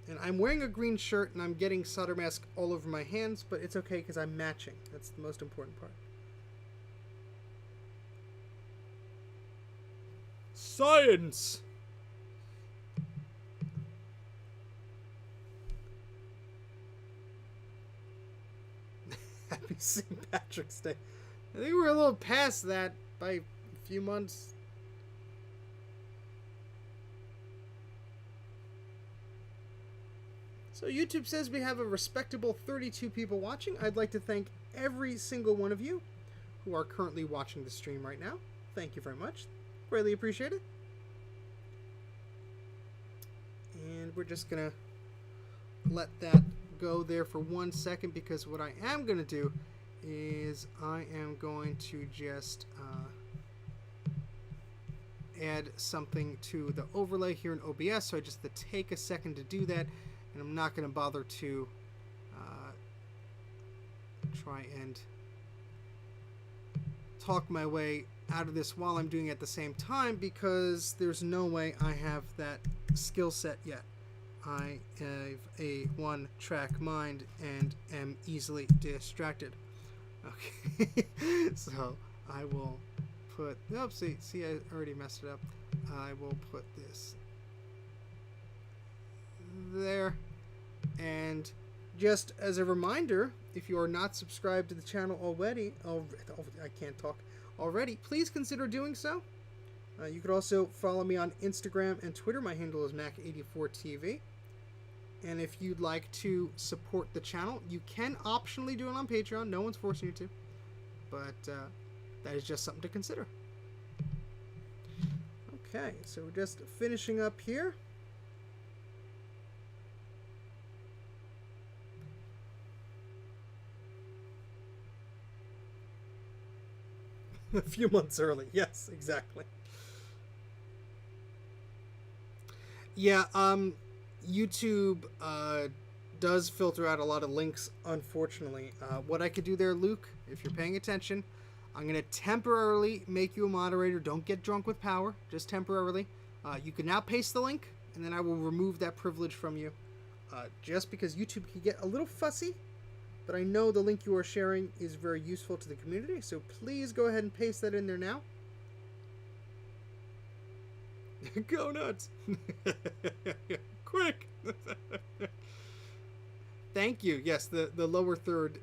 And I'm wearing a green shirt, and I'm getting solder mask all over my hands, but it's okay because I'm matching. That's the most important part. Science! Happy St. Patrick's Day. I think we're a little past that by a few months. So YouTube says we have a respectable 32 people watching. I'd like to thank every single one of you who are currently watching the stream right now. Thank you very much. Greatly appreciate it. And we're just going to let that go there for 1 second, because what I am going to do is I am going to just add something to the overlay here in OBS. So I just have to take a second to do that, and I'm not going to bother to try and talk my way out of this while I'm doing it at the same time, because there's no way I have that skill set yet. I have a one-track mind and am easily distracted. Okay, so I will put... oh, see, I already messed it up. I will put this there. And just as a reminder, if you are not subscribed to the channel already, I can't talk already, please consider doing so. You could also follow me on Instagram and Twitter. My handle is Mac84TV. And if you'd like to support the channel, you can optionally do it on Patreon. No one's forcing you to. But that is just something to consider. Okay, so we're just finishing up here. A few months early. Yes, exactly. Yeah, YouTube does filter out a lot of links, unfortunately. What I could do there, Luke, if you're paying attention, I'm going to temporarily make you a moderator. Don't get drunk with power, just temporarily. You can now paste the link, and then I will remove that privilege from you. Just because YouTube can get a little fussy, but I know the link you are sharing is very useful to the community, so please go ahead and paste that in there now. Go nuts! Quick! Thank you. Yes, the lower third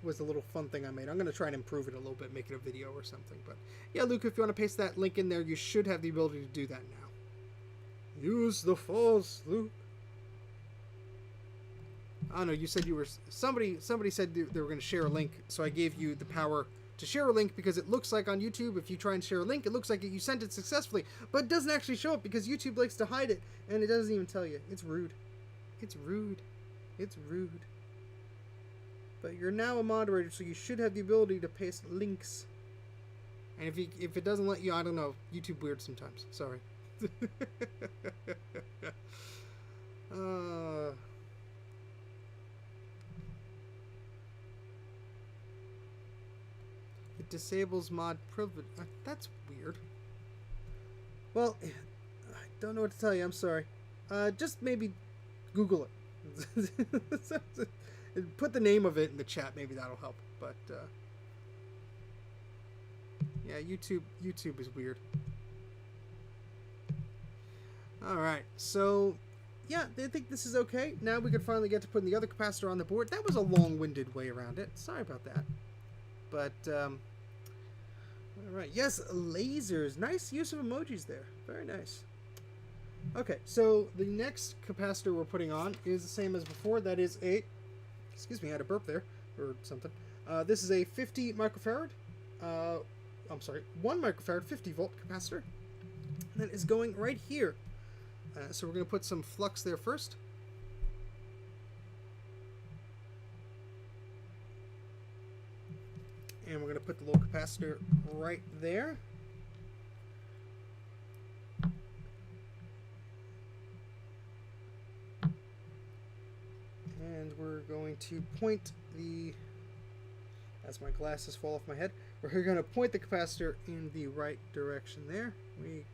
was a little fun thing I made. I'm going to try and improve it a little bit, make it a video or something. But yeah, Luke, if you want to paste that link in there, you should have the ability to do that now. Use the Force, Luke. I don't know, you said you were... Somebody said they were going to share a link, so I gave you the power to share a link because it looks like on YouTube, if you try and share a link, it looks like you sent it successfully, but it doesn't actually show up because YouTube likes to hide it, and it doesn't even tell you. It's rude. It's rude. It's rude. But you're now a moderator, so you should have the ability to paste links. And if it doesn't let you, I don't know. YouTube weird sometimes. Sorry. It disables mod privilege. That's weird. Well, I don't know what to tell you. I'm sorry. Just maybe Google it. Put the name of it in the chat. Maybe that'll help. But yeah, YouTube is weird. All right, so yeah, I think this is okay. Now we can finally get to putting the other capacitor on the board. That was a long-winded way around it. Sorry about that. But all right, yes, lasers. Nice use of emojis there. Very nice. Okay, so the next capacitor we're putting on is the same as before. That is a, excuse me, I had a burp there or something. This is a 50 microfarad. I'm sorry, 1 microfarad 50 volt capacitor that is going right here. So we're going to put some flux there first. And we're going to put the little capacitor right there. And we're going to point the, as my glasses fall off my head, we're going to point the capacitor in the right direction there. We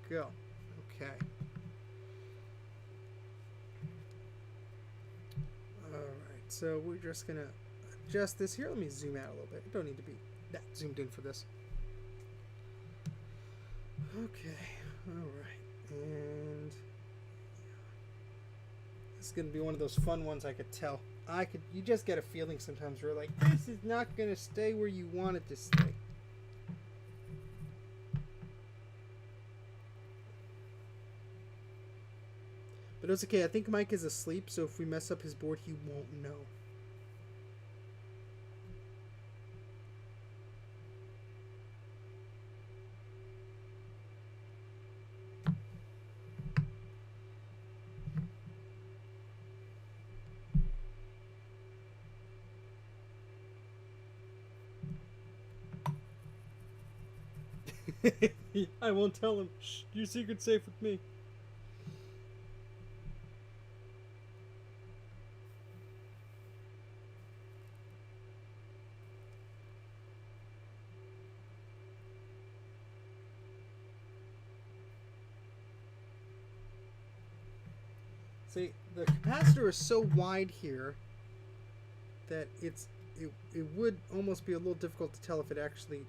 go. Okay. Alright, so we're just going to adjust this here. Let me zoom out a little bit. I don't need to be that zoomed in for this. Okay, alright. And this is going to be one of those fun ones, I could tell. You just get a feeling sometimes where like, this is not going to stay where you want it to stay. But it's okay, I think Mike is asleep, so if we mess up his board, he won't know. I won't tell him. Shh, your secret's safe with me. See, the capacitor is so wide here that it would almost be a little difficult to tell if it actually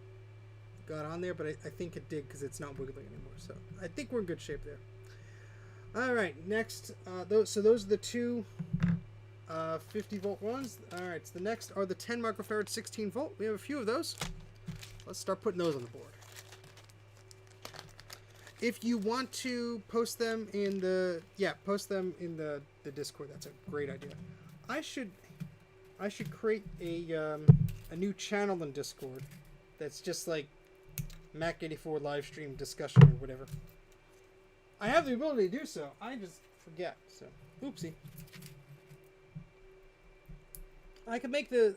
got on there, but I think it did because it's not wiggling anymore. So I think we're in good shape there. All right, next, so those are the two 50 volt ones. All right, so the next are the 10 microfarad 16 volt. We have a few of those. Let's start putting those on the board. If you want to post them in the the Discord, that's a great idea. I should create a new channel in Discord that's just like Mac84 live stream discussion or whatever. I have the ability to do so. I just forget. So, oopsie. I can make the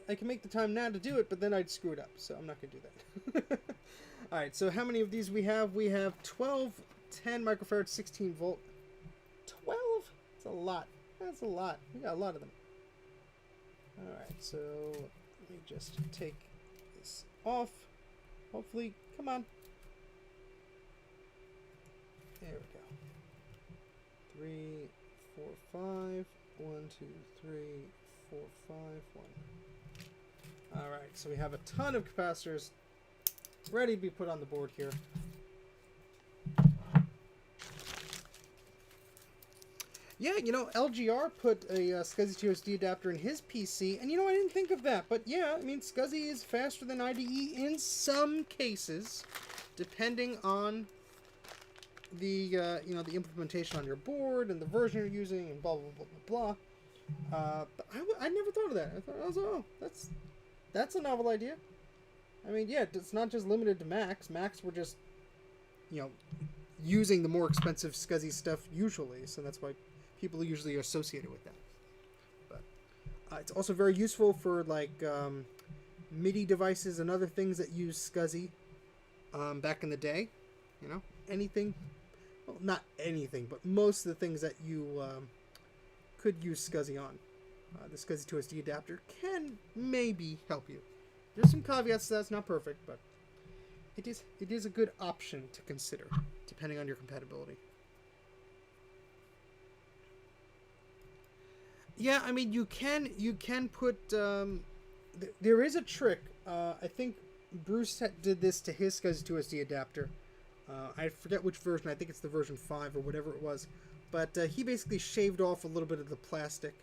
time now to do it, but then I'd screw it up. So I'm not gonna do that. All right. So how many of these we have? We have 12 10 microfarad 16 volt. 12? That's a lot. That's a lot. We got a lot of them. All right. So let me just take this off. Hopefully, come on. There we go. 3, 4, 5. 1, 2, 3, 4, 5, 1. All right, so we have a ton of capacitors ready to be put on the board here. Yeah, you know, LGR put a SCSI to SD adapter in his PC, and you know, I didn't think of that. But yeah, I mean, SCSI is faster than IDE in some cases, depending on the you know, the implementation on your board and the version you're using and blah blah blah blah blah. But I never thought of that. I thought, oh, that's a novel idea. I mean, yeah, it's not just limited to Macs. Macs were just, you know, using the more expensive SCSI stuff usually, so that's why people usually are associated with that. But it's also very useful for like MIDI devices and other things that use SCSI back in the day. You know, anything, well, not anything, but most of the things that you could use SCSI on. The SCSI to SD adapter can maybe help you. There's some caveats to that. It's not perfect, but it is a good option to consider, depending on your compatibility. Yeah, I mean, you can put there is a trick. I think Bruce did this to his SCSI to SD adapter. I forget which version. I think it's the version 5 or whatever it was. But he basically shaved off a little bit of the plastic,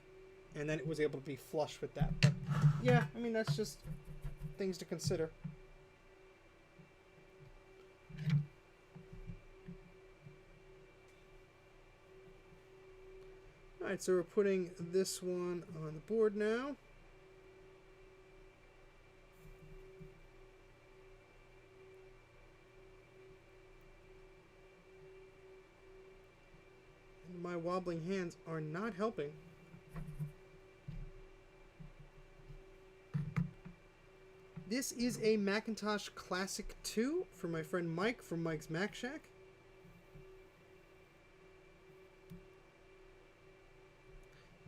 and then it was able to be flush with that. But yeah, I mean, that's just things to consider. Alright, so we're putting this one on the board now. And my wobbling hands are not helping. This is a Macintosh Classic 2 for my friend Mike from Mike's Mac Shack.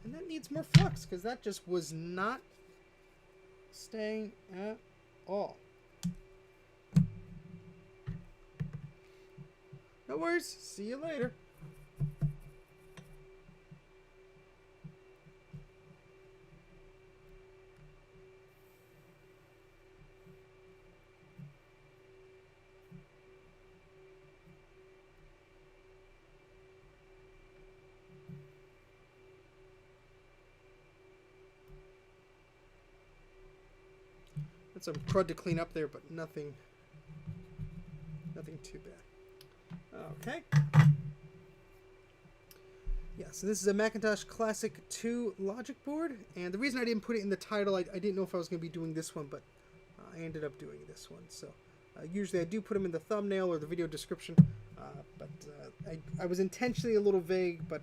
And that needs more flux, because that just was not staying at all. No worries. See you later. That's some crud to clean up there, but nothing too bad. Okay. Yeah, so this is a Macintosh Classic 2 logic board, and the reason I didn't put it in the title, I didn't know if I was going to be doing this one, but I ended up doing this one. So usually I do put them in the thumbnail or the video description, but I was intentionally a little vague, but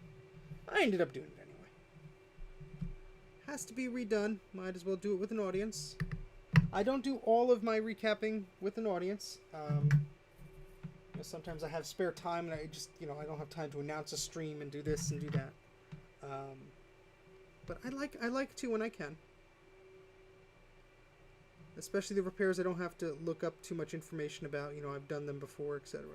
I ended up doing it anyway. Has to be redone. Might as well do it with an audience. I don't do all of my recapping with an audience. You know, sometimes I have spare time and I just, you know, I don't have time to announce a stream and do this and do that. But I like to when I can. Especially the repairs I don't have to look up too much information about. You know, I've done them before, etc.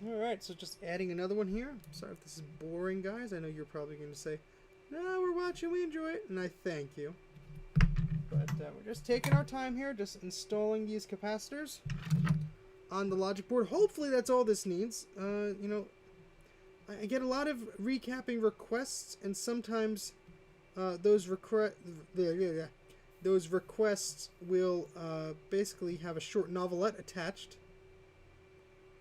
Alright, so just adding another one here. Sorry if this is boring, guys. I know you're probably going to say, no, we're watching, we enjoy it, and I thank you. But we're just taking our time here, just installing these capacitors on the logic board. Hopefully that's all this needs. You know, I get a lot of recapping requests, and sometimes those requests will basically have a short novelette attached,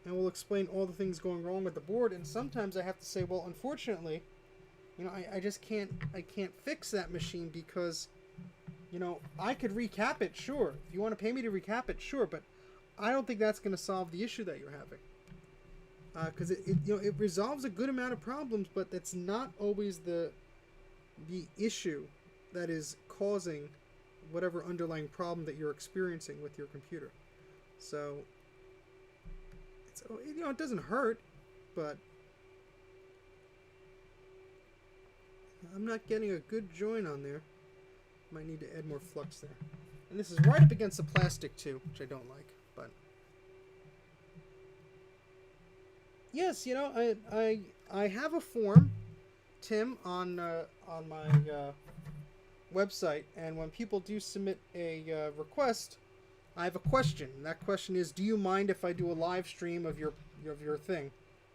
and we'll explain all the things going wrong with the board. And sometimes I have to say, well, unfortunately, you know, I just can't fix that machine because, you know, I could recap it, sure. If you want to pay me to recap it, sure, but I don't think that's going to solve the issue that you're having. Because you know, it resolves a good amount of problems, but that's not always the issue that is causing whatever underlying problem that you're experiencing with your computer. So, you know, it doesn't hurt, but I'm not getting a good join on there. Might need to add more flux there. And this is right up against the plastic too, which I don't like, but yes, you know, I have a form, Tim, on my website, and when people do submit a request, I have a question. And that question is, do you mind if I do a live stream of your thing?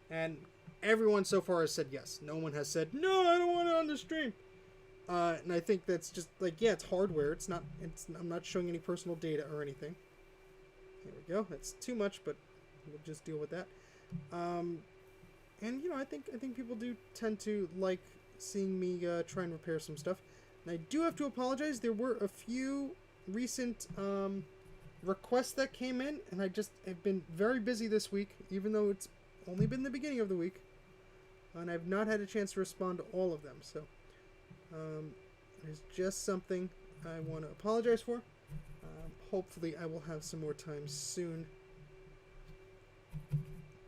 And everyone so far has said yes. No one has said no. I don't want it on the stream. And I think that's just like, yeah, it's hardware. It's not. I'm not showing any personal data or anything. There we go. That's too much, but we'll just deal with that. And you know, I think people do tend to like seeing me try and repair some stuff. And I do have to apologize. There were a few recent requests that came in, and I just have been very busy this week, even though it's only been the beginning of the week, and I've not had a chance to respond to all of them. So it's just something I want to apologize for. Hopefully I will have some more time soon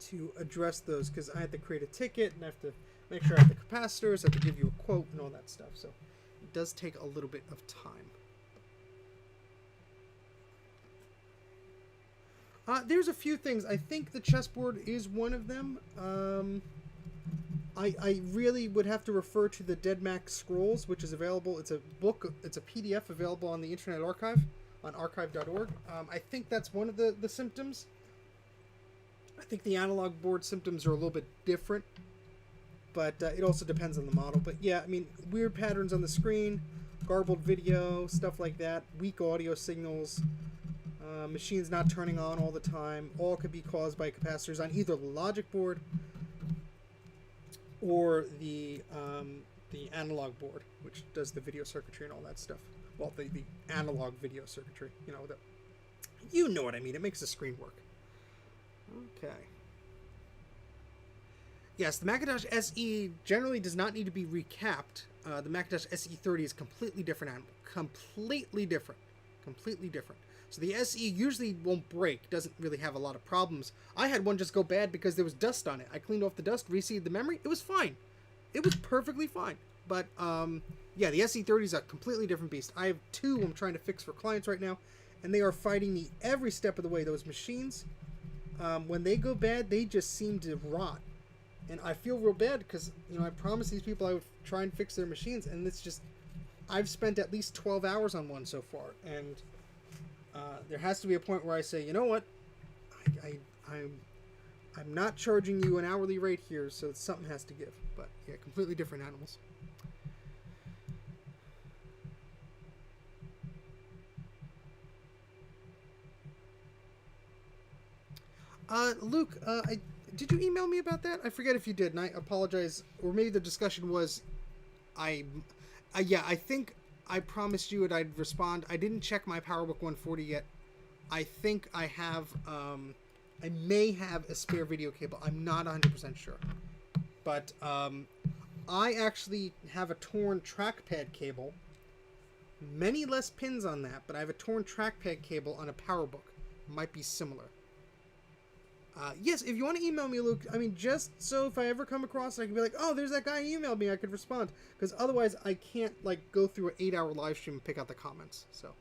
to address those, because I have to create a ticket and I have to make sure I have the capacitors, I have to give you a quote and all that stuff. So it does take a little bit of time. There's a few things. I think the chessboard is one of them. I really would have to refer to the Dead Mac Scrolls, which is available. It's a book. It's a PDF available on the Internet Archive, on archive.org. I think that's one of the symptoms. I think the analog board symptoms are a little bit different, but it also depends on the model. But yeah, I mean, weird patterns on the screen, garbled video, stuff like that, weak audio signals, machines not turning on all the time, all could be caused by capacitors on either the logic board or the analog board, which does the video circuitry and all that stuff. Well, the analog video circuitry, you know what I mean. It makes the screen work. Okay. Yes, the Macintosh SE generally does not need to be recapped. The Macintosh SE30 is completely different animal. Completely different. Completely different. So the SE usually won't break, doesn't really have a lot of problems. I had one just go bad because there was dust on it. I cleaned off the dust, reseeded the memory, it was fine. It was perfectly fine. But, yeah, the SE30 is a completely different beast. I have two I'm trying to fix for clients right now, and they are fighting me every step of the way. Those machines, when they go bad, they just seem to rot. And I feel real bad because, I promised these people I would try and fix their machines, and it's just, I've spent at least 12 hours on one so far, and there has to be a point where I say, you know what, I'm not charging you an hourly rate here, so something has to give. But yeah, completely different animals. Luke, did you email me about that? I forget if you did, and I apologize. Or maybe the discussion was, yeah, I think I promised you that I'd respond. I didn't check my PowerBook 140 yet. I think I have, I may have a spare video cable. I'm not 100% sure. But, I actually have a torn trackpad cable. Many less pins on that, but I have a torn trackpad cable on a PowerBook. Might be similar. Yes, if you want to email me, Luke, I mean, just so if I ever come across it, I can be like, oh, there's that guy who emailed me, I could respond. Because otherwise, I can't, go through an 8-hour live stream and pick out the comments. So,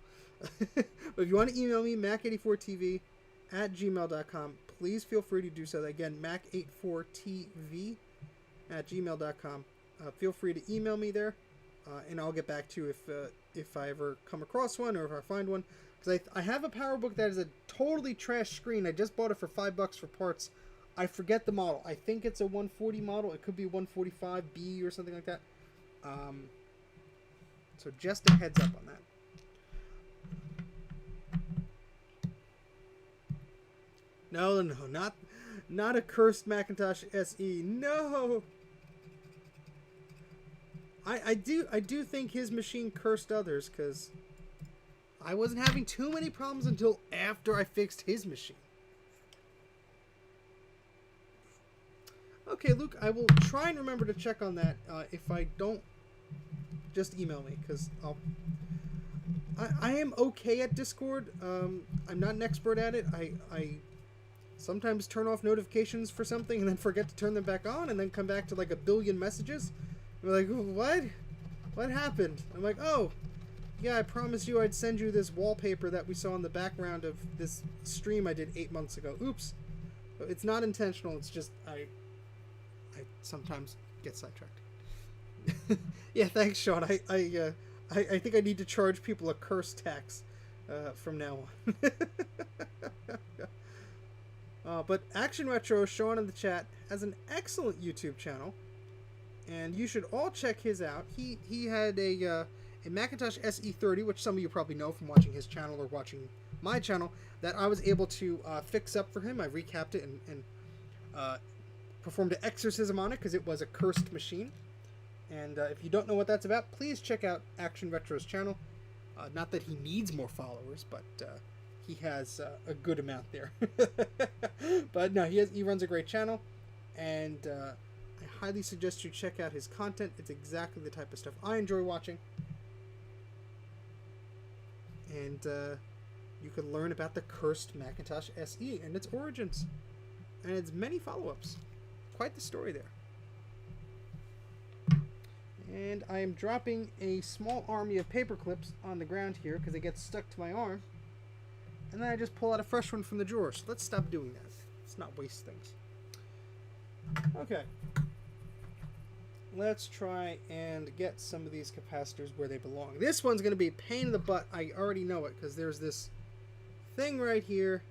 but if you want to email me, mac84tv@gmail.com, please feel free to do so. Again, mac84tv@gmail.com. Feel free to email me there, and I'll get back to you if I ever come across one or if I find one. Because I have a PowerBook that is a totally trash screen. I just bought it for $5 for parts. I forget the model. I think it's a 140 model. It could be 145B or something like that. So just a heads up on that. No, not a cursed Macintosh SE. No. I do think his machine cursed others, because I wasn't having too many problems until after I fixed his machine. Okay, Luke, I will try and remember to check on that. If I don't, just email me, because I am okay at Discord. I'm not an expert at it. I sometimes turn off notifications for something and then forget to turn them back on, and then come back to like a billion messages. I'm like, what? What happened? I'm like, oh, yeah, I promised you I'd send you this wallpaper that we saw in the background of this stream I did 8 months ago. Oops. It's not intentional. It's just I sometimes get sidetracked. Yeah, thanks, Sean. I think I need to charge people a curse tax from now on. But Action Retro, Sean in the chat, has an excellent YouTube channel, and you should all check his out. He had a Macintosh SE30, which some of you probably know from watching his channel or watching my channel, that I was able to fix up for him. I recapped it and performed an exorcism on it because it was a cursed machine. And if you don't know what that's about, please check out Action Retro's channel. Not that he needs more followers, but he has a good amount there. But no, he runs a great channel, and I highly suggest you check out his content. It's exactly the type of stuff I enjoy watching. And you can learn about the cursed Macintosh SE and its origins. And its many follow-ups. Quite the story there. And I am dropping a small army of paper clips on the ground here because they get stuck to my arm. And then I just pull out a fresh one from the drawer. So let's stop doing that. Let's not waste things. Okay. Let's try and get some of these capacitors where they belong. This one's going to be a pain in the butt. I already know it because there's this thing right here.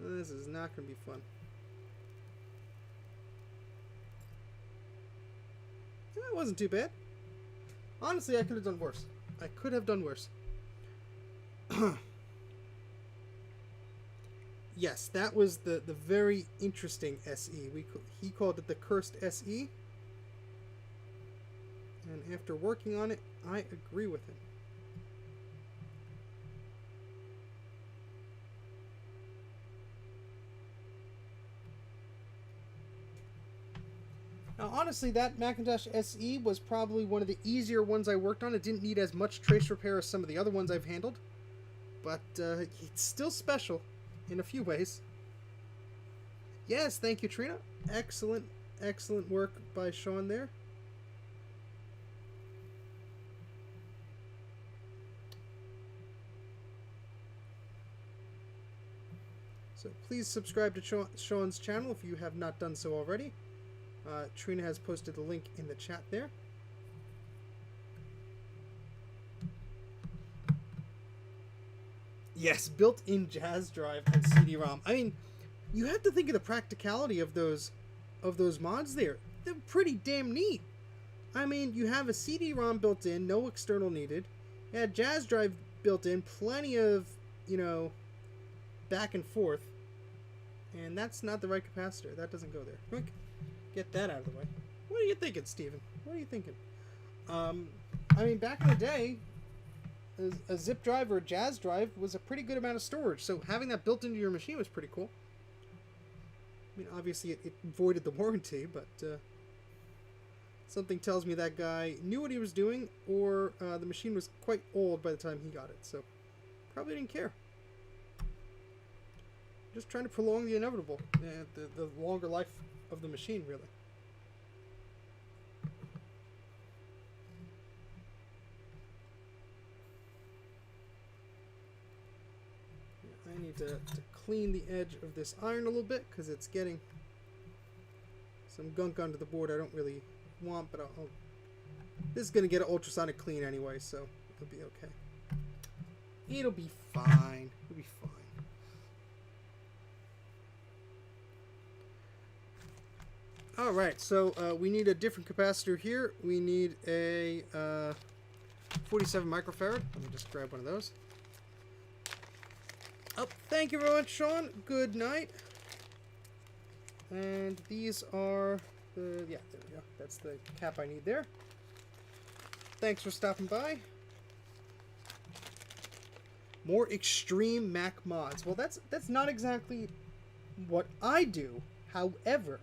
This is not going to be fun. That wasn't too bad. Honestly, I could have done worse. I could have done worse. Yes, that was the very interesting SE. He called it the cursed SE. And after working on it, I agree with him. Now, honestly, that Macintosh SE was probably one of the easier ones I worked on. It didn't need as much trace repair as some of the other ones I've handled. But it's still special in a few ways. Yes, thank you, Trina. Excellent, excellent work by Sean there. So please subscribe to Sean's channel if you have not done so already. Trina has posted the link in the chat there. Yes, built-in jazz drive and CD-ROM. I mean, you have to think of the practicality of those mods there. They're pretty damn neat. I mean, you have a CD-ROM built in, no external needed. You had jazz drive built in, plenty of, you know, back and forth. And that's not the right capacitor. That doesn't go there. Quick. Get that out of the way. What are you thinking, Steven? What are you thinking? I mean, back in the day, a zip drive or a jazz drive was a pretty good amount of storage, so having that built into your machine was pretty cool. I mean, obviously it voided the warranty, but something tells me that guy knew what he was doing, or the machine was quite old by the time he got it, so probably didn't care. Just trying to prolong the inevitable, the longer life of the machine, really. I need to clean the edge of this iron a little bit because it's getting some gunk onto the board I don't really want, but this is going to get an ultrasonic clean anyway, so it'll be okay. It'll be fine. It'll be fine. Alright, so we need a different capacitor here. We need a 47 microfarad. Let me just grab one of those. Oh, thank you very much, Sean. Good night. And these are the... yeah, there we go. That's the cap I need there. Thanks for stopping by. More extreme Mac mods. Well, that's not exactly what I do. However,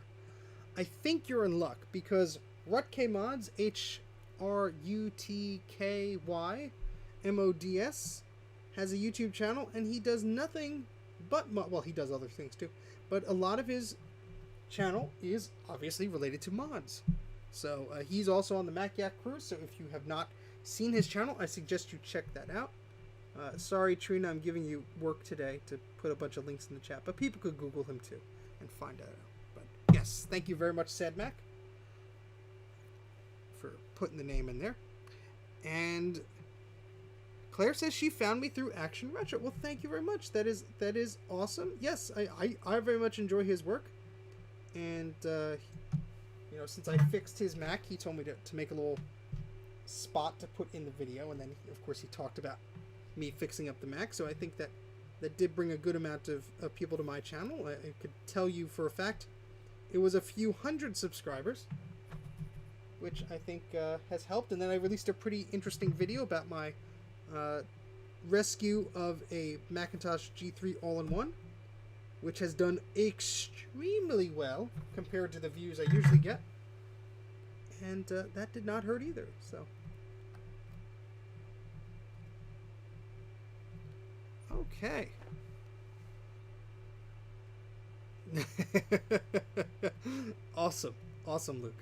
I think you're in luck because Rutky Mods, HRUTKY MODS, has a YouTube channel, and he does nothing but well, he does other things too, but a lot of his channel is obviously related to mods. So he's also on the Mac84 crew. So if you have not seen his channel, I suggest you check that out. Sorry, Trina, I'm giving you work today to put a bunch of links in the chat, but people could Google him too and find out. But yes, thank you very much, Sad Mac, for putting the name in there. And Claire says she found me through Action Retro. Well, thank you very much. That is awesome. Yes, I very much enjoy his work. And, you know, since I fixed his Mac, he told me to make a little spot to put in the video. And then, of course, he talked about me fixing up the Mac. So I think that did bring a good amount of people to my channel. I could tell you for a fact it was a few hundred subscribers, which I think has helped. And then I released a pretty interesting video about my rescue of a Macintosh G3 all-in-one, which has done extremely well compared to the views I usually get. And that did not hurt either, so. Okay. Awesome. Awesome, Luke.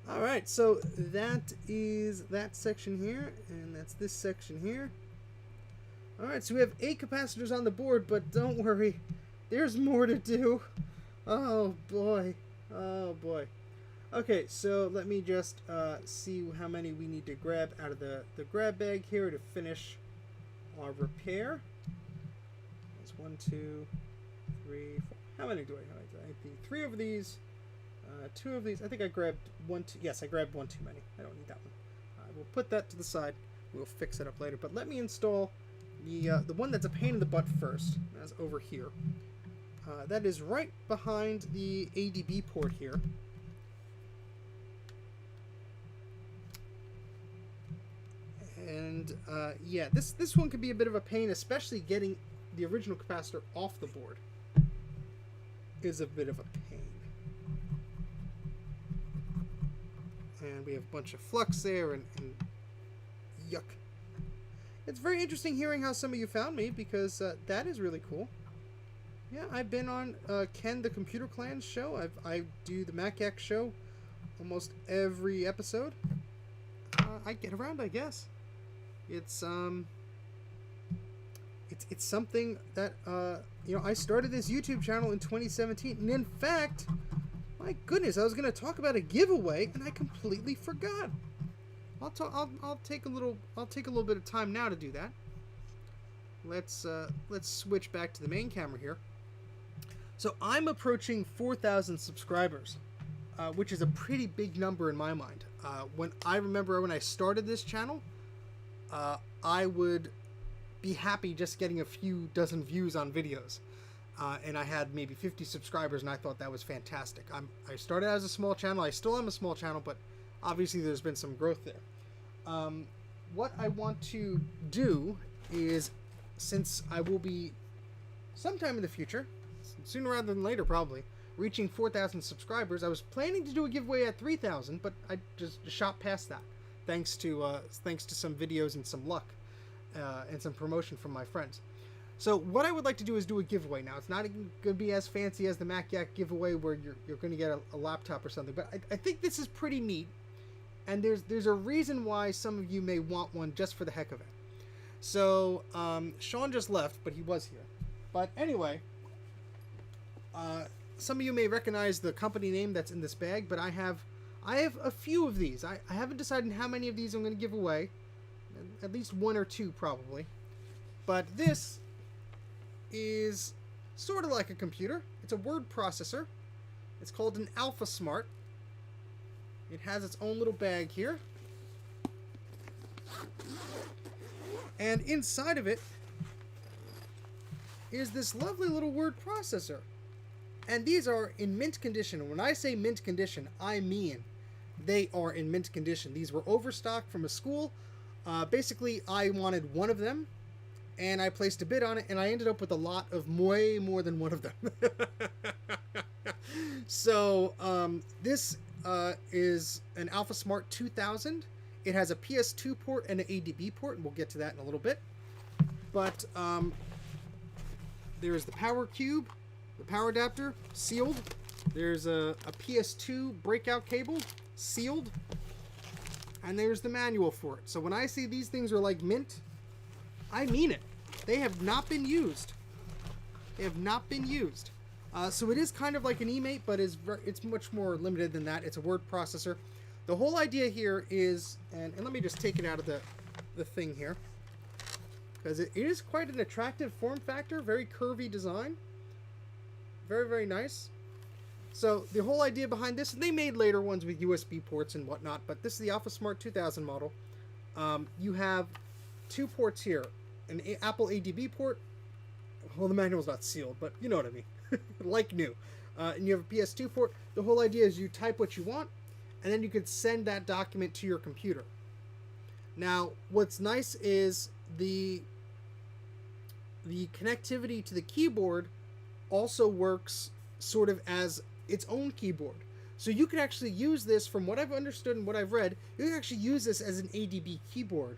All right, so that is that section here, and that's this section here. All right, so we have 8 capacitors on the board, but don't worry, there's more to do. Oh, boy. Oh, boy. Okay, so let me just see how many we need to grab out of the grab bag here to finish our repair. There's 1, 2, 3, 4. How many do I have? I think 3 of these. 2 of these. I think I grabbed 1 too. Yes, I grabbed 1 too many. I don't need that one. We'll put that to the side. We'll fix it up later. But let me install the one that's a pain in the butt first. That's over here. That is right behind the ADB port here. And yeah, this one could be a bit of a pain, especially getting the original capacitor off the board is a bit of a pain. And we have a bunch of flux there and yuck. It's very interesting hearing how some of you found me, because that is really cool. Yeah, I've been on Ken the Computer Clan's show. I do the MacX show almost every episode. I get around, I guess. It's something that you know, I started this YouTube channel in 2017, and in fact, my goodness, I was going to talk about a giveaway and I completely forgot. I'll take a little bit of time now to do that. Let's switch back to the main camera here. So I'm approaching 4,000 subscribers, which is a pretty big number in my mind. When I started this channel, I would be happy just getting a few dozen views on videos. And I had maybe 50 subscribers, and I thought that was fantastic. I started as a small channel. I still am a small channel, but obviously there's been some growth there. What I want to do is, since I will be sometime in the future, sooner rather than later probably, reaching 4,000 subscribers, I was planning to do a giveaway at 3,000, but I just shot past that, thanks to some videos and some luck, and some promotion from my friends. So what I would like to do is do a giveaway. Now, it's not going to be as fancy as the MacYak giveaway where you're going to get a laptop or something, but I think this is pretty neat, and there's a reason why some of you may want one just for the heck of it. So Sean just left, but he was here. But anyway, some of you may recognize the company name that's in this bag, but I have a few of these. I haven't decided how many of these I'm going to give away. At least 1 or 2 probably. But this is sort of like a computer. It's a word processor. It's called an Alpha Smart. It has its own little bag here. And inside of it is this lovely little word processor. And these are in mint condition. And when I say mint condition, I mean they are in mint condition. These were overstocked from a school. Basically, I wanted one of them, and I placed a bid on it, and I ended up with a lot of way more than one of them. So, this is an Alpha Smart 2000. It has a PS2 port and an ADB port, and we'll get to that in a little bit. But there's the power cube, the power adapter, sealed. There's a PS2 breakout cable, sealed. And there's the manual for it. So when I say these things are like mint, I mean it. They have not been used. They have not been used. So it is kind of like an eMate, but it's much more limited than that. It's a word processor. The whole idea here is, and let me just take it out of the thing here, because it is quite an attractive form factor, very curvy design. Very, very nice. So the whole idea behind this, and they made later ones with USB ports and whatnot, but this is the AlphaSmart 2000 model. You have 2 ports here, an Apple ADB port. Well, the manual's not sealed, but you know what I mean. Like new. And you have a PS2 port. The whole idea is you type what you want, and then you can send that document to your computer. Now, what's nice is the connectivity to the keyboard also works sort of as its own keyboard. So you can actually use this, from what I've understood and what I've read, you can actually use this as an ADB keyboard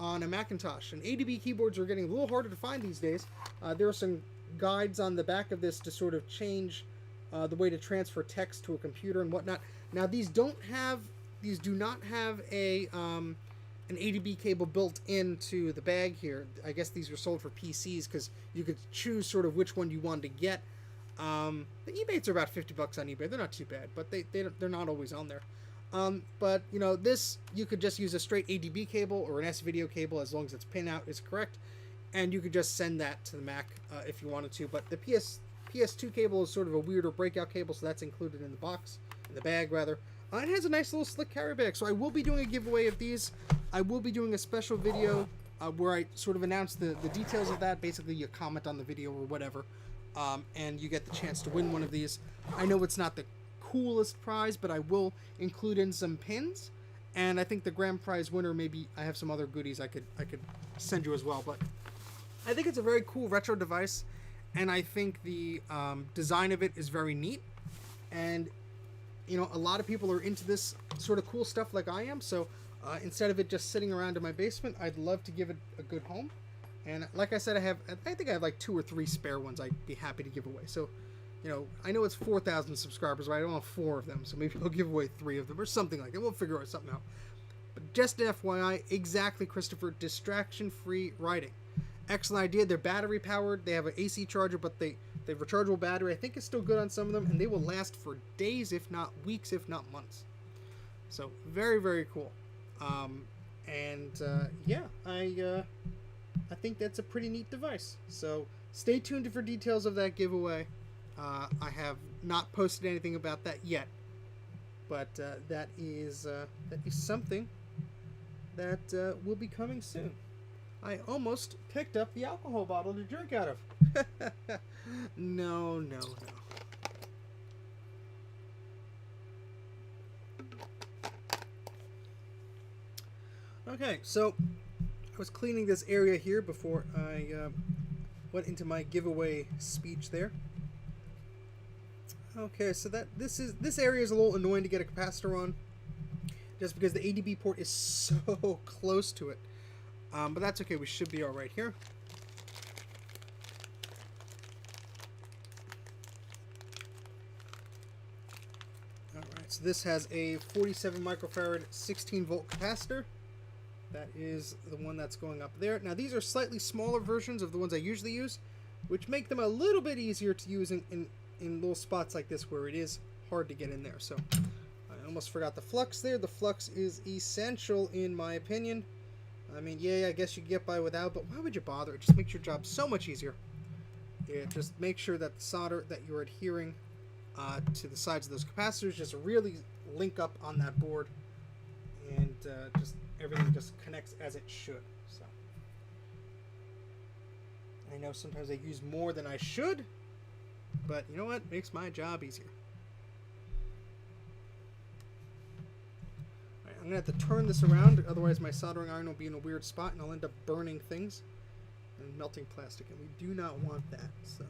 on a Macintosh. And ADB keyboards are getting a little harder to find these days. There are some guides on the back of this to sort of change the way to transfer text to a computer and whatnot. Now these do not have an ADB cable built into the bag here. I guess these were sold for PCs because you could choose sort of which one you wanted to get. The eBates are about $50 on eBay. They're not too bad, but they're not always on there. But you know, this, you could just use a straight ADB cable or an S-video cable as long as its pin out is correct, and you could just send that to the Mac if you wanted to. But the PS2 cable is sort of a weirder breakout cable, so that's included in the box, in the bag rather. It has a nice little slick carry bag, so I will be doing a giveaway of these. I will be doing a special video where I sort of announce the details of that. Basically, you comment on the video or whatever, and you get the chance to win one of these. I know it's not the coolest prize, but I will include in some pins, and I think the grand prize winner, maybe I have some other goodies I could send you as well. But I think it's a very cool retro device, and I think the design of it is very neat, and you know, a lot of people are into this sort of cool stuff like I am, so instead of it just sitting around in my basement, I'd love to give it a good home. And like I said, I think I have like 2 or 3 spare ones I'd be happy to give away. So, you know, I know it's 4,000 subscribers, but I don't have 4 of them, so maybe I'll give away 3 of them or something like that. We'll figure out something out. But just an FYI, exactly, Christopher, distraction-free writing. Excellent idea. They're battery powered. They have an AC charger, but they have rechargeable battery. I think it's still good on some of them, and they will last for days, if not weeks, if not months. So very, very cool. Yeah, I think that's a pretty neat device. So stay tuned for details of that giveaway. I have not posted anything about that yet, but that is something that will be coming soon. I almost picked up the alcohol bottle to drink out of. No. Okay, so I was cleaning this area here before I went into my giveaway speech there. Okay, so this area is a little annoying to get a capacitor on, just because the ADB port is so close to it. But that's okay, we should be alright here. Alright, so this has a 47 microfarad 16 volt capacitor. That is the one that's going up there. Now these are slightly smaller versions of the ones I usually use, which make them a little bit easier to use in little spots like this where it is hard to get in there. So I almost forgot the flux there. The flux is essential in my opinion. I mean, yeah, I guess you get by without, but why would you bother? It just makes your job so much easier. Yeah, just make sure that the solder that you're adhering to the sides of those capacitors just really link up on that board, and just everything just connects as it should. So I know sometimes I use more than I should, but you know what? Makes my job easier. I'm going to have to turn this around, otherwise my soldering iron will be in a weird spot and I'll end up burning things and melting plastic, and we do not want that. So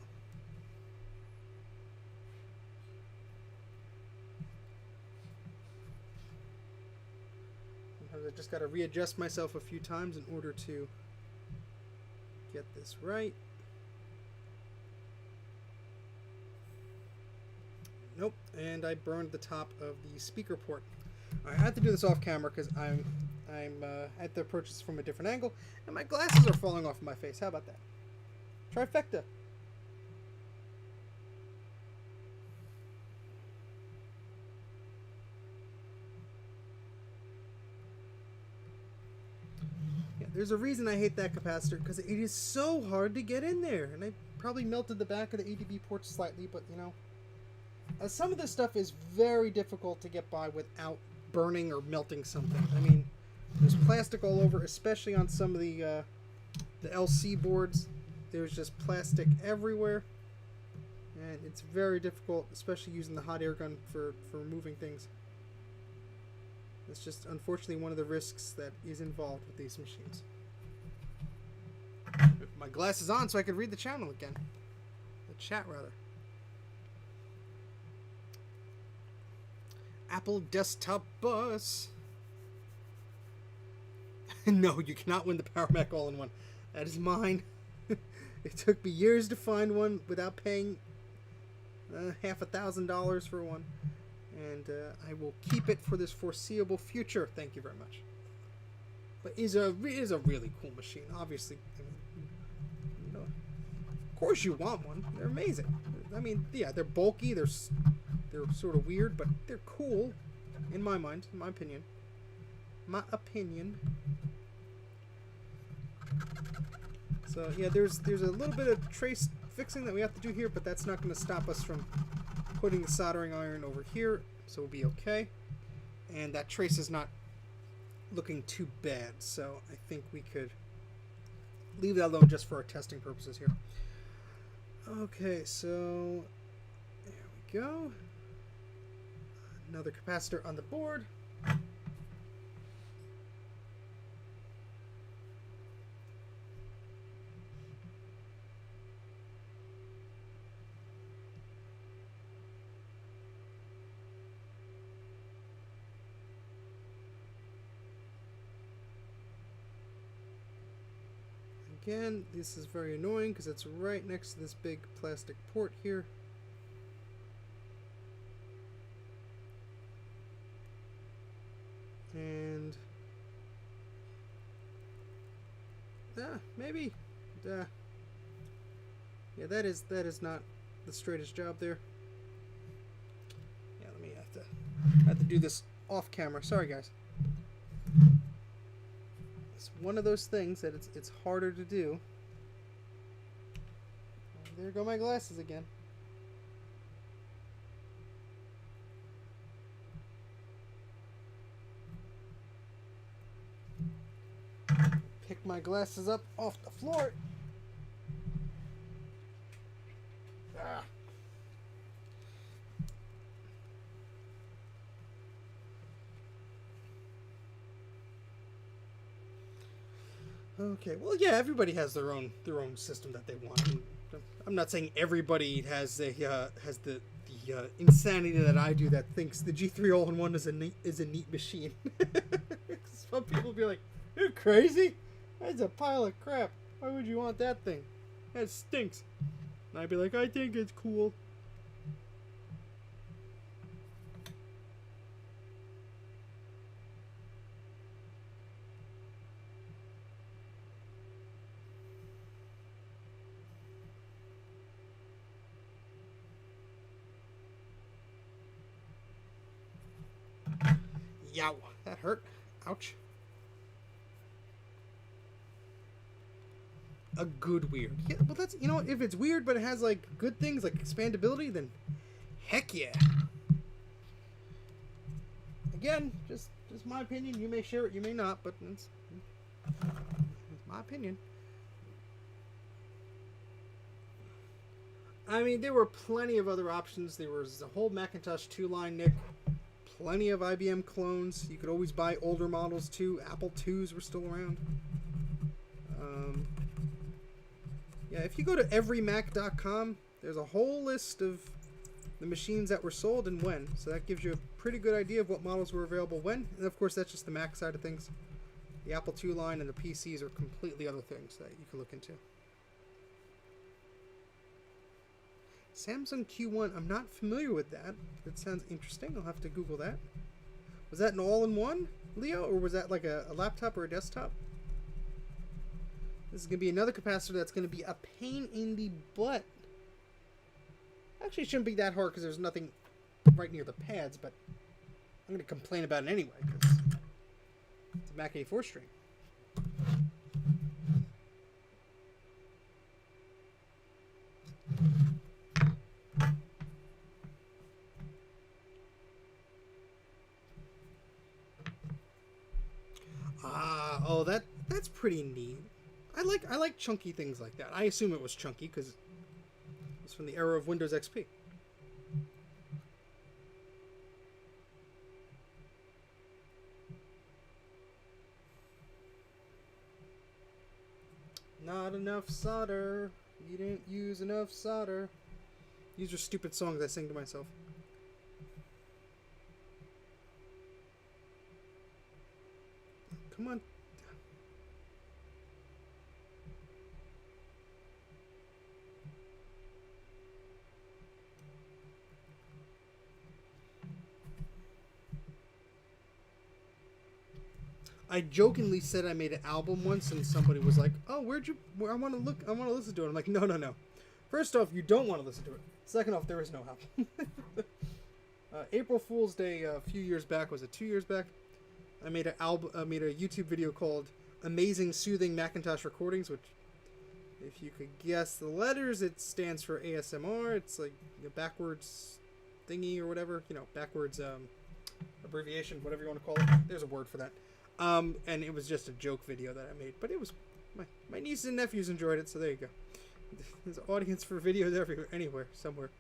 sometimes I just got to readjust myself a few times in order to get this right. Nope, and I burned the top of the speaker port. I have to do this off camera because I'm I'm had to approach this from a different angle, and my glasses are falling off my face. How about that? Trifecta. Yeah, there's a reason I hate that capacitor, because it is so hard to get in there, and I probably melted the back of the ADB port slightly, but you know, some of this stuff is very difficult to get by without burning or melting something. I mean, there's plastic all over, especially on some of the LC boards. There's just plastic everywhere, and it's very difficult, especially using the hot air gun for removing things. It's just unfortunately one of the risks that is involved with these machines. Put my glasses on so I could read the channel again. The chat, rather. Apple Desktop Bus. No, you cannot win the Power Mac All-in-One. That is mine. It took me years to find one without paying $1,000 for one. And I will keep it for this foreseeable future. Thank you very much. But it is a really cool machine. Obviously, I mean, you know, of course you want one. They're amazing. I mean, yeah, they're bulky. They're sort of weird, but they're cool, in my mind, in my opinion. My opinion. So yeah, there's a little bit of trace fixing that we have to do here, but that's not going to stop us from putting the soldering iron over here, so we'll be okay. And that trace is not looking too bad, so I think we could leave that alone just for our testing purposes here. Okay, so there we go. Another capacitor on the board. Again, this is very annoying because it's right next to this big plastic port here. And maybe yeah, that is not the straightest job there. Yeah, let me have to do this off camera. Sorry guys. It's one of those things that it's harder to do. And there go my glasses again. Pick my glasses up off the floor. Ah. Okay, well, yeah, everybody has their own system that they want. I'm not saying everybody has the insanity that I do that thinks the G3 All-in-One is a neat machine. Some people be like, "You're crazy? That's a pile of crap. Why would you want that thing? That stinks." And I'd be like, "I think it's cool." Yow, that hurt. Ouch. A good weird. Yeah, well, that's, you know, if it's weird but it has like good things like expandability, then heck yeah. Again, just my opinion. You may share it, you may not, but it's my opinion. I mean, there were plenty of other options. There was a whole Macintosh 2 line, Nick. Plenty of IBM clones. You could always buy older models too. Apple IIs were still around. Yeah, if you go to everymac.com, there's a whole list of the machines that were sold and when. So that gives you a pretty good idea of what models were available when. And of course, that's just the Mac side of things. The Apple II line and the PCs are completely other things that you can look into. Samsung Q1, I'm not familiar with that. That sounds interesting. I'll have to Google that. Was that an all-in-one, Leo, or was that like a laptop or a desktop? This is going to be another capacitor that's going to be a pain in the butt. Actually, it shouldn't be that hard because there's nothing right near the pads, but I'm going to complain about it anyway because it's a Mac84 string. Oh, that's pretty neat. I like chunky things like that. I assume it was chunky because it was from the era of Windows XP. Not enough solder. You didn't use enough solder. These are stupid songs I sing to myself. Come on. I jokingly said I made an album once, and somebody was like, "Oh, I want to listen to it." I'm like, "No, no, no. First off, you don't want to listen to it. Second off, there is no album." April Fool's Day a few years back, was it 2 years back? I made a YouTube video called "Amazing Soothing Macintosh Recordings," which, if you could guess the letters, it stands for ASMR. It's like a backwards thingy or whatever, backwards abbreviation, whatever you want to call it. There's a word for that. And it was just a joke video that I made, but it was my nieces and nephews enjoyed it, so there you go. There's an audience for videos everywhere, anywhere, somewhere.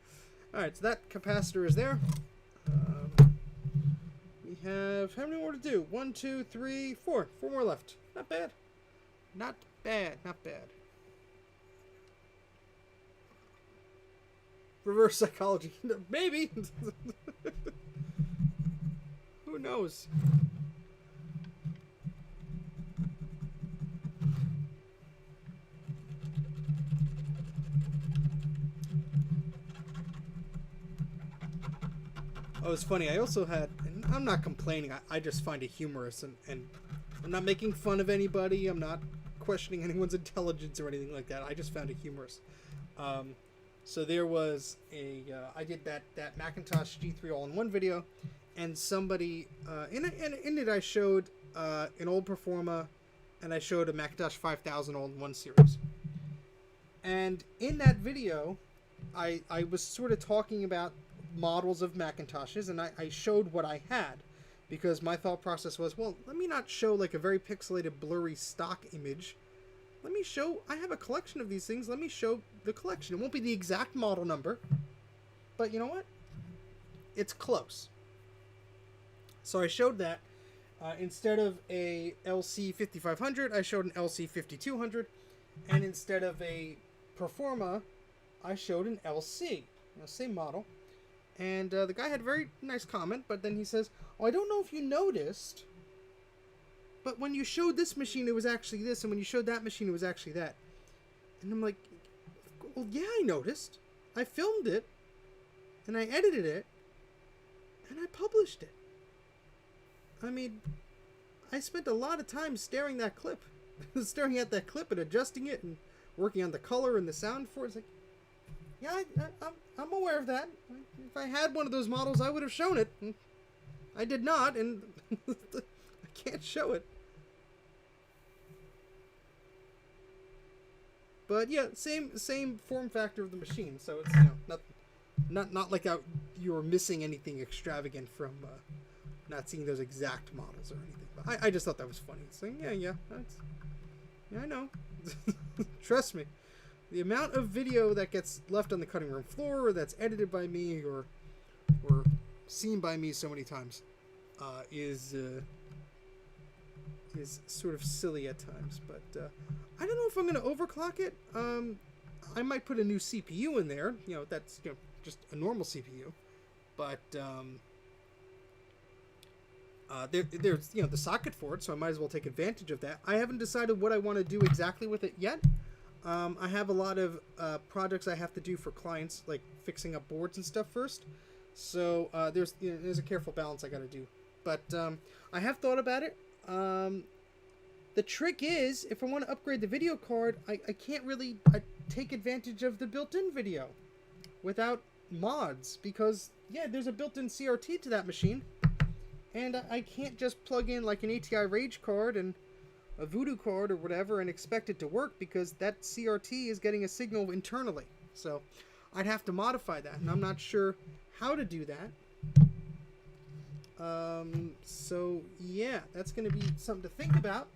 All right, so that capacitor is there. We have how many more to do? 1, 2, 3, 4. 4 more left. Not bad. Not bad. Not bad. Reverse psychology. Maybe. Who knows? Oh, it's funny. I also had, and I'm not complaining, I just find it humorous, and I'm not making fun of anybody, I'm not questioning anyone's intelligence or anything like that. I just found it humorous. So there was I did that Macintosh G3 all-in-one video, and somebody, in it I showed an old Performa, and I showed a Macintosh 5000 all-in-one series. And in that video, I was sort of talking about models of Macintoshes, and I showed what I had, because my thought process was, well, let me not show like a very pixelated, blurry stock image. Let me show, I have a collection of these things, let me show the collection. It won't be the exact model number, but you know what? It's close. So I showed that. Instead of a LC 5500, I showed an LC 5200, and instead of a Performa, I showed an LC, same model. And the guy had a very nice comment, but then he says, "Oh, I don't know if you noticed, but when you showed this machine, it was actually this, and when you showed that machine, it was actually that." And I'm like, well, yeah, I noticed. I filmed it, and I edited it, and I published it. I mean, I spent a lot of time staring at that clip and adjusting it and working on the color and the sound for it. It's like, yeah, I'm aware of that. If I had one of those models, I would have shown it. I did not, and I can't show it. But yeah, same form factor of the machine. So it's not like you were missing anything extravagant from not seeing those exact models or anything. But I just thought that was funny. So yeah, I know. Trust me. The amount of video that gets left on the cutting room floor, or that's edited by me, or seen by me so many times, is sort of silly at times. But I don't know if I'm going to overclock it. I might put a new CPU in there. That's just a normal CPU. But there's the socket for it, so I might as well take advantage of that. I haven't decided what I want to do exactly with it yet. I have a lot of projects I have to do for clients, like fixing up boards and stuff first. So there's a careful balance I got to do. But I have thought about it. The trick is, if I want to upgrade the video card, I can't really take advantage of the built-in video without mods, because, yeah, there's a built-in CRT to that machine, and I can't just plug in like an ATI Rage card and a Voodoo card or whatever and expect it to work, because that CRT is getting a signal internally. So I'd have to modify that, and I'm not sure how to do that. So yeah, that's going to be something to think about.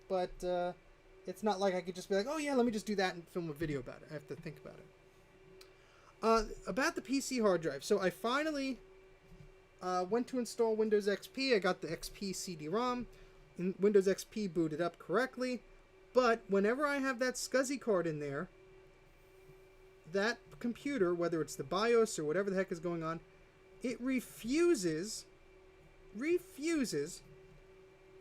But it's not like I could just be like, oh yeah, let me just do that and film a video about it. I have to think about it. About the PC hard drive. So I finally went to install Windows XP. I got the XP CD-ROM. And Windows XP booted up correctly. But whenever I have that SCSI card in there, that computer, whether it's the BIOS or whatever the heck is going on, it refuses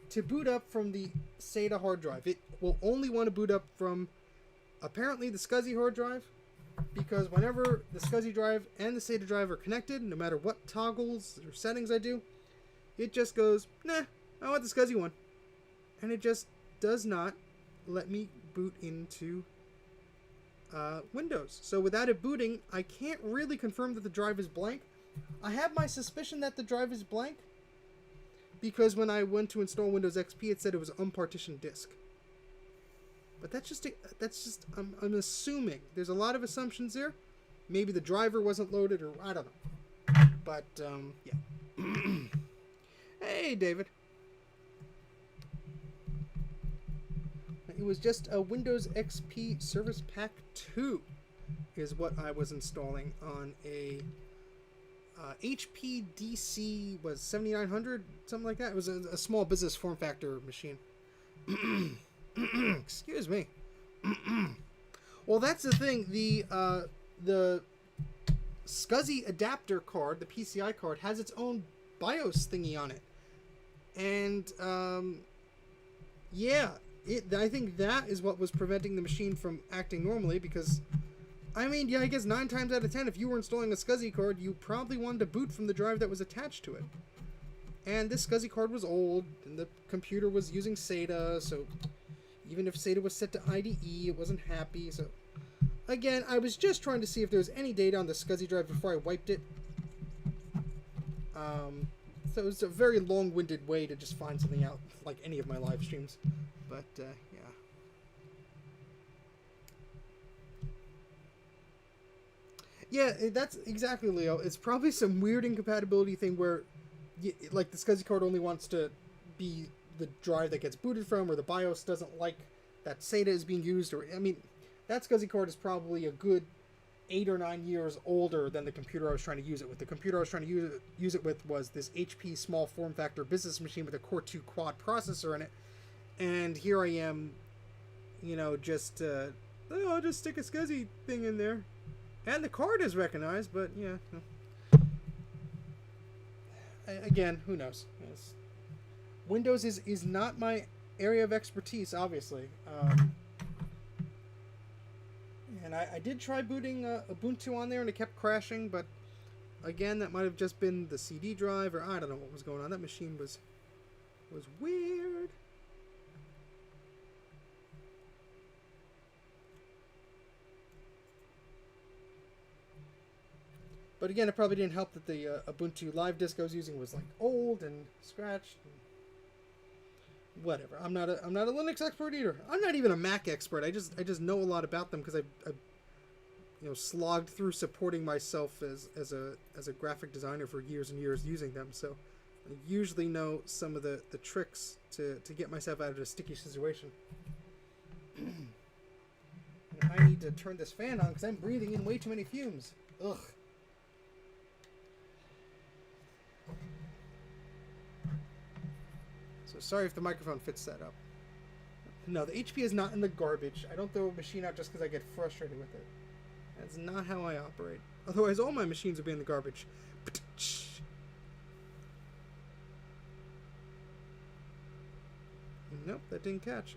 to boot up from the SATA hard drive. It will only want to boot up from, apparently, the SCSI hard drive, because whenever the SCSI drive and the SATA drive are connected, no matter what toggles or settings I do, it just goes, nah, I want the SCSI one. And it just does not let me boot into Windows. So without it booting, I can't really confirm that the drive is blank. I have my suspicion that the drive is blank, because when I went to install Windows XP, it said it was an unpartitioned disk. But that's just I'm assuming. There's a lot of assumptions there. Maybe the driver wasn't loaded, or I don't know. But yeah. Hey, David. It was just a Windows XP Service Pack 2 is what I was installing on a HP DC, was 7900, something like that. It was a small business form factor machine. Excuse me. Well, that's the thing. The SCSI adapter card, the PCI card, has its own BIOS thingy on it. And yeah, I think that is what was preventing the machine from acting normally, because, I mean, yeah, I guess 9 times out of 10, if you were installing a SCSI card, you probably wanted to boot from the drive that was attached to it. And this SCSI card was old, and the computer was using SATA, so even if SATA was set to IDE, it wasn't happy. So, again, I was just trying to see if there was any data on the SCSI drive before I wiped it. So it was a very long-winded way to just find something out, like any of my live streams. But, yeah. Yeah, that's exactly, Leo. It's probably some weird incompatibility thing where, like, the SCSI card only wants to be the drive that gets booted from, or the BIOS doesn't like that SATA is being used, or, I mean, that SCSI card is probably a good 8 or 9 years older than the computer I was trying to use it with. The computer I was trying to use it with was this HP small form factor business machine with a Core 2 quad processor in it. And here I am, you know, just, oh, I'll just stick a SCSI thing in there. And the card is recognized, but, yeah. Again, who knows? Yes. Windows is not my area of expertise, obviously. And I did try booting Ubuntu on there, and it kept crashing, but, again, that might have just been the CD drive, or I don't know what was going on. That machine was weird. But again, it probably didn't help that the Ubuntu live disk I was using was like old and scratched. And whatever. I'm not a Linux expert either. I'm not even a Mac expert. I just know a lot about them because I've you know, slogged through supporting myself as a graphic designer for years and years using them. So I usually know some of the tricks to get myself out of a sticky situation. And I need to turn this fan on because I'm breathing in way too many fumes. Ugh. So sorry if the microphone fits that up. No, the HP is not in the garbage. I don't throw a machine out just because I get frustrated with it. That's not how I operate. Otherwise, all my machines would be in the garbage. Nope, that didn't catch.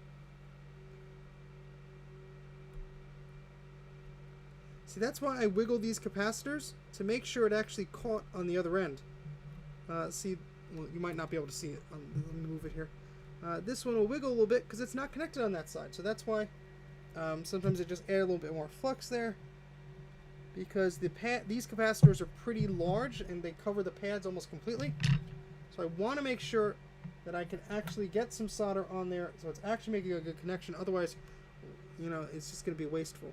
See, that's why I wiggle these capacitors, to make sure it actually caught on the other end. See, well, you might not be able to see it. Let me move it here. This one will wiggle a little bit because it's not connected on that side. So that's why sometimes it just adds a little bit more flux there. Because these capacitors are pretty large and they cover the pads almost completely. So I want to make sure that I can actually get some solder on there so it's actually making a good connection. Otherwise, you know, it's just going to be wasteful.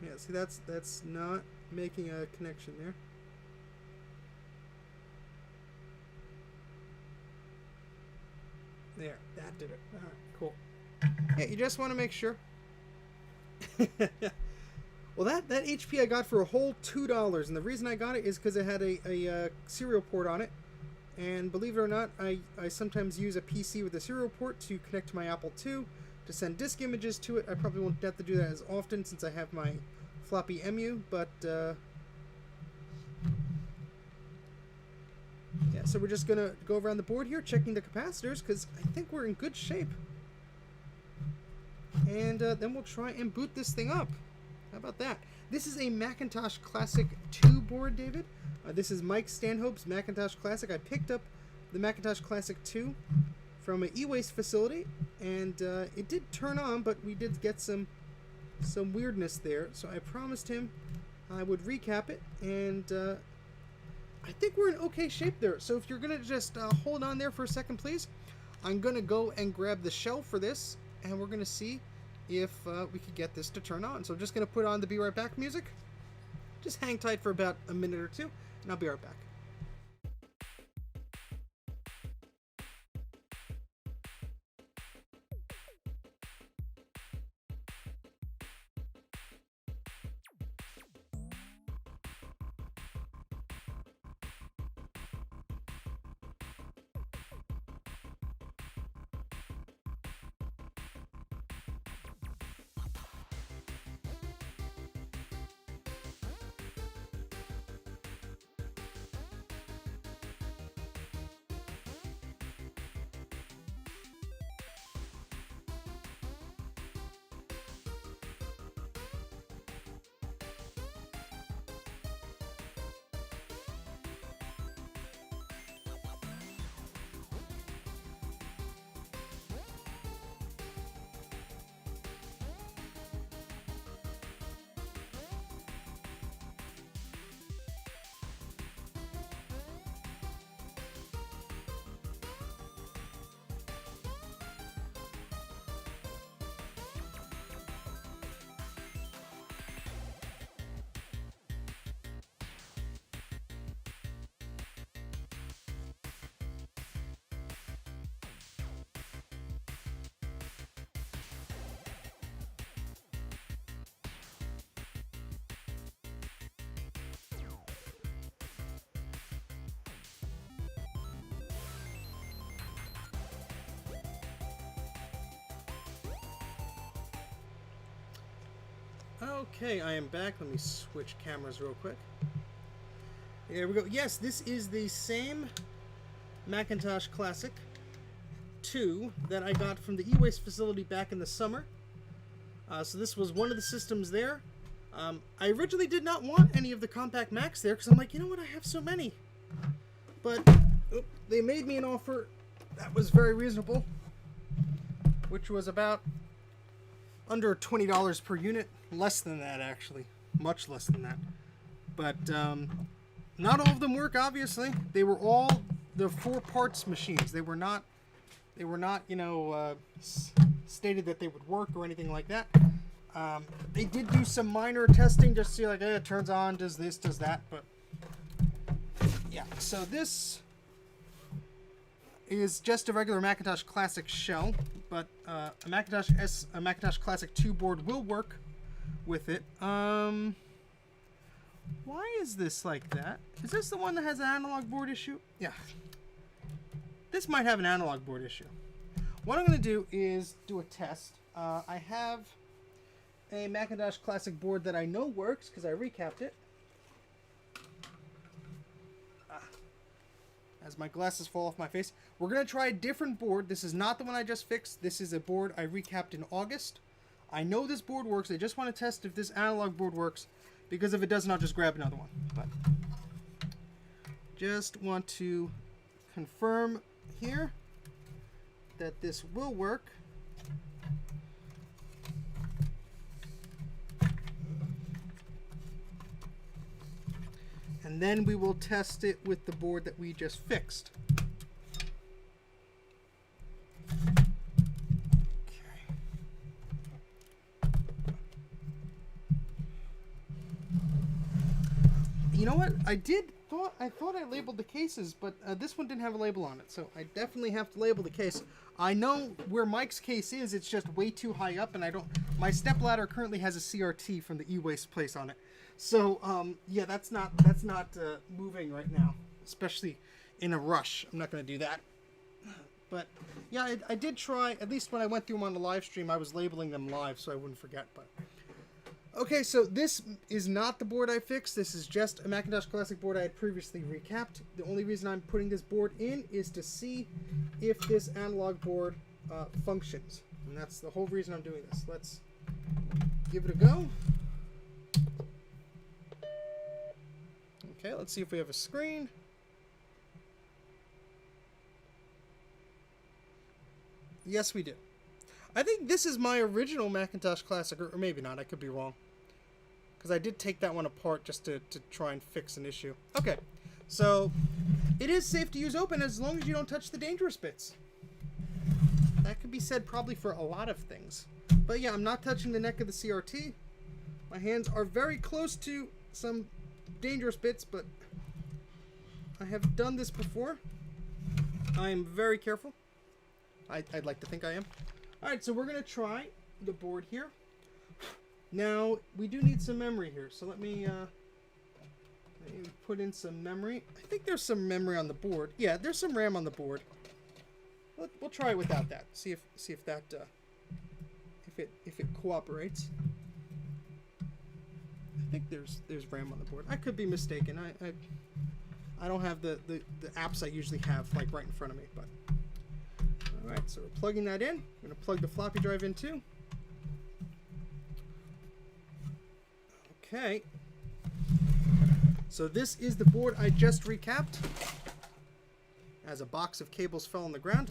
Yeah, see, that's not making a connection there. There, that did it. All right, cool. Yeah, you just want to make sure. Well, that HP I got for a whole $2, and the reason I got it is because it had a serial port on it. And believe it or not, I sometimes use a PC with a serial port to connect to my Apple II to send disk images to it. I probably won't have to do that as often since I have my floppy MU, but yeah, so we're just going to go around the board here checking the capacitors because I think we're in good shape. And then we'll try and boot this thing up. How about that? This is a Macintosh Classic 2 board, David. This is Mike Stanhope's Macintosh Classic. I picked up the Macintosh Classic 2 from an e-waste facility, and it did turn on, but we did get some weirdness there. So I promised him I would recap it, and I think we're in okay shape there. So if you're going to just hold on there for a second, please. I'm going to go and grab the shell for this, and we're going to see if we could get this to turn on. So I'm just going to put on the Be Right Back music. Just hang tight for about a minute or two, and I'll be right back. Okay, I am back. Let me switch cameras real quick. There we go. Yes, this is the same Macintosh Classic 2 that I got from the e-waste facility back in the summer. So this was one of the systems there. I originally did not want any of the compact Macs there because I'm like, you know what, I have so many. But they made me an offer that was very reasonable, which was about under $20 per unit. Less than that, actually. Much less than that. But not all of them work, obviously. They were all the 4 parts machines. They were not, you know, stated that they would work or anything like that. They did do some minor testing just to see, like, hey, it turns on, does this, does that. But yeah, so this is just a regular Macintosh Classic shell, but a Macintosh Classic 2 board will work with it. Why is this like that? Is this the one that has an analog board issue? Yeah. This might have an analog board issue. What I'm going to do is do a test. I have a Macintosh Classic board that I know works because I recapped it. As my glasses fall off my face. We're going to try a different board. This is not the one I just fixed. This is a board I recapped in August. I know this board works. I just want to test if this analog board works, because if it doesn't, I'll just grab another one. But just want to confirm here that this will work. And then we will test it with the board that we just fixed. You know what? I thought I labeled the cases, but this one didn't have a label on it, so I definitely have to label the case. I know where Mike's case is. It's just way too high up, and my stepladder currently has a CRT from the e-waste place on it. So yeah, that's not moving right now, especially in a rush. I'm not going to do that. But yeah, I did try. At least when I went through them on the live stream, I was labeling them live so I wouldn't forget. But okay, so this is not the board I fixed. This is just a Macintosh Classic board I had previously recapped. The only reason I'm putting this board in is to see if this analog board functions. And that's the whole reason I'm doing this. Let's give it a go. Okay, let's see if we have a screen. Yes, we do. I think this is my original Macintosh Classic, or maybe not, I could be wrong. Because I did take that one apart just to try and fix an issue. Okay, so it is safe to use open as long as you don't touch the dangerous bits. That could be said probably for a lot of things. But yeah, I'm not touching the neck of the CRT. My hands are very close to some dangerous bits, but I have done this before. I am very careful. I'd like to think I am. Alright, so we're going to try the board here. Now, we do need some memory here, so let me put in some memory. I think there's some memory on the board. Yeah, there's some RAM on the board. We'll try it without that. See if that if it cooperates. I think there's RAM on the board. I could be mistaken. I don't have the apps I usually have like right in front of me, but alright, so we're plugging that in. I'm going to plug the floppy drive in too. Okay. So this is the board I just recapped. As a box of cables fell on the ground.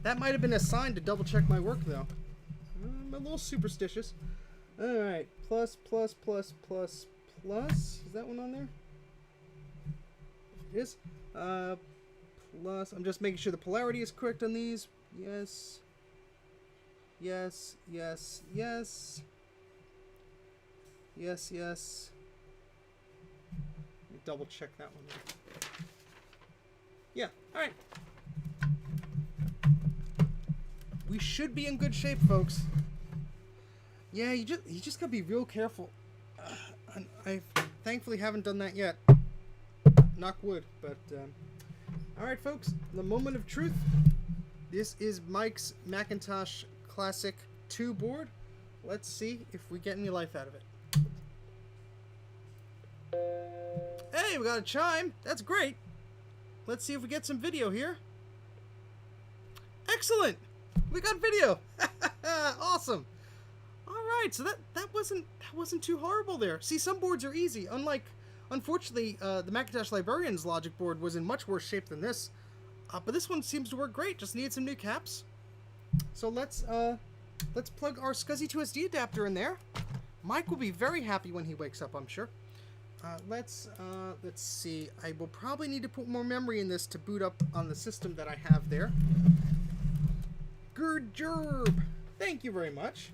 That might have been a sign to double check my work though. I'm a little superstitious. Alright, plus. Is that one on there? It is. Plus, I'm just making sure the polarity is correct on these. Yes. Yes. Let me double check that one there. Yeah, alright. We should be in good shape, folks. Yeah, you just gotta be real careful. I thankfully haven't done that yet. Knock wood, but alright folks, the moment of truth. This is Mike's Macintosh Classic 2 board. Let's see if we get any life out of it. Hey, we got a chime. That's great. Let's see if we get some video here. Excellent. We got video. Awesome. All right, so that wasn't too horrible there. See, some boards are easy. Unfortunately, the Macintosh Librarian's logic board was in much worse shape than this. But this one seems to work great. Just needed some new caps. So let's plug our SCSI 2SD adapter in there. Mike will be very happy when he wakes up, I'm sure. Let's see. I will probably need to put more memory in this to boot up on the system that I have there. Good job. Thank you very much.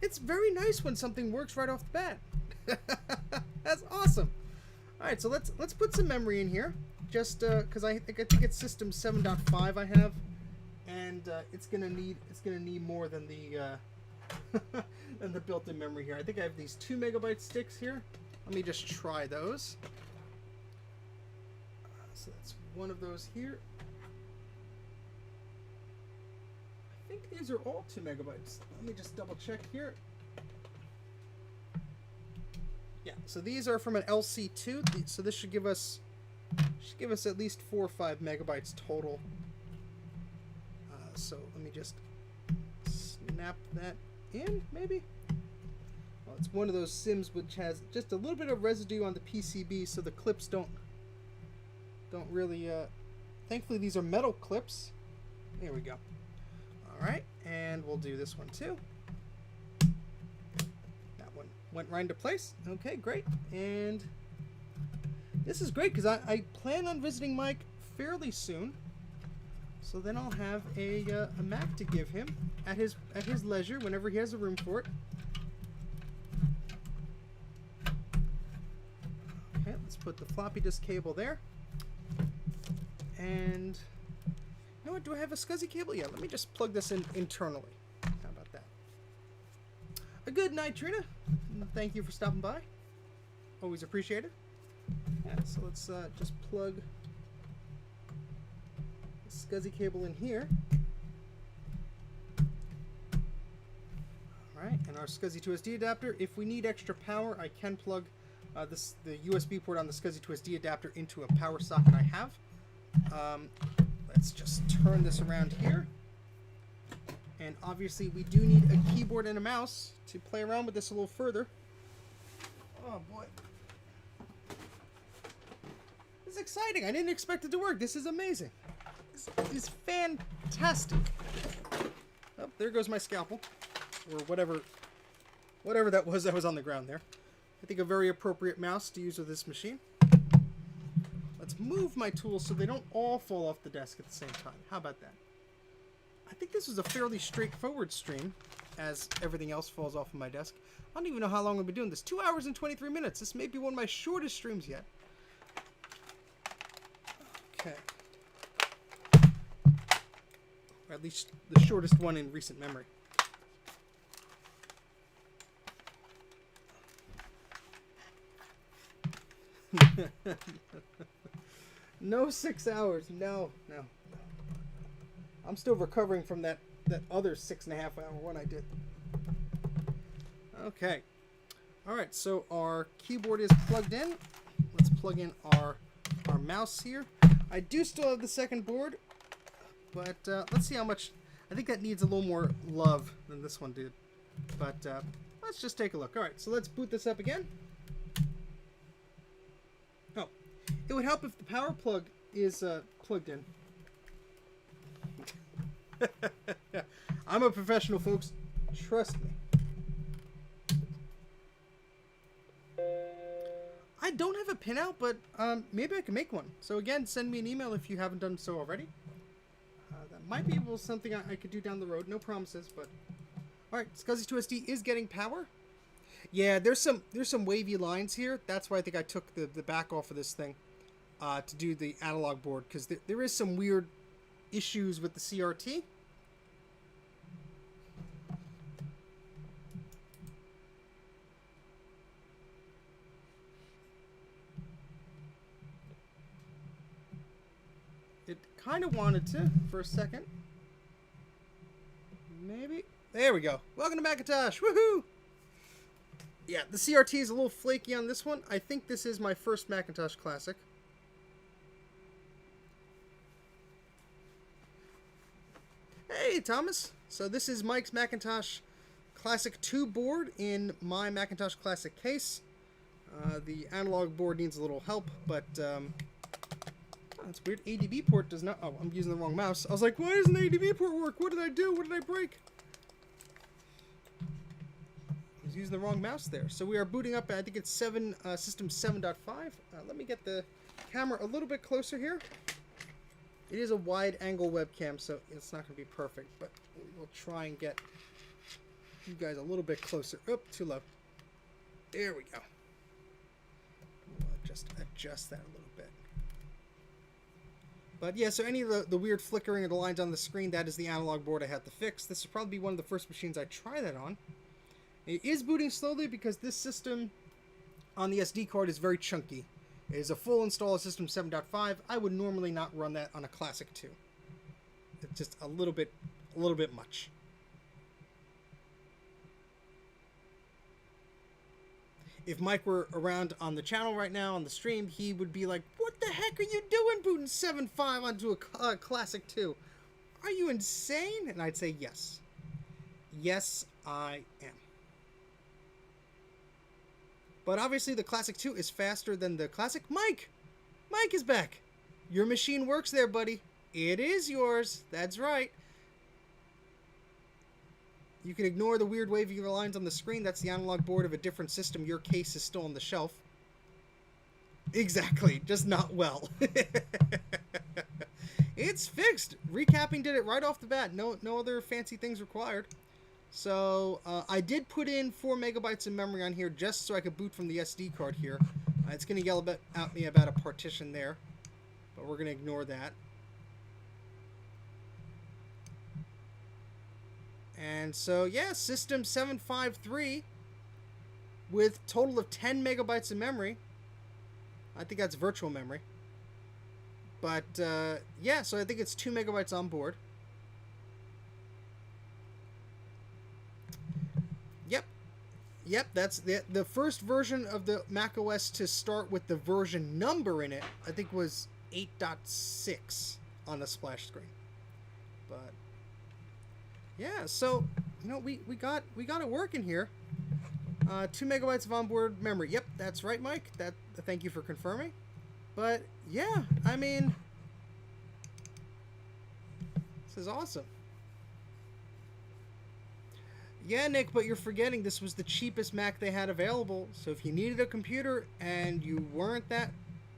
It's very nice when something works right off the bat. That's awesome. All right, so let's put some memory in here, just because I think it's System 7.5 I have, and it's gonna need more than the than the built-in memory here. I think I have these 2 megabyte sticks here. Let me just try those. So that's one of those here. I think these are all 2 megabytes. Let me just double check here. Yeah, so these are from an LC2. So this should give us at least 4 or 5 megabytes total. So let me just snap that in, maybe? Well, it's one of those Sims which has just a little bit of residue on the PCB, so the clips don't really, thankfully these are metal clips. There we go. Alright, and we'll do this one too. That one went right into place. Okay, great. And this is great because I plan on visiting Mike fairly soon. So then I'll have a Mac to give him at his leisure whenever he has a room for it. Okay, let's put the floppy disk cable there. And you know what? Do I have a SCSI cable? Yeah, let me just plug this in internally. How about that? A good night, Trina. Thank you for stopping by. Always appreciated. Yeah, so let's just plug the SCSI cable in here. Alright, and our SCSI to SD adapter. If we need extra power, I can plug the USB port on the SCSI to SD adapter into a power socket I have. Let's just turn this around here. And obviously we do need a keyboard and a mouse to play around with this a little further. Oh boy. This is exciting. I didn't expect it to work. This is amazing. This is fantastic. Oh, there goes my scalpel. Or whatever that was on the ground there. I think a very appropriate mouse to use with this machine. Let's move my tools so they don't all fall off the desk at the same time. How about that? I think this was a fairly straightforward stream, as everything else falls off of my desk. I don't even know how long I've been doing this. 2 hours and 23 minutes. This may be one of my shortest streams yet. Okay. Or at least the shortest one in recent memory. No 6 hours. No. I'm still recovering from that other 6.5 hour one I did. Okay. Alright, so our keyboard is plugged in. Let's plug in our mouse here. I do still have the second board, but let's see how much. I think that needs a little more love than this one did. But let's just take a look. Alright, so let's boot this up again. Oh, it would help if the power plug is plugged in. I'm a professional, folks. Trust me. I don't have a pinout, but maybe I can make one. So again, send me an email if you haven't done so already. That might be something I could do down the road. No promises, but all right. SCSI to SD is getting power. Yeah, there's some wavy lines here. That's why I think I took the back off of this thing to do the analog board, because there is some weird issues with the CRT. It kind of wanted to for a second. Maybe. There we go. Welcome to Macintosh. Woohoo! Yeah, the CRT is a little flaky on this one. I think this is my first Macintosh Classic. Hey, Thomas. So this is Mike's Macintosh Classic 2 board in my Macintosh Classic case. The analog board needs a little help, but that's weird. ADB port does not... Oh, I'm using the wrong mouse. I was like, why doesn't the ADB port work? What did I do? What did I break? I was using the wrong mouse there. So we are booting up, I think it's system 7.5. Let me get the camera a little bit closer here. It is a wide-angle webcam, so it's not going to be perfect, but we'll try and get you guys a little bit closer. Oop, too low. There we go. We'll just adjust that a little bit. But yeah, so any of the weird flickering of the lines on the screen, that is the analog board I had to fix. This will probably be one of the first machines I try that on. It is booting slowly because this system on the SD card is very chunky. It is a full install of System 7.5. I would normally not run that on a Classic 2. It's just a little bit much. If Mike were around on the channel right now on the stream, he would be like, "What the heck are you doing booting 7.5 onto a Classic 2? Are you insane?" And I'd say, yes. Yes, I am. But obviously the Classic 2 is faster than the Classic. Mike! Mike is back! Your machine works there, buddy. It is yours. That's right. You can ignore the weird wavy lines on the screen. That's the analog board of a different system. Your case is still on the shelf. Exactly. Just not well. It's fixed. Recapping did it right off the bat. No other fancy things required. So I did put in 4 megabytes of memory on here just so I could boot from the SD card here. It's going to yell at me about a partition there, but we're going to ignore that. And so, yeah, System 753 with total of 10 megabytes of memory. I think that's virtual memory. But, yeah, so I think it's 2 megabytes on board. Yep, that's the first version of the Mac OS to start with the version number in it, I think was 8.6 on the splash screen. But yeah, so you know we got it working here. 2 megabytes of onboard memory. Yep, that's right, Mike. Thank you for confirming. But yeah, I mean, this is awesome. Yeah, Nick, but you're forgetting this was the cheapest Mac they had available. So if you needed a computer and you weren't that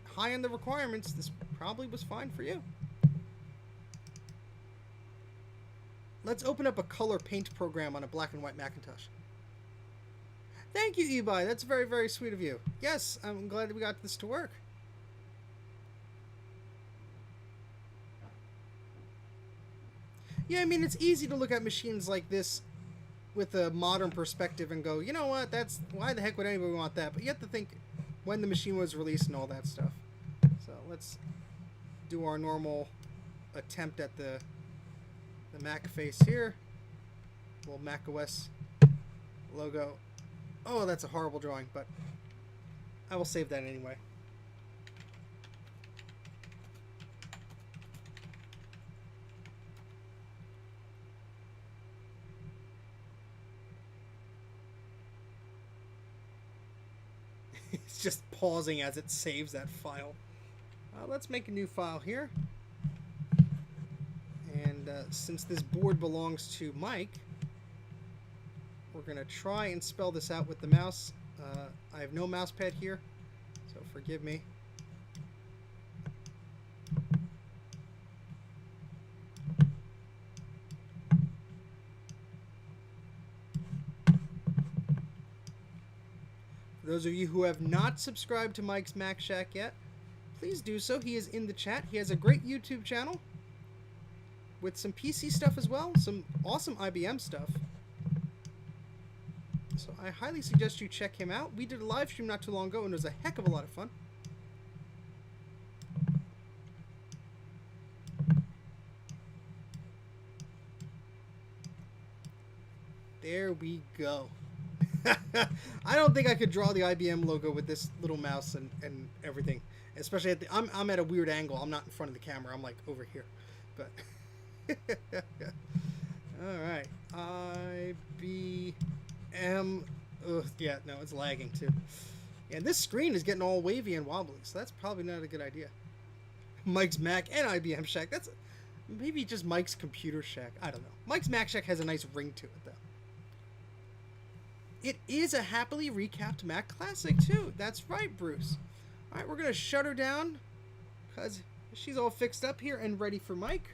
high on the requirements, this probably was fine for you. Let's open up a color paint program on a black and white Macintosh. Thank you, Ebi. That's very, very sweet of you. Yes, I'm glad that we got this to work. Yeah, I mean, it's easy to look at machines like this with a modern perspective and go, you know what, that's, why the heck would anybody want that? But you have to think when the machine was released and all that stuff. So let's do our normal attempt at the Mac face here. Little Mac OS logo. Oh, that's a horrible drawing, but I will save that anyway. It's just pausing as it saves that file. Let's make a new file here. And since this board belongs to Mike, we're going to try and spell this out with the mouse. I have no mouse pad here, so forgive me. For those of you who have not subscribed to Mike's Mac Shack yet, please do so. He is in the chat. He has a great YouTube channel with some PC stuff as well, some awesome IBM stuff. So I highly suggest you check him out. We did a live stream not too long ago and it was a heck of a lot of fun. There we go. I don't think I could draw the IBM logo with this little mouse and everything. Especially at the, I'm at a weird angle. I'm not in front of the camera. I'm like over here. But all right. IBM. Ugh, yeah, no, it's lagging too. And this screen is getting all wavy and wobbly, so that's probably not a good idea. Mike's Mac and IBM Shack. That's maybe just Mike's Computer Shack. I don't know. Mike's Mac Shack has a nice ring to it, though. It is a happily recapped Mac Classic, too. That's right, Bruce. All right, we're going to shut her down because she's all fixed up here and ready for Mike.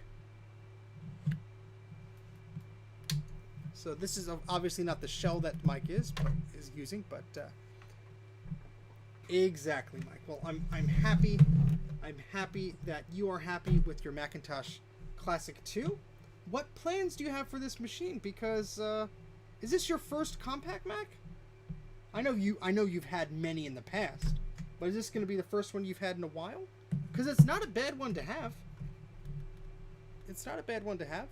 So this is obviously not the shell that Mike is using, but exactly, Mike. Well, I'm happy. I'm happy that you are happy with your Macintosh Classic 2. What plans do you have for this machine? Because is this your first compact Mac? I know you've had many in the past, but is this going to be the first one you've had in a while? Because it's not a bad one to have. It's not a bad one to have.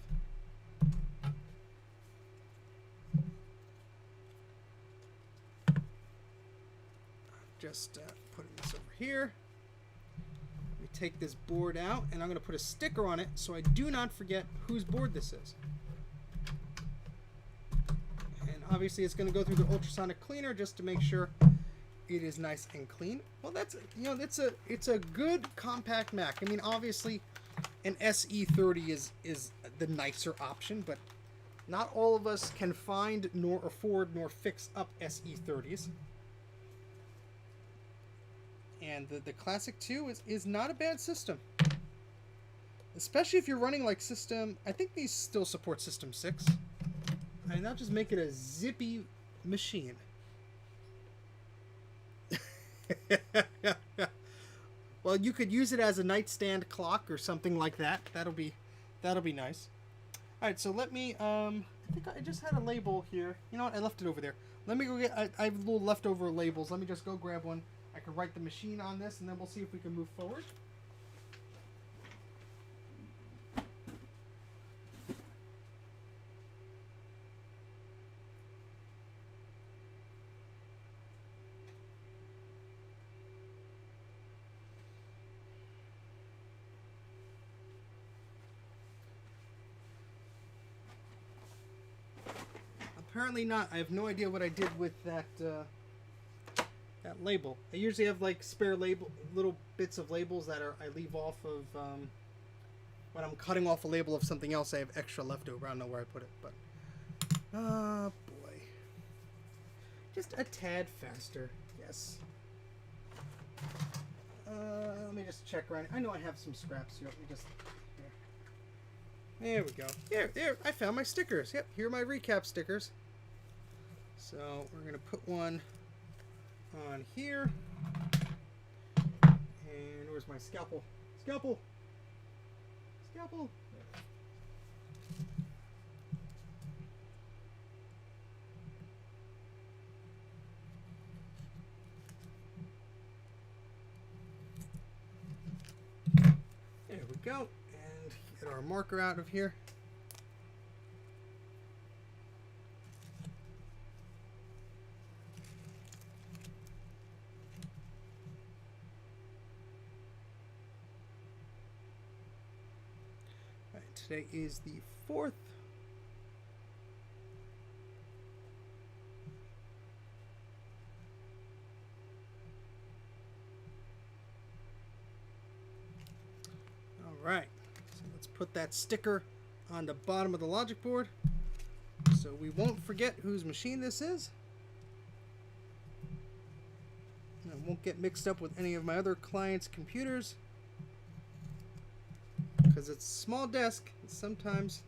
Just putting this over here. Let me take this board out, and I'm going to put a sticker on it so I do not forget whose board this is. Obviously, it's going to go through the ultrasonic cleaner just to make sure it is nice and clean. Well, that's, you know, it's a good compact Mac. I mean, obviously, an SE30 is the nicer option, but not all of us can find nor afford nor fix up SE30s. And the Classic 2 is not a bad system. Especially if you're running like system... I think these still support System 6. And that'll just make it a zippy machine. Well, you could use it as a nightstand clock or something like that. That'll be nice. All right, so let me... I think I just had a label here. You know what? I left it over there. Let me go get... I have little leftover labels. Let me just go grab one. I can write the machine on this, and then we'll see if we can move forward. Apparently not. I have no idea what I did with that that label. I usually have like spare little bits of labels that I leave off of when I'm cutting off a label of something else. I have extra leftover. I don't know where I put it, but boy, just a tad faster. Yes. Let me just check around. I know I have some scraps here. Let me just. There we go. There. I found my stickers. Yep, here are my recap stickers. So we're gonna put one on here. And where's my scalpel? Scalpel! Scalpel! There we go. And get our marker out of here. Today is the 4th. All right, so let's put that sticker on the bottom of the logic board so we won't forget whose machine this is. And it won't get mixed up with any of my other clients' computers. Because it's a small desk, sometimes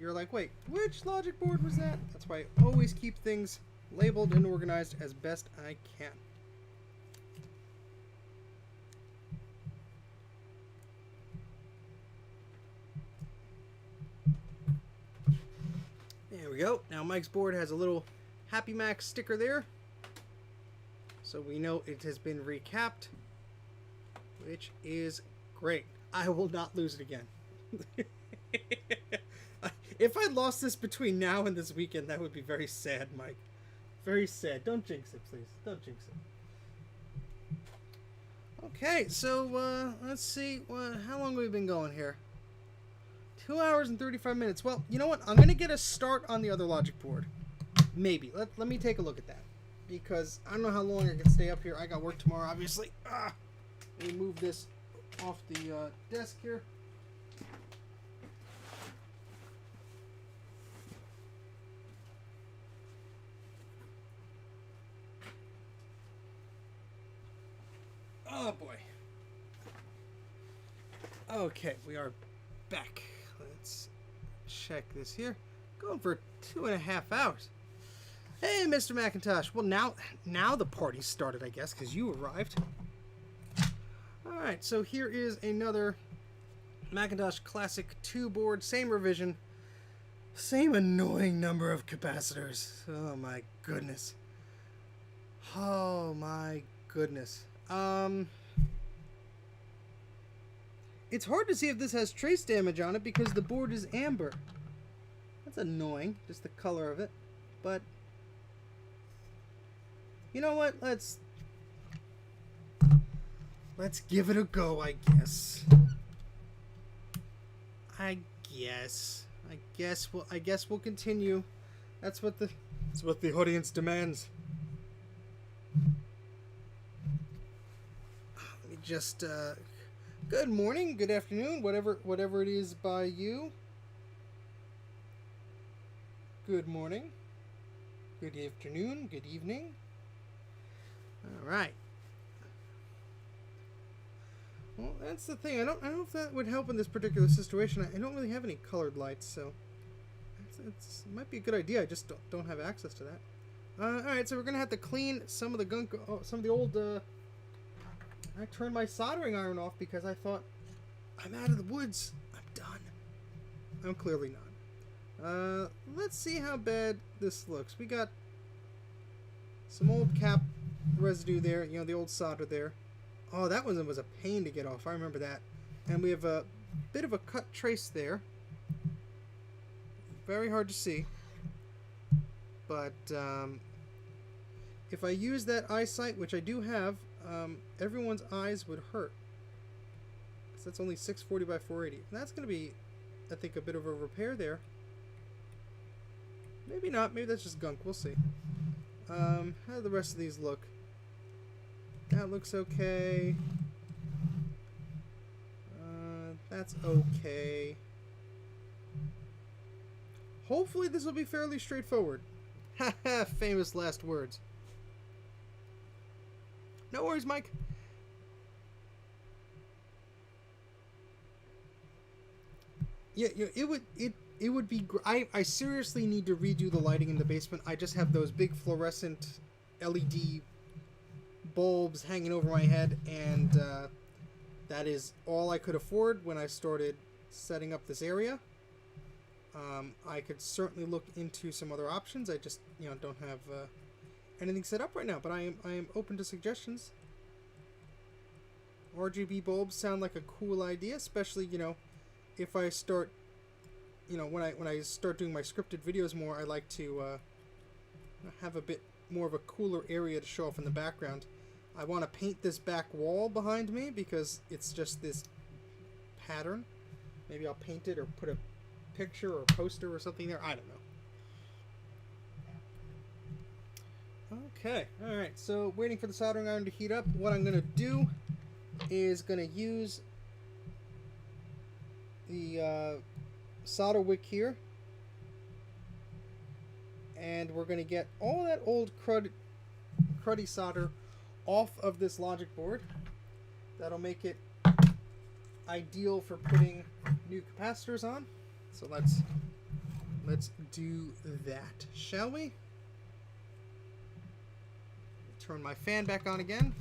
you're like, wait, which logic board was that? That's why I always keep things labeled and organized as best I can. There we go. Now Mike's board has a little Happy Mac sticker there. So we know it has been recapped, which is great. I will not lose it again. If I lost this between now and this weekend, that would be very sad, Mike. Very sad. Don't jinx it, please. Don't jinx it. Okay, so let's see. How long have we been going here? 2 hours and 35 minutes. Well, you know what? I'm going to get a start on the other logic board. Maybe. Let me take a look at that. Because I don't know how long I can stay up here. I got work tomorrow, obviously. Let me move this off the desk here. Oh boy. Okay, we are back. Let's check this here. Going for 2.5 hours. Hey, Mr. Macintosh. Well, now the party's started, I guess, because you arrived. Alright, so here is another Macintosh Classic 2 board. Same revision. Same annoying number of capacitors. Oh my goodness. Oh my goodness. It's hard to see if this has trace damage on it because the board is amber. That's annoying, just the color of it. But you know what? Let's give it a go, I guess. I guess we'll continue That's what the audience demands. Let me just good morning, good afternoon, whatever it is by you. Good morning, good afternoon, good evening. All right. Well, that's the thing. I don't know if that would help in this particular situation. I don't really have any colored lights, so it might be a good idea. I just don't have access to that. All right, so we're gonna have to clean some of the gunk, some of the old. I turned my soldering iron off because I thought I'm out of the woods. I'm done. I'm clearly not. Let's see how bad this looks. We got some old cap residue there. You know, the old solder there. Oh, that one was a pain to get off. I remember that. And we have a bit of a cut trace there. Very hard to see. But if I use that eyesight, which I do have, everyone's eyes would hurt. So that's only 640 by 480. And that's going to be, I think, a bit of a repair there. Maybe not. Maybe that's just gunk. We'll see. How do the rest of these look? That looks okay. That's okay. Hopefully this will be fairly straightforward. Haha, famous last words. No worries, Mike. Yeah, it would be. I seriously need to redo the lighting in the basement. I just have those big fluorescent LED bulbs hanging over my head, and that is all I could afford when I started setting up this area. I could certainly look into some other options. I just, don't have anything set up right now, but I am open to suggestions. RGB bulbs sound like a cool idea, especially, if I start, when I start doing my scripted videos more, I like to have a bit more of a cooler area to show off in the background. I want to paint this back wall behind me because it's just this pattern. Maybe I'll paint it or put a picture or a poster or something there. I don't know. Okay, alright, so waiting for the soldering iron to heat up. What I'm going to do is going to use the solder wick here, and we're going to get all that old cruddy solder off of this logic board. That'll make it ideal for putting new capacitors on. So let's do that, shall we? Turn my fan back on again.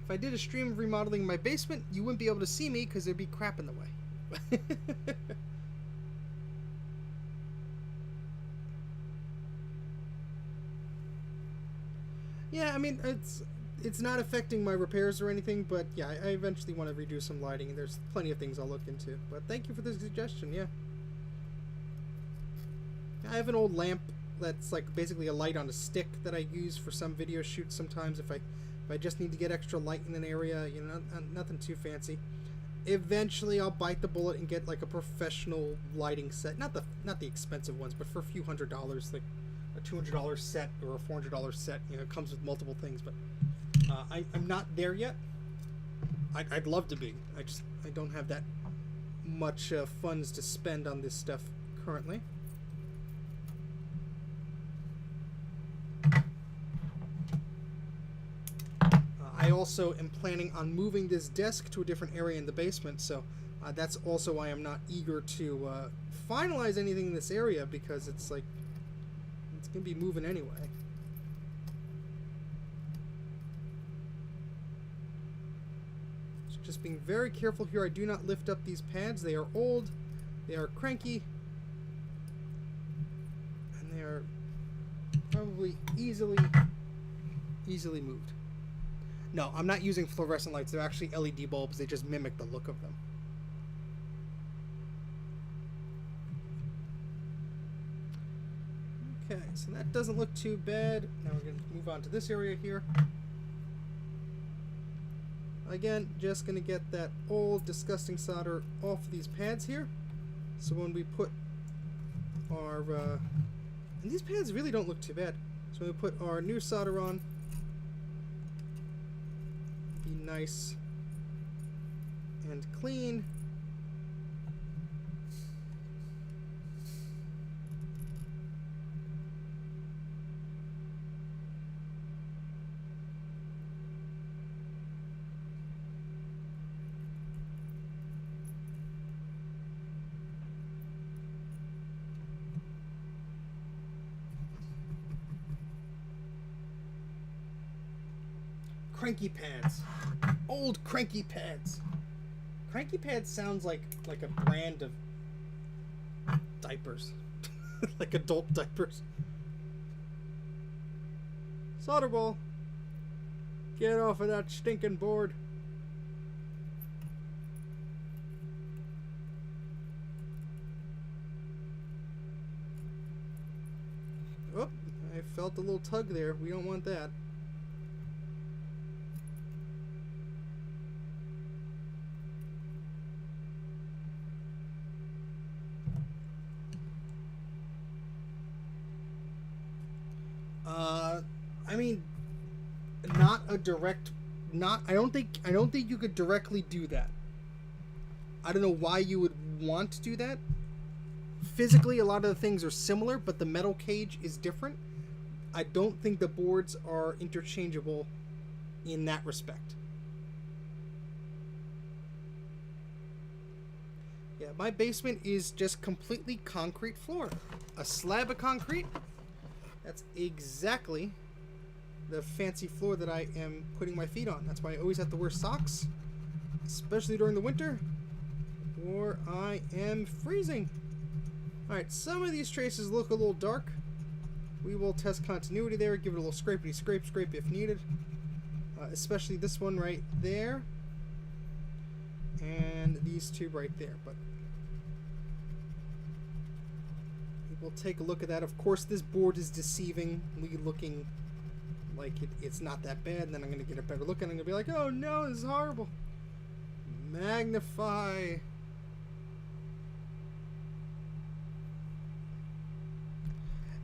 If I did a stream of remodeling my basement, you wouldn't be able to see me because there'd be crap in the way. Yeah, I mean, it's not affecting my repairs or anything, but yeah, I eventually want to redo some lighting, and there's plenty of things I'll look into. But thank you for the suggestion, yeah. I have an old lamp that's like basically a light on a stick that I use for some video shoots sometimes if I just need to get extra light in an area, nothing too fancy. Eventually I'll bite the bullet and get like a professional lighting set. Not the expensive ones, but for a few $100s, like a $200 set or a $400 set. It comes with multiple things, but I'm not there yet. I'd love to be. I don't have that much funds to spend on this stuff currently. I also am planning on moving this desk to a different area in the basement, so that's also why I'm not eager to finalize anything in this area, because it's like it's gonna be moving anyway. So just being very careful here. I do not lift up these pads. They are old, they are cranky, and they are probably easily moved. No, I'm not using fluorescent lights. They're actually LED bulbs. They just mimic the look of them. Okay, so that doesn't look too bad. Now we're going to move on to this area here. Again, just going to get that old disgusting solder off these pads here. So when we put our, and these pads really don't look too bad. So we put our new solder on. Be nice and clean. Cranky pads. Old cranky pads. Cranky pads sounds like a brand of diapers. Like adult diapers. Solder ball. Get off of that stinking board. Oh, I felt a little tug there. We don't want that. I mean, not a direct, I don't think you could directly do that. I don't know why you would want to do that. Physically, a lot of the things are similar, but the metal cage is different. I don't think the boards are interchangeable in that respect. Yeah, my basement is just completely concrete floor. A slab of concrete. That's exactly the fancy floor that I am putting my feet on. That's why I always have to wear socks, especially during the winter, or I am freezing. Alright, some of these traces look a little dark. We will test continuity there, give it a little scrape if needed. Especially this one right there. And these two right there. But we'll take a look at that. Of course, this board is deceivingly looking like it's not that bad. And then I'm going to get a better look and I'm going to be like, oh no, this is horrible. Magnify.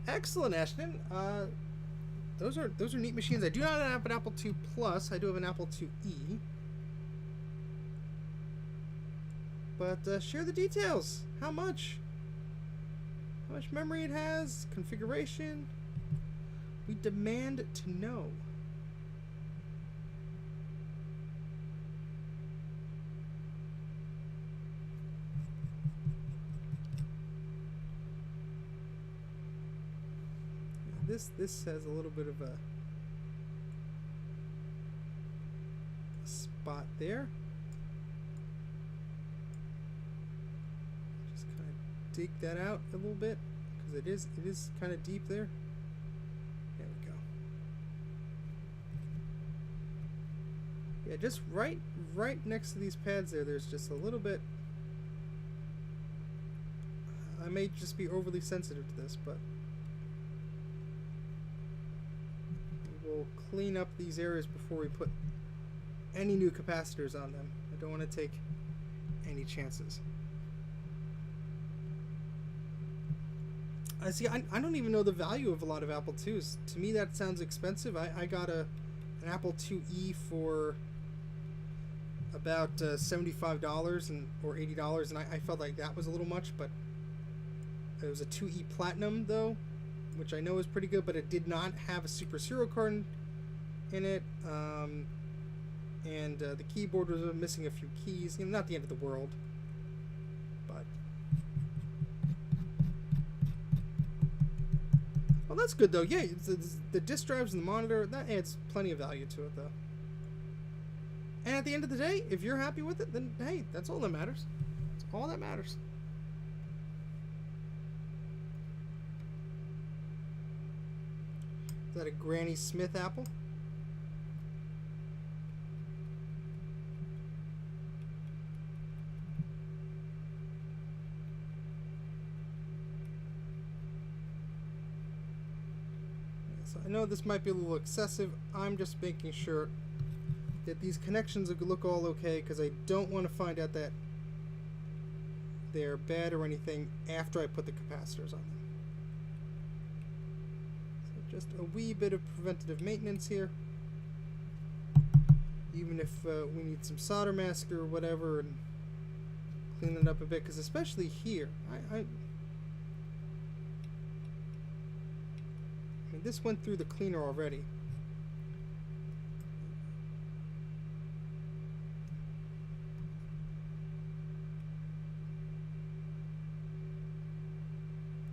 Excellent, Ashton. Those are neat machines. I do not have an Apple II Plus. I do have an Apple IIe. But share the details. How much? How much memory it has? Configuration? We demand to know. This has a little bit of a spot there. Just kind of dig that out a little bit because it is kind of deep there. There we go. Yeah, just right next to these pads there. There's just a little bit. I may just be overly sensitive to this, but we'll clean up these areas before we put any new capacitors on them. I don't want to take any chances. I don't even know the value of a lot of Apple IIs. To me, that sounds expensive. I got an Apple IIe for about $75 or $80, and I felt like that was a little much, but it was a 2E Platinum, though, which I know is pretty good, but it did not have a Super Serial card in it, and the keyboard was missing a few keys. You know, not the end of the world, but well, that's good though. Yeah, the disk drives and the monitor, that adds plenty of value to it though. And at the end of the day, if you're happy with it, then hey, that's all that matters. That's all that matters. Is that a Granny Smith apple? So I know this might be a little excessive. I'm just making sure that these connections look all okay, because I don't want to find out that they're bad or anything after I put the capacitors on them. So just a wee bit of preventative maintenance here. Even if we need some solder mask or whatever, and clean it up a bit, because especially here, I mean, this went through the cleaner already.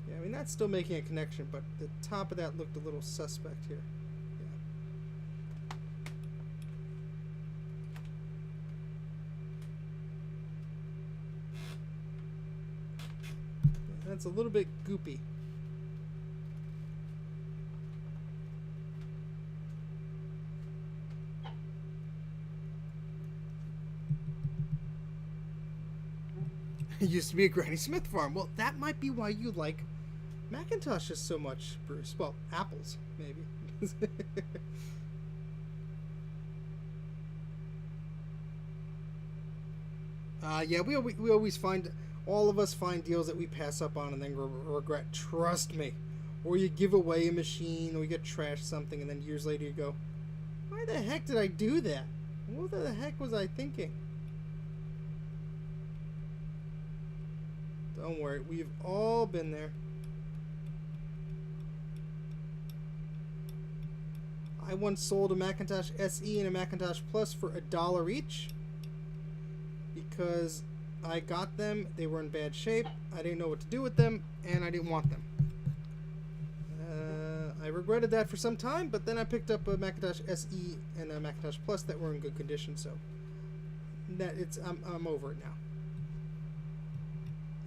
Yeah, I mean, that's still making a connection, but the top of that looked a little suspect here. Yeah, that's a little bit goopy. It used to be a Granny Smith farm. Well, that might be why you like Macintoshes so much, Bruce. Well, apples, maybe. Yeah, we always find, all of us find deals that we pass up on and then regret. Trust me. Or you give away a machine, or you get trashed something, and then years later you go, why the heck did I do that? What the heck was I thinking? Don't worry, we've all been there. I once sold a Macintosh SE and a Macintosh Plus for $1 each because I got them, they were in bad shape, I didn't know what to do with them, and I didn't want them. I regretted that for some time, but then I picked up a Macintosh SE and a Macintosh Plus that were in good condition, so that I'm over it now.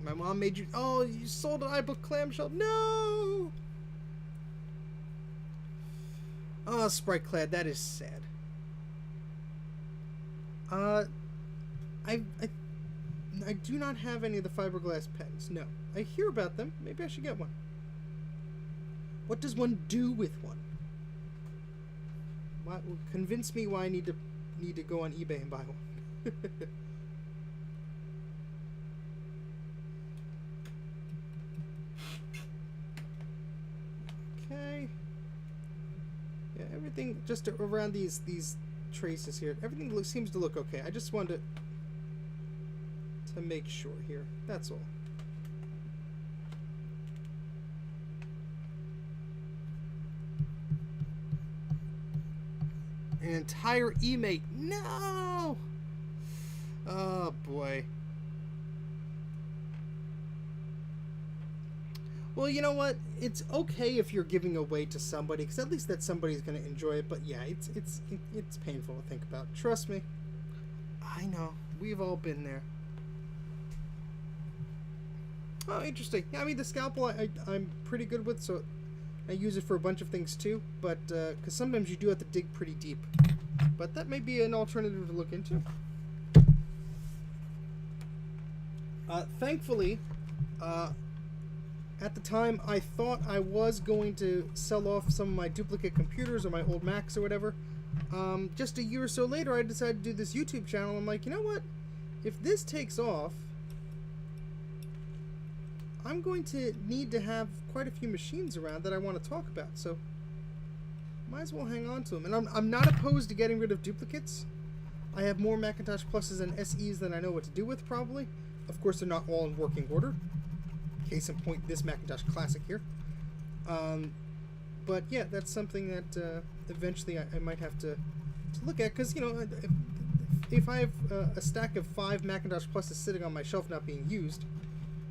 My mom made you... Oh, you sold an iBook clamshell. No! Oh, Sprite Clad, that is sad. I do not have any of the fiberglass pens. No. I hear about them. Maybe I should get one. What does one do with one? Convince me why I need to go on eBay and buy one. Okay. Yeah, everything just around these traces here. Everything seems to look okay. I just wanted to make sure here. That's all. An entire eMate. No! Oh boy. Well, you know what? It's okay if you're giving away to somebody, because at least that somebody's going to enjoy it. But yeah, it's painful to think about. Trust me. I know. We've all been there. Oh, interesting. Yeah, I mean, the scalpel I'm pretty good with, so I use it for a bunch of things too. But because sometimes you do have to dig pretty deep. But that may be an alternative to look into. Thankfully, at the time, I thought I was going to sell off some of my duplicate computers or my old Macs or whatever. Just a year or so later, I decided to do this YouTube channel. I'm like, you know what? If this takes off, I'm going to need to have quite a few machines around that I want to talk about. So, might as well hang on to them. And I'm not opposed to getting rid of duplicates. I have more Macintosh Pluses and SEs than I know what to do with, probably. Of course, they're not all in working order. Case in point, this Macintosh Classic here. But yeah, that's something that eventually I might have to look at, because, you know, if I have a stack of 5 Macintosh Pluses sitting on my shelf not being used,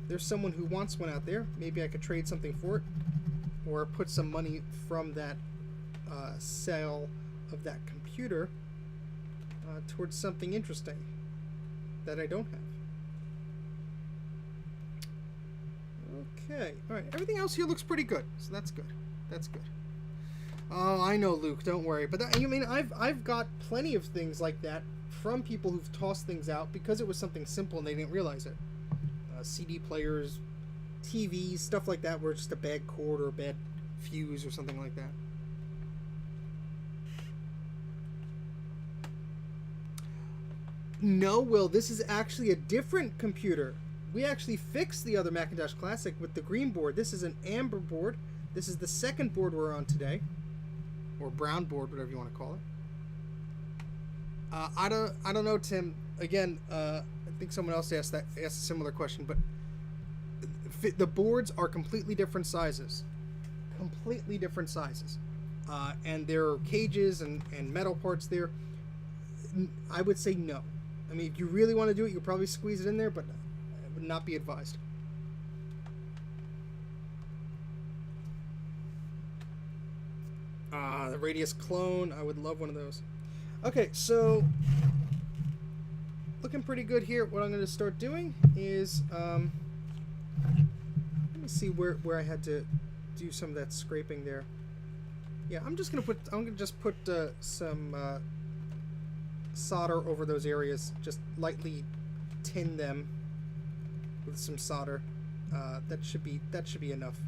there's someone who wants one out there. Maybe I could trade something for it, or put some money from that sale of that computer towards something interesting that I don't have. Okay, alright, everything else here looks pretty good, so that's good. That's good. Oh, I know, Luke, don't worry. But that, you mean, I've got plenty of things like that from people who've tossed things out because it was something simple and they didn't realize it. CD players, TVs, stuff like that, where it's just a bad cord or a bad fuse or something like that. No, Will, this is actually a different computer. we actually fixed the other Macintosh Classic with the green board. This is an amber board. This is the second board we're on today, or brown board, whatever you want to call it. I don't know, Tim. Again, I think someone else asked a similar question, but the boards are completely different sizes, and there are cages and metal parts there. I would say no. I mean, if you really want to do it, you'll probably squeeze it in there, but it would not be advised. The Radius clone. I would love one of those. Okay, so looking pretty good here. What I'm going to start doing is let me see where I had to do some of that scraping there. Yeah, I'm gonna just put some solder over those areas. Just lightly tin them with some solder. That should be enough.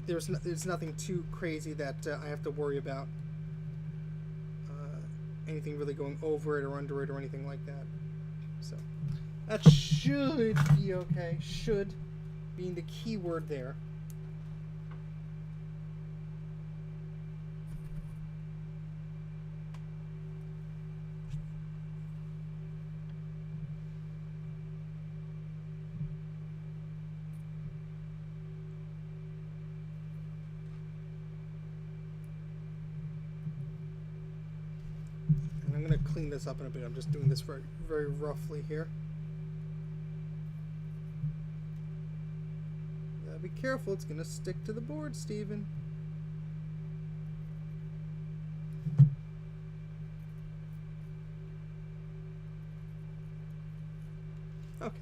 There's nothing too crazy that I have to worry about. Anything really going over it or under it or anything like that. So that should be okay. Should being the key word there. I'm going to clean this up in a bit. I'm just doing this very, very roughly here. Gotta be careful. It's going to stick to the board, Steven. Okay.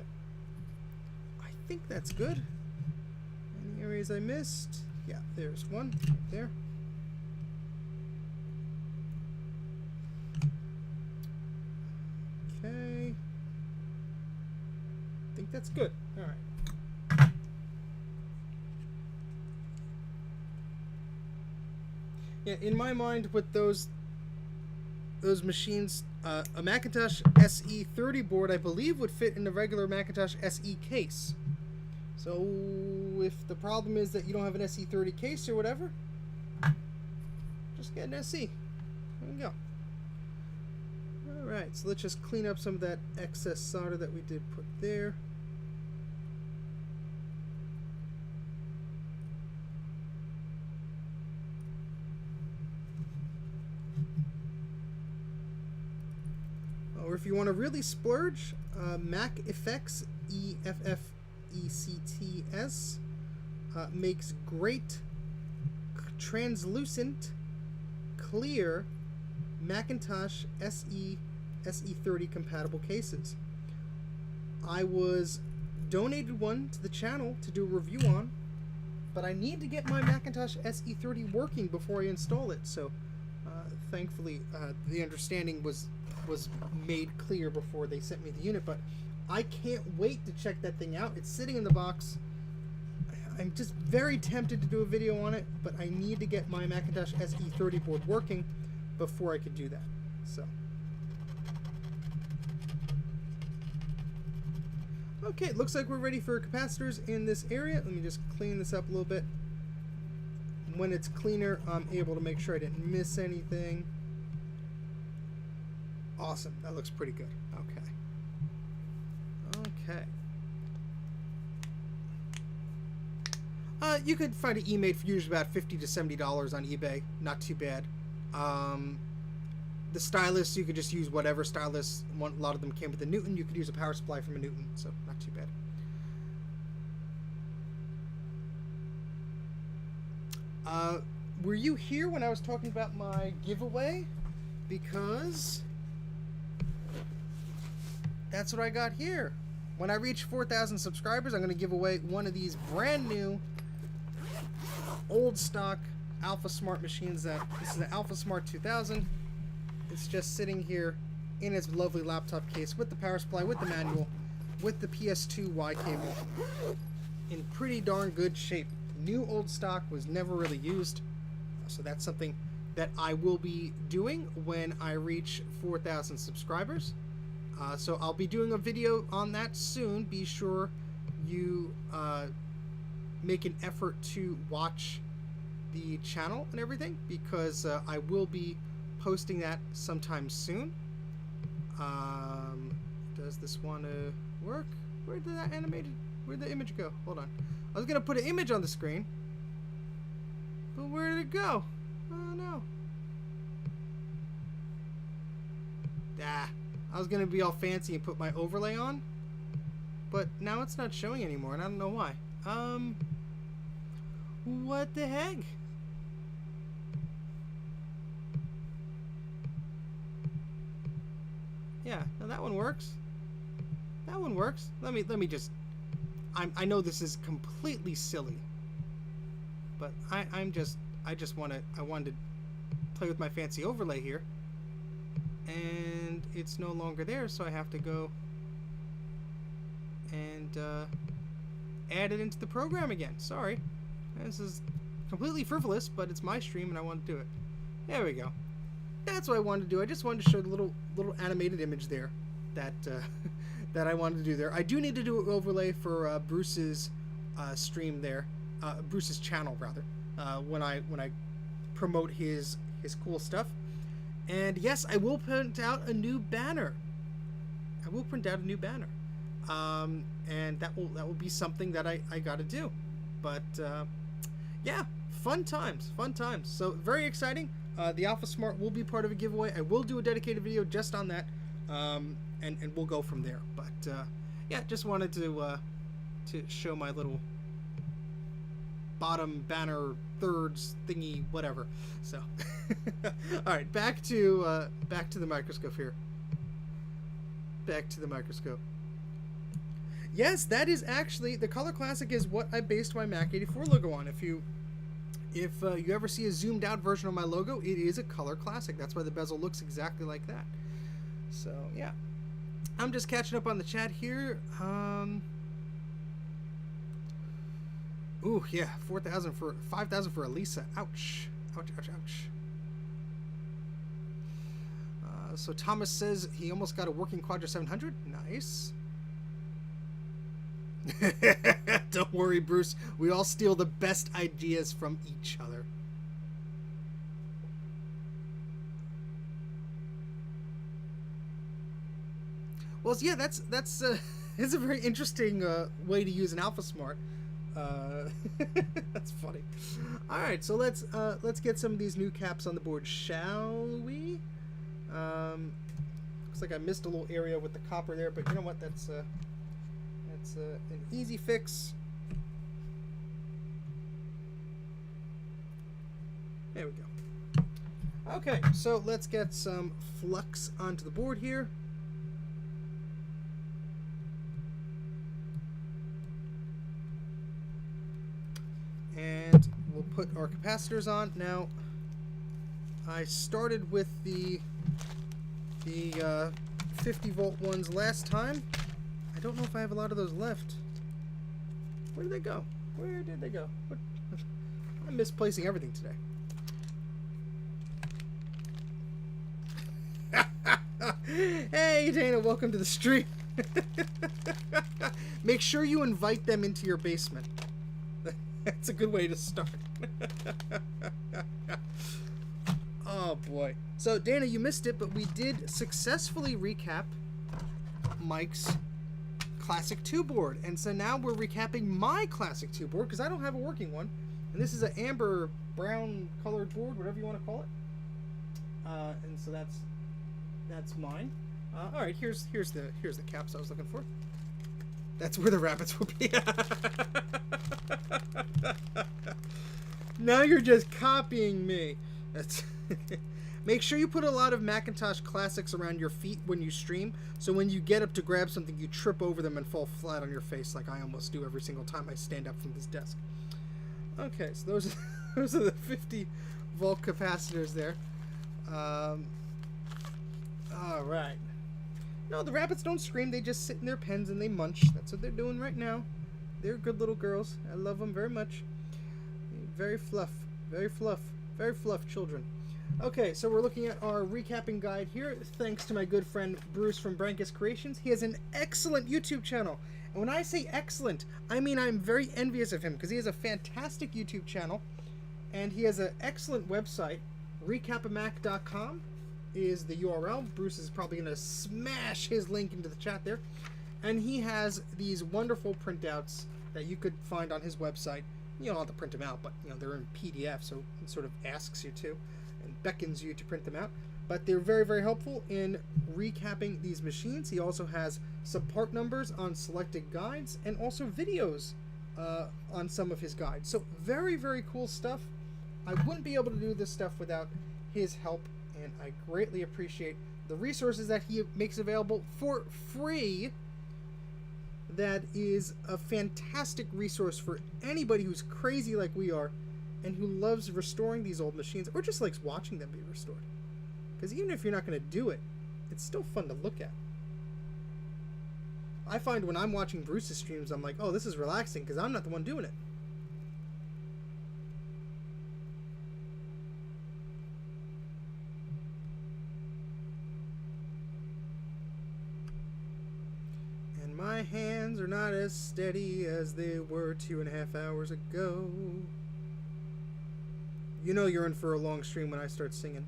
I think that's good. Any areas I missed? Yeah, there's one right there. Okay. I think that's good. All right. Yeah, in my mind, with those machines, a Macintosh SE30 board, I believe, would fit in a regular Macintosh SE case. So, if the problem is that you don't have an SE30 case or whatever, just get an SE. There we go. Alright, so let's just clean up some of that excess solder that we did put there. Or if you want to really splurge, Mac84 EFFECTS makes great translucent, clear Macintosh SE30 compatible cases. I was donated one to the channel to do a review on, but I need to get my Macintosh SE30 working before I install it. So thankfully the understanding was made clear before they sent me the unit, but I can't wait to check that thing out. It's sitting in the box. I'm just very tempted to do a video on it, but I need to get my Macintosh SE30 board working before I could do that. So okay, it looks like we're ready for capacitors in this area. Let me just clean this up a little bit. When it's cleaner, I'm able to make sure I didn't miss anything. Awesome, that looks pretty good. Okay. You could find an eMate for usually about $50 to $70 on eBay. Not too bad. The stylus, you could just use whatever stylus. A lot of them came with a Newton. You could use a power supply from a Newton, so not too bad. Were you here when I was talking about my giveaway? Because that's what I got here. When I reach 4,000 subscribers, I'm going to give away one of these brand new old stock Alpha Smart machines. This is an Alpha Smart 2000. It's just sitting here in its lovely laptop case with the power supply, with the manual, with the PS2Y cable, in pretty darn good shape. New old stock, was never really used, so that's something that I will be doing when I reach 4,000 subscribers. So I'll be doing a video on that soon. Be sure you make an effort to watch the channel and everything, because I will be posting that sometime soon. Does this want to work? Where'd the image go? Hold on. I was gonna put an image on the screen, but where did it go? Oh no. I was gonna be all fancy and put my overlay on, but now it's not showing anymore, and I don't know why. What the heck? Yeah, now that one works. That one works. Let me just. I know this is completely silly, but I wanted to play with my fancy overlay here, and it's no longer there, so I have to go and add it into the program again. Sorry, this is completely frivolous, but it's my stream and I want to do it. There we go. That's what I wanted to do. I just wanted to show the little animated image there that that I wanted to do there. I do need to do an overlay for Bruce's stream there, Bruce's channel rather, when I promote his cool stuff. And yes, I will print out a new banner. And that will be something that I got to do. But yeah, fun times. So very exciting. The Alpha Smart will be part of a giveaway. I will do a dedicated video just on that, and we'll go from there. But yeah, just wanted to show my little bottom banner thirds thingy, whatever. So, all right, back to the microscope here. Back to the microscope. Yes, that is actually the Color Classic is what I based my Mac84 logo on. If you ever see a zoomed out version of my logo, it is a Color Classic. That's why the bezel looks exactly like that. So yeah, I'm just catching up on the chat here. Ooh yeah, 5,000 for Elisa. Ouch. So Thomas says he almost got a working Quadra 700. Nice. Don't worry, Bruce. We all steal the best ideas from each other. Well, yeah, that's it's a very interesting way to use an Alpha Smart. That's funny. All right, so let's get some of these new caps on the board, shall we? Looks like I missed a little area with the copper there, but you know what? That's an easy fix. There we go. Okay, so let's get some flux onto the board here. And we'll put our capacitors on. Now, I started with the 50 volt ones last time. I don't know if I have a lot of those left. Where did they go? I'm misplacing everything today. Hey Dana, welcome to the stream. Make sure you invite them into your basement. That's a good way to start. Oh boy. So Dana, you missed it, but we did successfully recap Mike's Classic 2 board. And so now we're recapping my Classic 2 board, because I don't have a working one. And this is an amber brown colored board, whatever you want to call it. And so that's mine. All right, here's the caps I was looking for. That's where the rabbits will be. Now you're just copying me. That's Make sure you put a lot of Macintosh classics around your feet when you stream, so when you get up to grab something, you trip over them and fall flat on your face, like I almost do every single time I stand up from this desk. Okay, so those are the 50 volt capacitors there. All right. No, the rabbits don't scream. They just sit in their pens and they munch. That's what they're doing right now. They're good little girls. I love them very much. Very fluff. Very fluff. Very fluff children. Okay, so we're looking at our recapping guide here, thanks to my good friend Bruce from Brankus Creations. He has an excellent YouTube channel. And when I say excellent, I mean I'm very envious of him, because he has a fantastic YouTube channel, and he has an excellent website. Recapamac.com is the URL. Bruce is probably going to smash his link into the chat there. And he has these wonderful printouts that you could find on his website. You don't have to print them out, but they're in PDF, so it sort of asks you to and beckons you to print them out. But they're very, very helpful in recapping these machines. He also has some part numbers on selected guides and also videos on some of his guides. So very, very cool stuff. I wouldn't be able to do this stuff without his help, and I greatly appreciate the resources that he makes available for free. That is a fantastic resource for anybody who's crazy like we are and who loves restoring these old machines or just likes watching them be restored. Because even if you're not going to do it, it's still fun to look at. I find when I'm watching Bruce's streams, I'm like, oh, this is relaxing because I'm not the one doing it. And my hands are not as steady as they were 2.5 hours ago. You know you're in for a long stream when I start singing.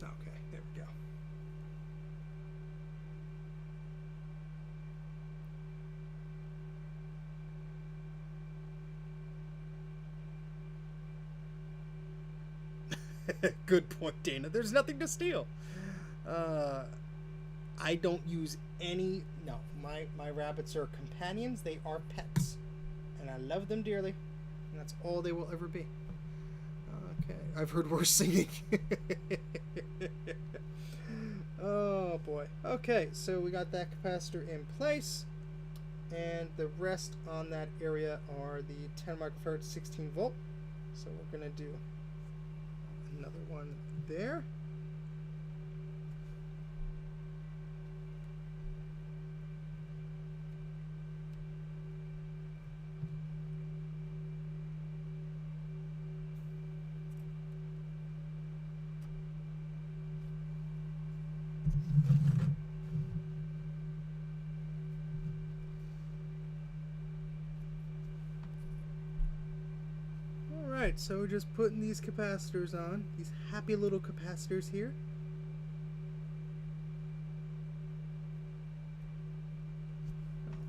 Okay, there we go. Good point, Dana. There's nothing to steal. I don't use any... No, my rabbits are companions. They are pets. And I love them dearly. And that's all they will ever be. Okay, I've heard worse singing. Oh, boy. Okay, so we got that capacitor in place. And the rest on that area are the 10 microfarad 16 volt. So we're going to do another one there. Alright, so we're just putting these capacitors on, these happy little capacitors here.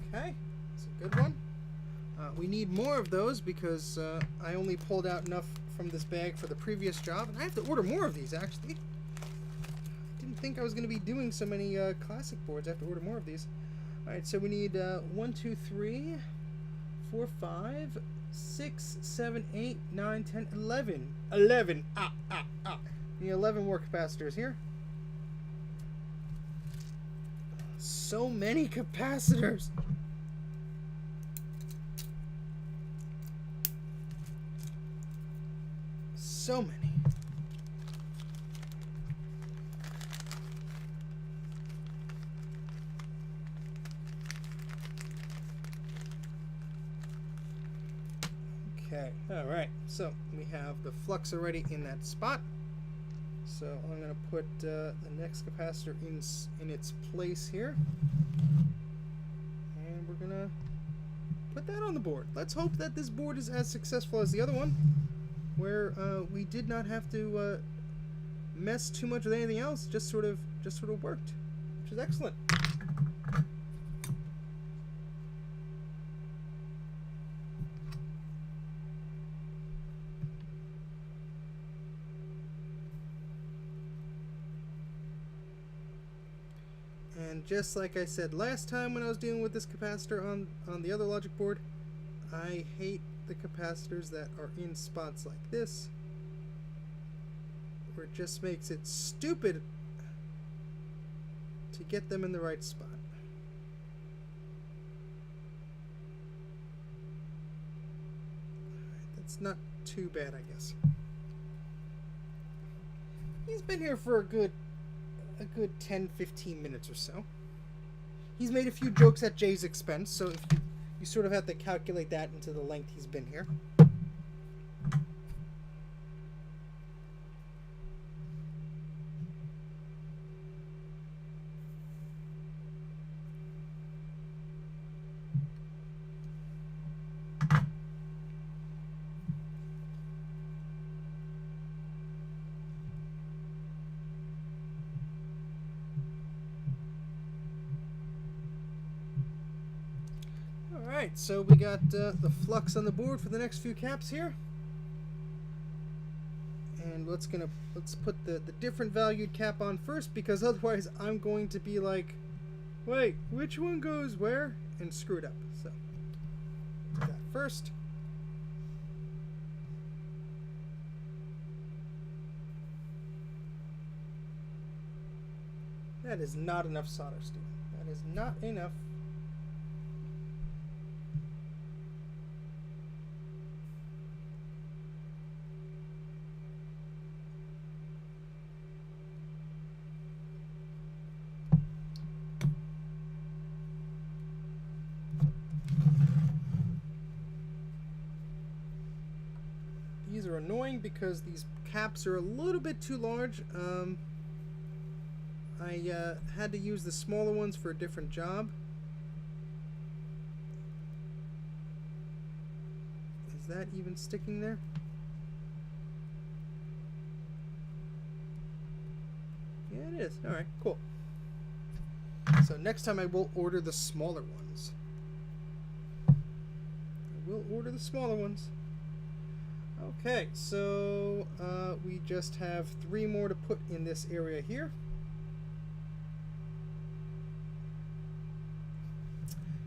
Okay, that's a good one. We need more of those because I only pulled out enough from this bag for the previous job, and I have to order more of these actually. I didn't think I was going to be doing so many classic boards. I have to order more of these. Alright, so we need 1, 2, 3, 4, 5, 6, 7, 8, 9, 10, 11. 11! We need 11 more capacitors here. So many capacitors! So many. Okay, alright, so we have the flux already in that spot. So I'm going to put the next capacitor in its place here. And we're going to put that on the board. Let's hope that this board is as successful as the other one, where we did not have to mess too much with anything else, just sort of worked, which is excellent. And just like I said last time when I was dealing with this capacitor on the other logic board, I hate the capacitors that are in spots like this, where it just makes it stupid to get them in the right spot. That's not too bad, I guess. He's been here for a good 10-15 minutes or so. He's made a few jokes at Jay's expense, so if you sort of have to calculate that into the length he's been here. Alright, so we got the flux on the board for the next few caps here. And let's put the different valued cap on first, because otherwise I'm going to be like, wait, which one goes where? And screw it up. So do that first. That is not enough solder steel. That is not enough. These are annoying because these caps are a little bit too large. I had to use the smaller ones for a different job. Is that even sticking there? Yeah, it is. Alright, cool. So next time I will order the smaller ones. I will order the smaller ones. Okay, so we just have 3 more to put in this area here.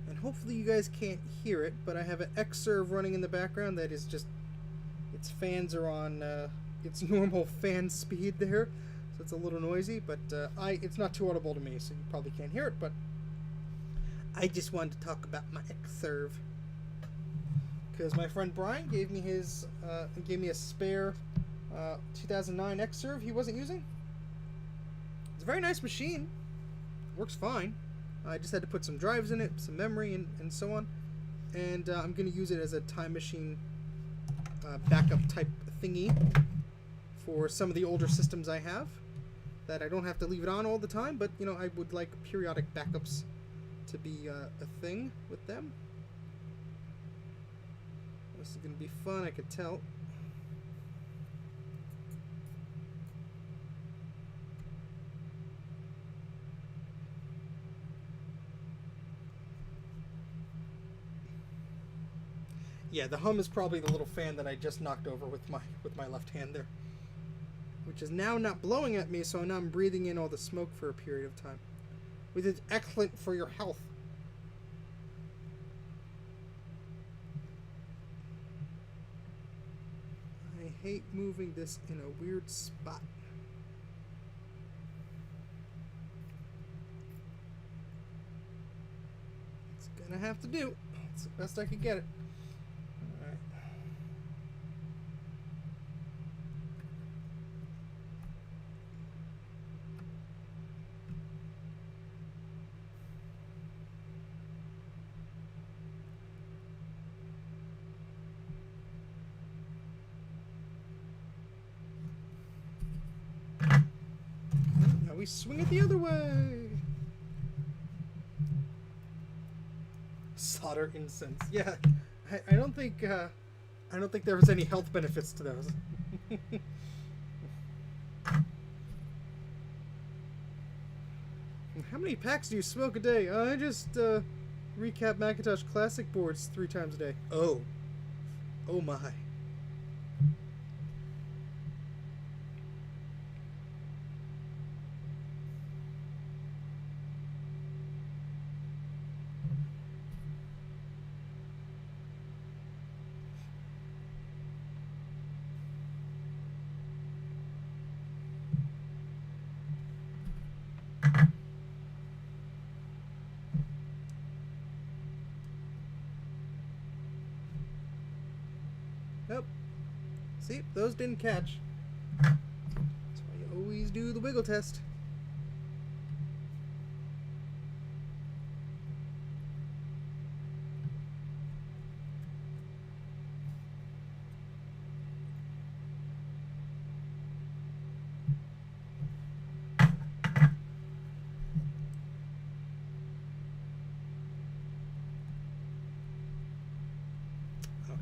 And hopefully you guys can't hear it, but I have an Xserve running in the background that is just, its fans are on its normal fan speed there, so it's a little noisy, but it's not too audible to me, so you probably can't hear it, but I just wanted to talk about my Xserve. Because my friend Brian gave me a spare 2009 Xserve he wasn't using. It's a very nice machine. Works fine. I just had to put some drives in it, some memory, and so on. And I'm going to use it as a time machine backup type thingy for some of the older systems I have. That I don't have to leave it on all the time, but you know, I would like periodic backups to be a thing with them. This is going to be fun, I could tell. Yeah, the hum is probably the little fan that I just knocked over with my left hand there, which is now not blowing at me, so now I'm breathing in all the smoke for a period of time, which is excellent for your health. I hate moving this in a weird spot. It's gonna have to do. It's the best I could get it. Alright. Now we swing it the other way. Solder incense. Yeah, I don't think there was any health benefits to those. How many packs do you smoke a day? I just recap Macintosh Classic boards 3 times a day. Oh my. Nope. See, those didn't catch. That's why you the wiggle test.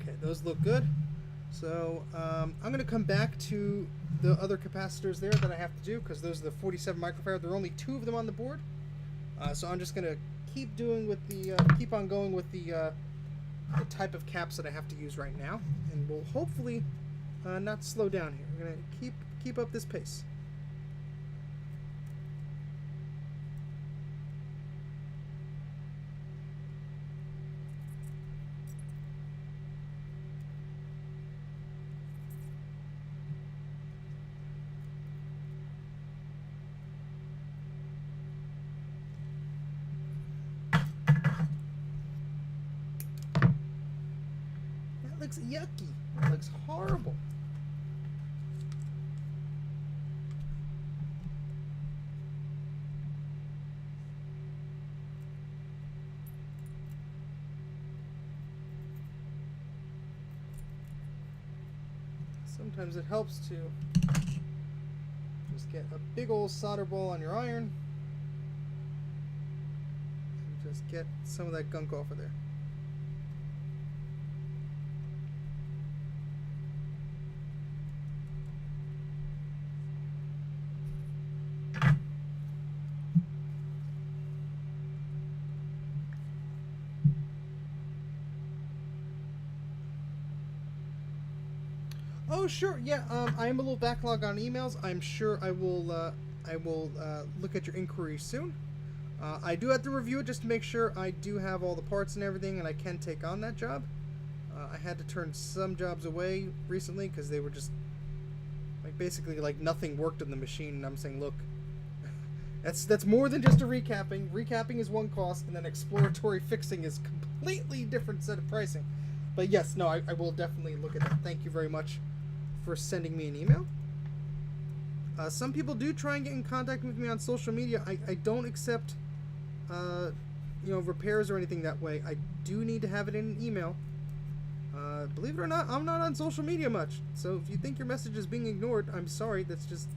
Okay, those look good. So I'm going to come back to the other capacitors there that I have to do, because those are the 47 microfarad. There are only 2 of them on the board. So I'm just going to keep on going with the type of caps that I have to use right now, and we'll hopefully not slow down here. We're going to keep up this pace. That looks yucky. That looks horrible. Sometimes it helps to just get a big old solder ball on your iron and just get some of that gunk off of there. Oh sure, yeah. I am a little backlog on emails. I'm sure I will look at your inquiry soon. I do have to review it just to make sure I do have all the parts and everything, and I can take on that job. I had to turn some jobs away recently because they were just basically nothing worked on the machine, and I'm saying, look, that's more than just a recapping. Recapping is one cost, and then exploratory fixing is completely different set of pricing. But yes, no, I will definitely look at that. Thank you very much for sending me an email. Some people do try and get in contact with me on social media. I don't accept repairs or anything that way. I do need to have it in an email. Believe it or not, I'm not on social media much. So if you think your message is being ignored, I'm sorry. That's just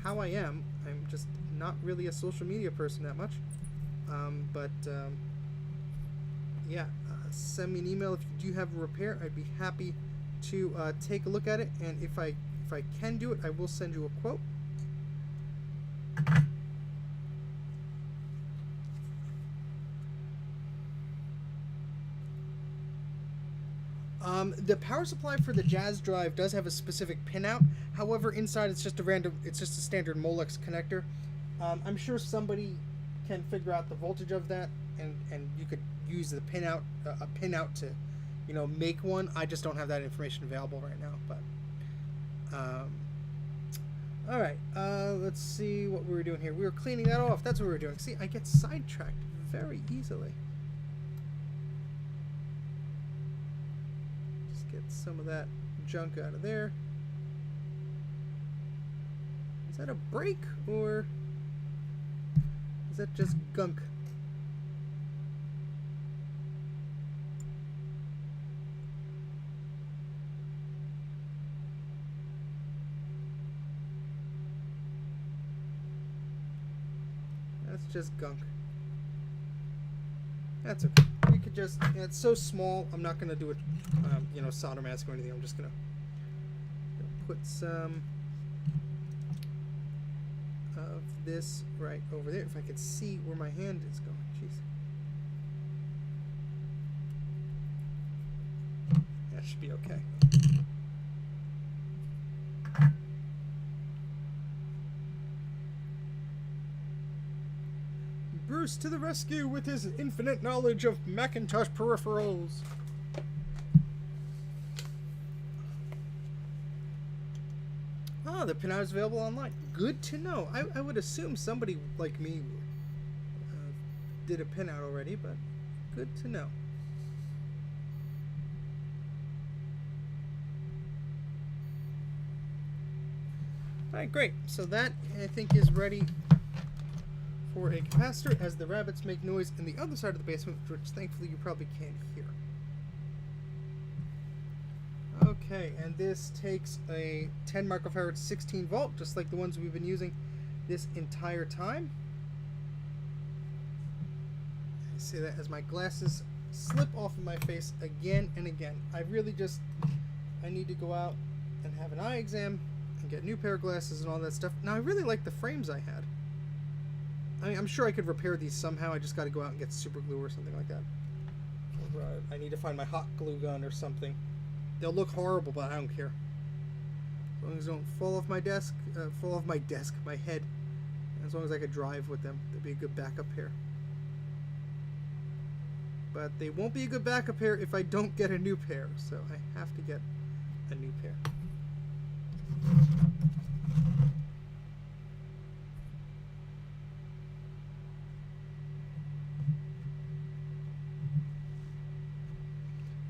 how I am. I'm just not really a social media person that much. Yeah, send me an email if you do have a repair. I'd be happy to take a look at it, and if I can do it, I will send you a quote. The power supply for the Jazz drive does have a specific pinout. However, inside it's just a standard Molex connector. I'm sure somebody can figure out the voltage of that, and you could use the pinout, a pinout to, make one. I just don't have that information available right now. But all right, let's see what we were doing here. We were cleaning that off. That's what we were doing. See, I get sidetracked very easily. Just get some of that junk out of there. Is that a brake, or is that just gunk? That's just gunk. That's okay. We could just, it's so small, I'm not going to do it, solder mask or anything. I'm just going to put some of this right over there. If I could see where my hand is going. Jeez. That should be okay. Bruce to the rescue with his infinite knowledge of Macintosh peripherals. Ah, the pinout is available online. Good to know. I would assume somebody like me did a pinout already, but good to know. Alright, great. So that, I think, is ready for a capacitor as the rabbits make noise in the other side of the basement, which thankfully you probably can't hear. Okay, and this takes a 10 microfarad 16 volt, just like the ones we've been using this entire time. I say that as my glasses slip off of my face again and again. I need to go out and have an eye exam and get a new pair of glasses and all that stuff. Now, I really like the frames I had. I mean, I'm sure I could repair these somehow. I just got to go out and get super glue or something like that. Or, I need to find my hot glue gun or something. They'll look horrible, but I don't care. As long as they don't fall off my desk, my head. As long as I could drive with them, they'd be a good backup pair. But they won't be a good backup pair if I don't get a new pair, so I have to get a new pair.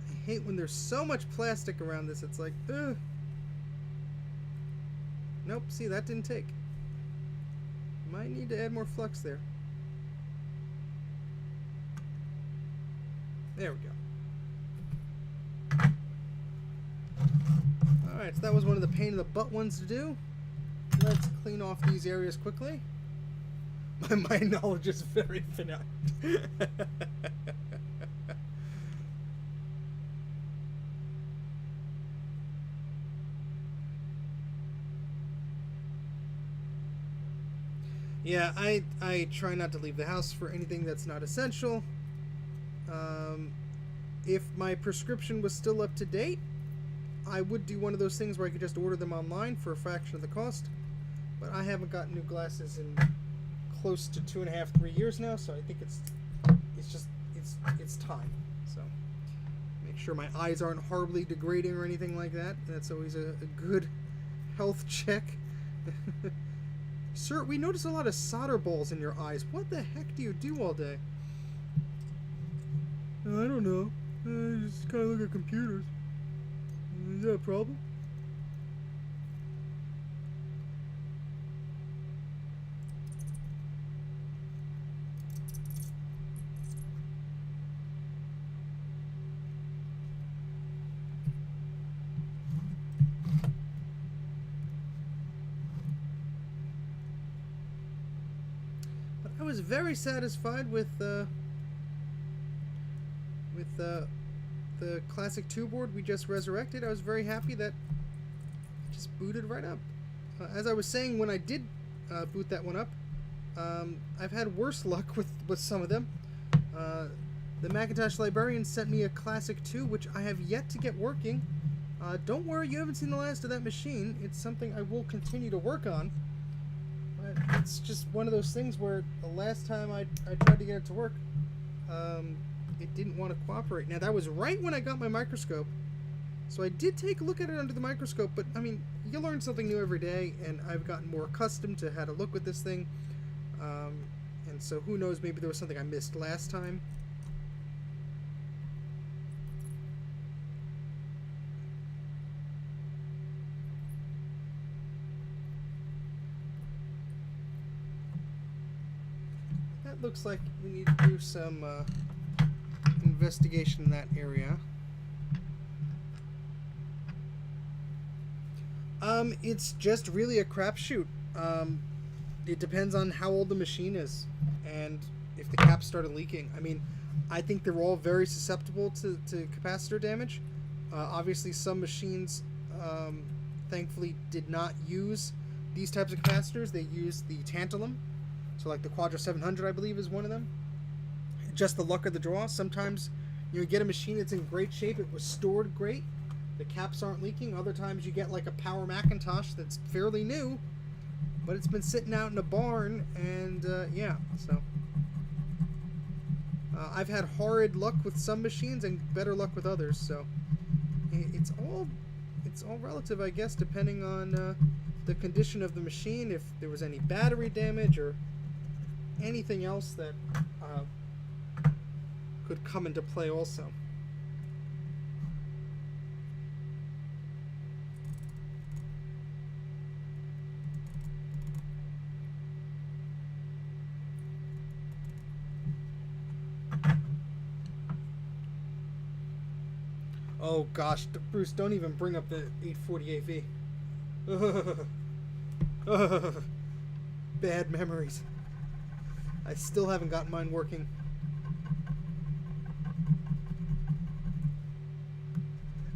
I hate when there's so much plastic around this. It's like, ugh. Nope, see, that didn't take. Might need to add more flux there. There we go. Alright, so that was one of the pain in the butt ones to do. Let's clean off these areas quickly. My knowledge is very finite. Yeah, I try not to leave the house for anything that's not essential. If my prescription was still up to date, I would do one of those things where I could just order them online for a fraction of the cost. But I haven't gotten new glasses in close to 2.5, 3 years now, so I think it's time. So make sure my eyes aren't horribly degrading or anything like that. That's always a good health check. Sir, we notice a lot of solder balls in your eyes. What the heck do you do all day? I don't know. I just kind of look at computers. Is that a problem? But I was very satisfied with the classic 2 board we just resurrected. I was very happy that it just booted right up. As I was saying, when I did boot that one up, I've had worse luck with some of them. The Macintosh librarian sent me a classic 2, which I have yet to get working. Don't worry, you haven't seen the last of that machine. It's something I will continue to work on. But it's just one of those things where the last time I tried to get it to work, it didn't want to cooperate. Now, that was right when I got my microscope, so I did take a look at it under the microscope, but I mean, you learn something new every day, and I've gotten more accustomed to how to look with this thing, and so who knows, maybe there was something I missed last time. That looks like we need to do some investigation in that area. It's just really a crapshoot. It depends on how old the machine is and if the cap started leaking. I mean, I think they're all very susceptible to capacitor damage. Obviously, some machines, thankfully, did not use these types of capacitors. They used the tantalum. So like the Quadra 700, I believe, is one of them. Just the luck of the draw. Sometimes you get a machine that's in great shape. It was stored great. The caps aren't leaking. Other times you get like a Power Macintosh that's fairly new, but it's been sitting out in a barn, and yeah, so I've had horrid luck with some machines and better luck with others. So it's all relative, I guess, depending on the condition of the machine, if there was any battery damage or anything else that could come into play also. Oh gosh, Bruce, don't even bring up the 840AV. Bad memories. I still haven't got mine working.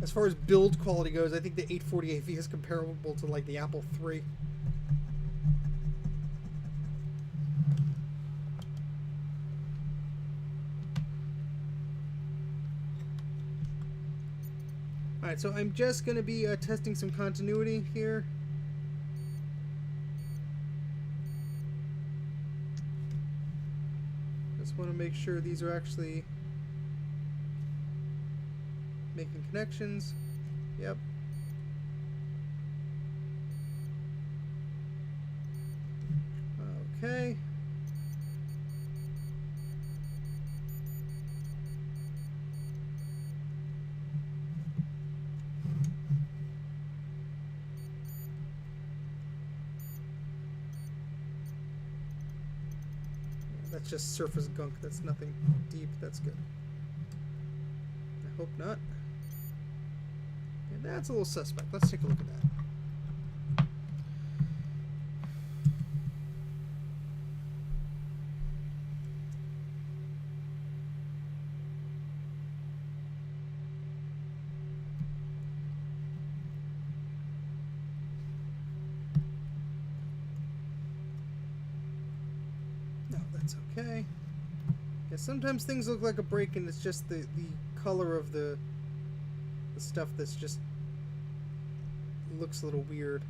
As far as build quality goes, I think the 840AV is comparable to like the Apple III. Alright, so I'm just going to be testing some continuity here. Just want to make sure these are actually making connections. Yep. Okay. That's just surface gunk. That's nothing deep. That's good. I hope not. And that's a little suspect. Let's take a look at that. No, that's okay. Yeah, sometimes things look like a break and it's just the color of the stuff that's just looks a little weird.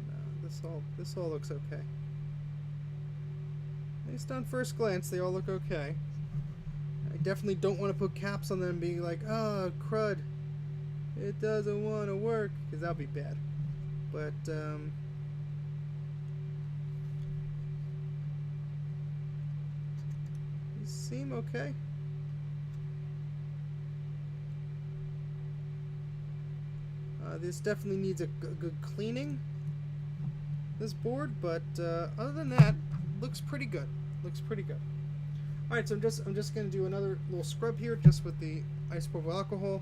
No, this all looks okay. At least on first glance, they all look okay. I definitely don't want to put caps on them being like, oh, crud, it doesn't want to work, because that would be bad. But, these seem okay. This definitely needs a good cleaning, this board, but other than that, looks pretty good. Looks pretty good. All right, so I'm just going to do another little scrub here, just with the isopropyl alcohol,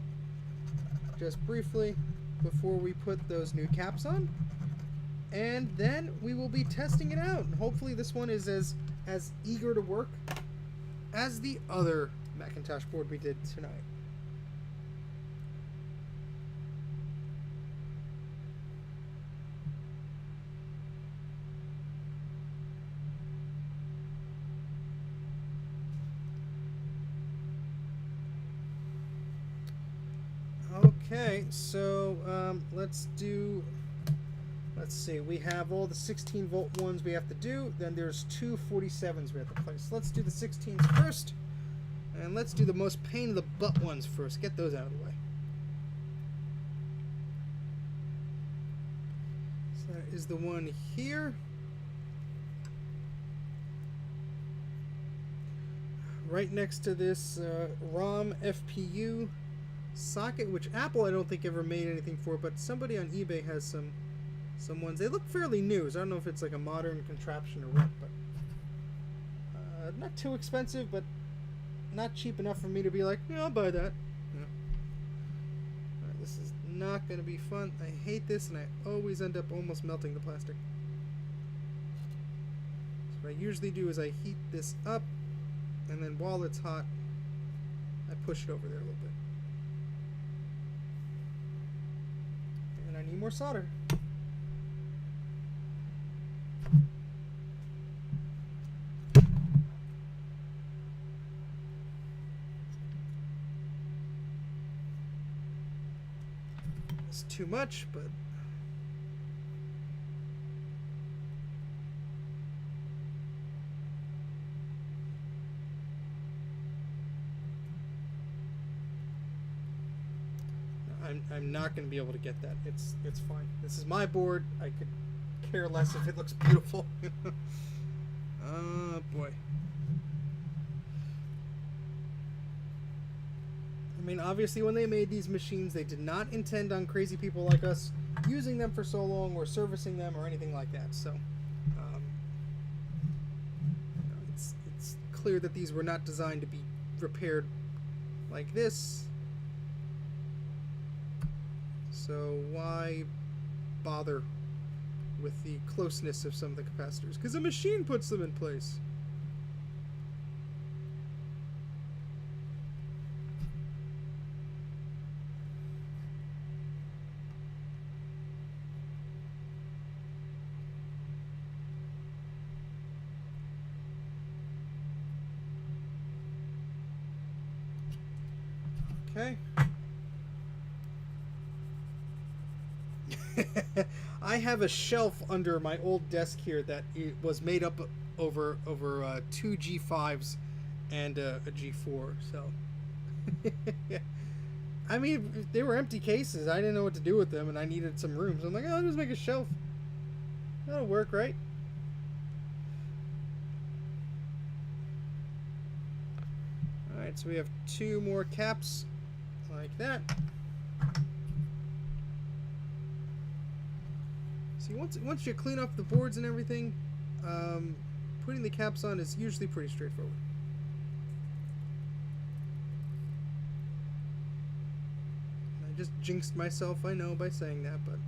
just briefly, before we put those new caps on, and then we will be testing it out. And hopefully, this one is as eager to work as the other Macintosh board we did tonight. Okay, so let's see, we have all the 16 volt ones we have to do, then there's two 47s we have to place. Let's do the 16s first, and let's do the most pain in the butt ones first. Get those out of the way. So that is the one here. Right next to this ROM FPU socket, which Apple I don't think ever made anything for, but somebody on eBay has some ones. They look fairly new, so I don't know if it's like a modern contraption or what, but not too expensive, but not cheap enough for me to be like, yeah, I'll buy that. Yeah. Right, this is not going to be fun. I hate this, and I always end up almost melting the plastic. So what I usually do is I heat this up, and then while it's hot, I push it over there a little bit. I need more solder. It's too much, but I'm not going to be able to get that. It's fine. This is my board. I could care less if it looks beautiful. Oh boy. I mean, obviously when they made these machines, they did not intend on crazy people like us using them for so long or servicing them or anything like that. So it's clear that these were not designed to be repaired like this. So why bother with the closeness of some of the capacitors? Because the machine puts them in place. Okay. I have a shelf under my old desk here that it was made up over two G5s and a G4. So, I mean, they were empty cases. I didn't know what to do with them, and I needed some room. So I'm like, oh, I'll just make a shelf. That'll work, right? All right, so we have 2 more caps like that. See, once you clean off the boards and everything, putting the caps on is usually pretty straightforward. I just jinxed myself, I know, by saying that, but...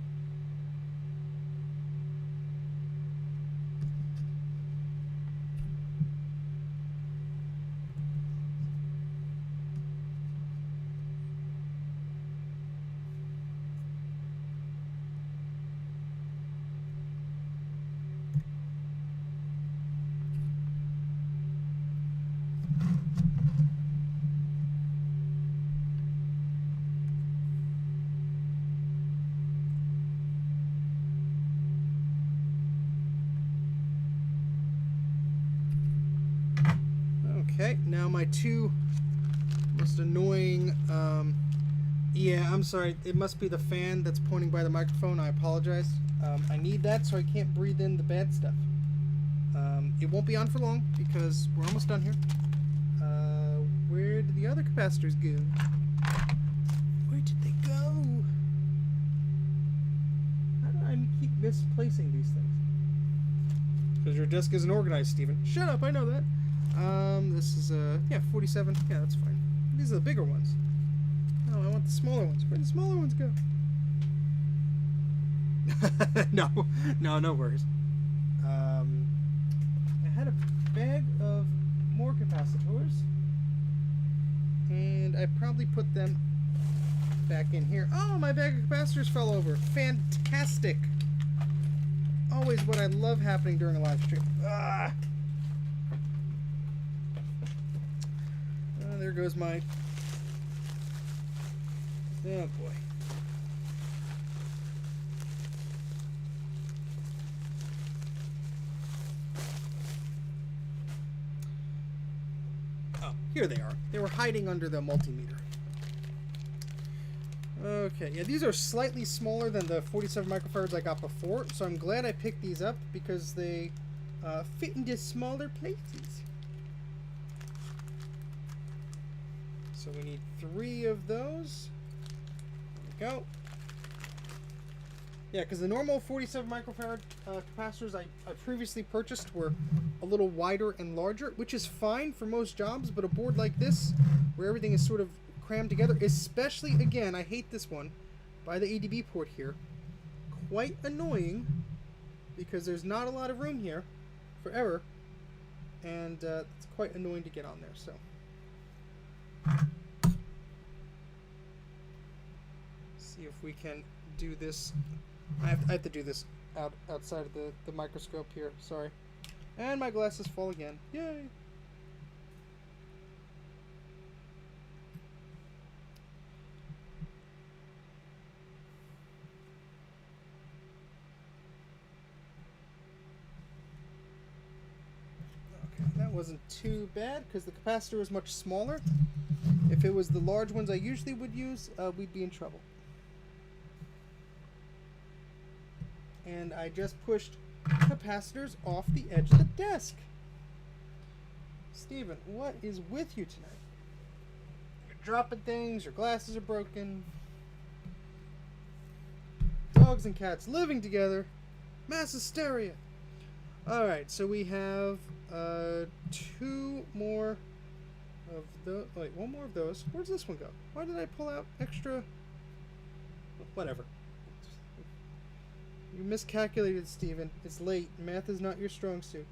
Okay, now my 2 most annoying, yeah, I'm sorry, it must be the fan that's pointing by the microphone, I apologize. I need that so I can't breathe in the bad stuff. It won't be on for long because we're almost done here. Where did the other capacitors go? Where did they go? How do I keep misplacing these things? Because your desk isn't organized, Steven. Shut up, I know that. This is, yeah, 47. Yeah, that's fine. These are the bigger ones. No, I want the smaller ones. Where did the smaller ones go? No worries. I had a bag of more capacitors, and I probably put them back in here. Oh, my bag of capacitors fell over. Fantastic. Always what I love happening during a live stream. Ah! There goes my... Oh, boy. Oh, here they are. They were hiding under the multimeter. Okay, yeah, these are slightly smaller than the 47 microfarads I got before, so I'm glad I picked these up because they fit into smaller places. So we need 3 of those. There we go. Yeah, because the normal 47 microfarad capacitors I previously purchased were a little wider and larger, which is fine for most jobs, but a board like this, where everything is sort of crammed together, especially, again, I hate this one, by the ADB port here, quite annoying, because there's not a lot of room here for error, and it's quite annoying to get on there, so... See if we can do this. I have to do this outside of the microscope here. Sorry. And my glasses fall again. Yay! Okay, that wasn't too bad because the capacitor was much smaller. If it was the large ones I usually would use, we'd be in trouble. And I just pushed capacitors off the edge of the desk. Steven, what is with you tonight? You're dropping things, your glasses are broken. Dogs and cats living together. Mass hysteria. Alright, so we have two more of those. Wait, one more of those. Where's this one go? Why did I pull out extra? Whatever. You miscalculated, Steven. It's late. Math is not your strong suit.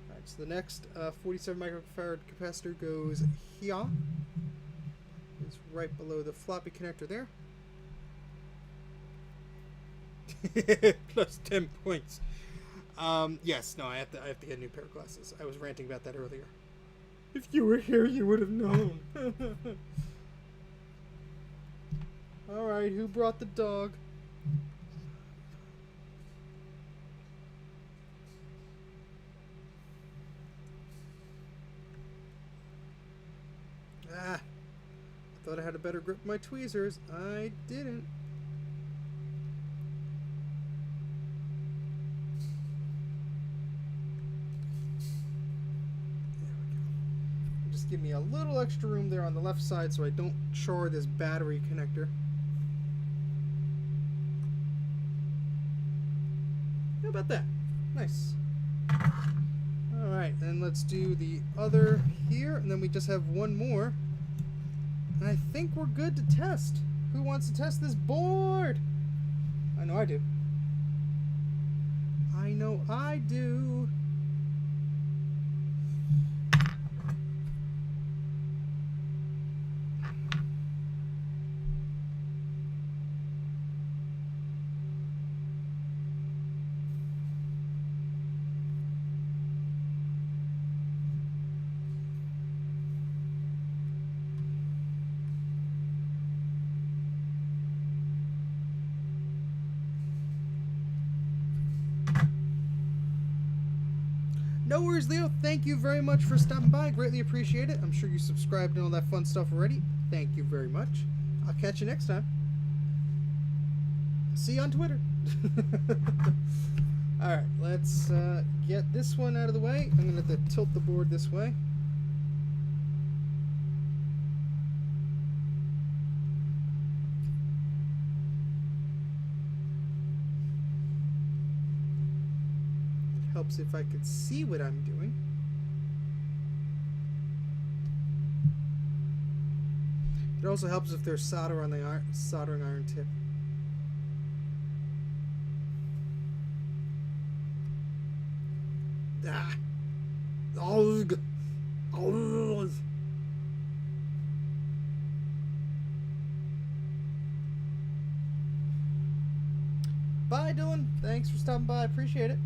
Alright, so the next 47 microfarad capacitor goes here. It's right below the floppy connector there. Plus 10 points. Yes, no, I have to get a new pair of glasses. I was ranting about that earlier. If you were here, you would have known. Alright, who brought the dog? Ah, I thought I had a better grip with my tweezers. I didn't. Give me a little extra room there on the left side so I don't char this battery connector. How about that? Nice. Alright, then let's do the other here, and then we just have one more. And I think we're good to test. Who wants to test this board? I know I do. I know I do. No worries, Leo. Thank you very much for stopping by. Greatly appreciate it. I'm sure you subscribed and all that fun stuff already. Thank you very much. I'll catch you next time. See you on Twitter. Alright, let's get this one out of the way. I'm going to have to tilt the board this way. Helps if I could see what I'm doing. It also helps if there's solder on the soldering iron tip. Ah. Bye, Dylan. Thanks for stopping by. I appreciate it.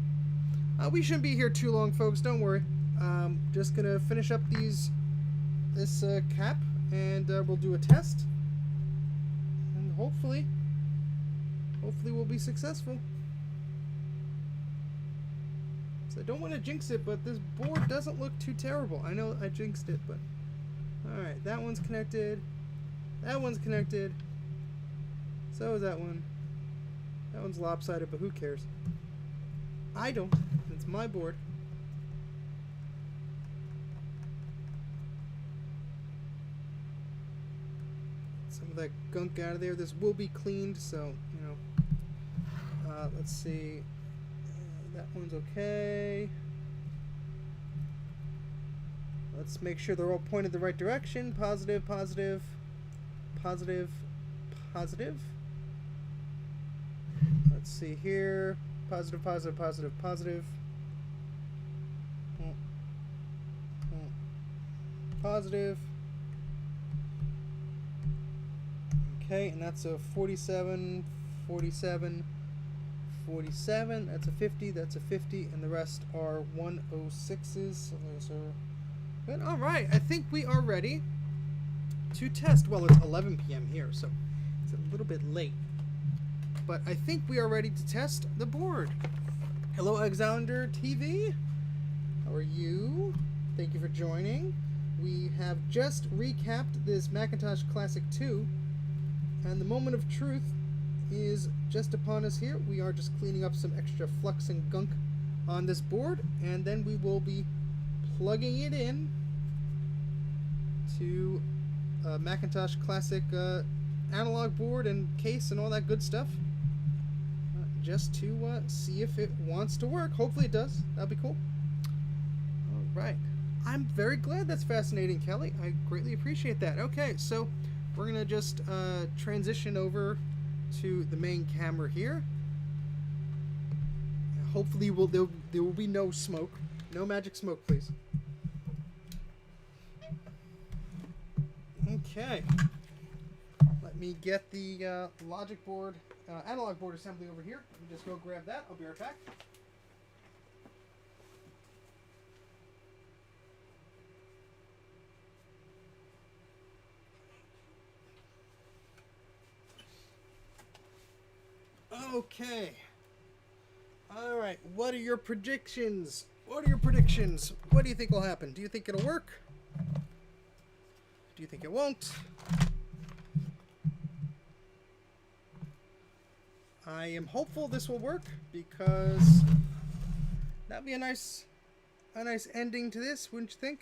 We shouldn't be here too long, folks. Don't worry. Just gonna finish up this cap, and we'll do a test, and hopefully we'll be successful. So I don't want to jinx it, but this board doesn't look too terrible. I know I jinxed it, but all right. That one's connected. That one's connected. So is that one. That one's lopsided, but who cares? I don't. It's my board. Some of that gunk out of there. This will be cleaned, so, you know. Let's see. That one's okay. Let's make sure they're all pointed the right direction. Positive, positive, positive, positive. Let's see here. Positive, positive, positive, positive. Positive. Okay, and that's a 47, 47, 47. That's a 50, that's a 50, and the rest are 106s. So those are good. All right, I think we are ready to test. Well, it's 11 p.m. here, so it's a little bit late. But I think we are ready to test the board. Hello, Alexander TV. How are you? Thank you for joining. We have just recapped this Macintosh Classic 2, and the moment of truth is just upon us here. We are just cleaning up some extra flux and gunk on this board, and then we will be plugging it in to Macintosh Classic analog board and case and all that good stuff. just to see if it wants to work. Hopefully it does. That'll be cool. All right. I'm very glad that's fascinating, Kelly. I greatly appreciate that. Okay, so we're going to just transition over to the main camera here. Hopefully there will be no smoke. No magic smoke, please. Okay. Let me get the logic board, analog board assembly over here. Let me just go grab that. I'll be right back. Okay. All right. What are your predictions? What are your predictions? What do you think will happen? Do you think it'll work? Do you think it won't? I am hopeful this will work because that'd be a nice ending to this, wouldn't you think?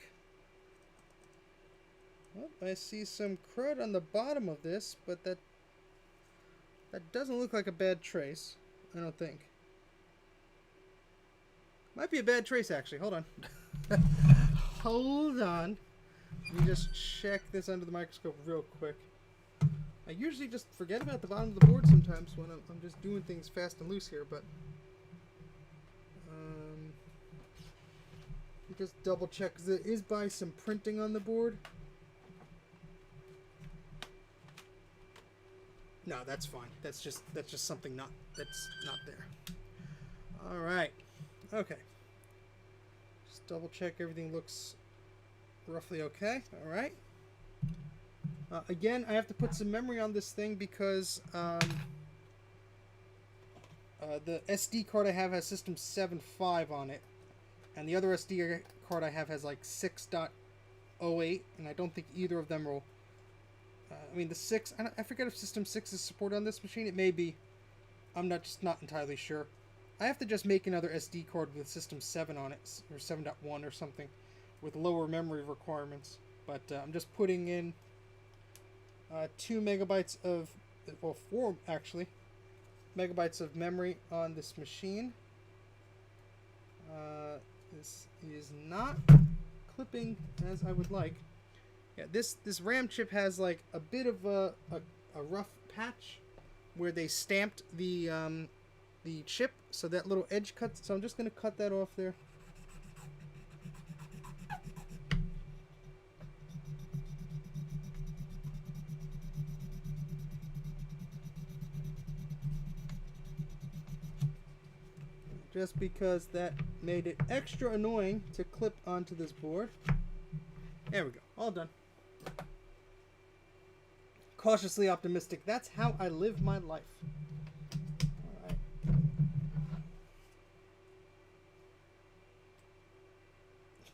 Well, I see some crud on the bottom of this, but that doesn't look like a bad trace. I don't think. Might be a bad trace, actually. Hold on. Hold on. Let me just check this under the microscope real quick. I usually just forget about the bottom of the board sometimes when I'm just doing things fast and loose here, but just double check because it is by some printing on the board. No, that's fine. That's just something that's not there. All right. Okay. Just double check everything looks roughly okay. All right. Again, I have to put some memory on this thing because the SD card I have has System 7.5 on it, and the other SD card I have has like 6.08, and I don't think either of them will. I mean, the 6. I forget if System 6 is supported on this machine. It may be. I'm just not entirely sure. I have to just make another SD card with System 7 on it, or 7.1 or something, with lower memory requirements. But I'm just putting in 2 megabytes of, well, 4 actually, megabytes of memory on this machine. This is not clipping as I would like. Yeah, this RAM chip has like a bit of a rough patch where they stamped the chip, so that little edge cuts. So I'm just going to cut that off there. Just because that made it extra annoying to clip onto this board. There we go. All done. Cautiously optimistic. That's how I live my life.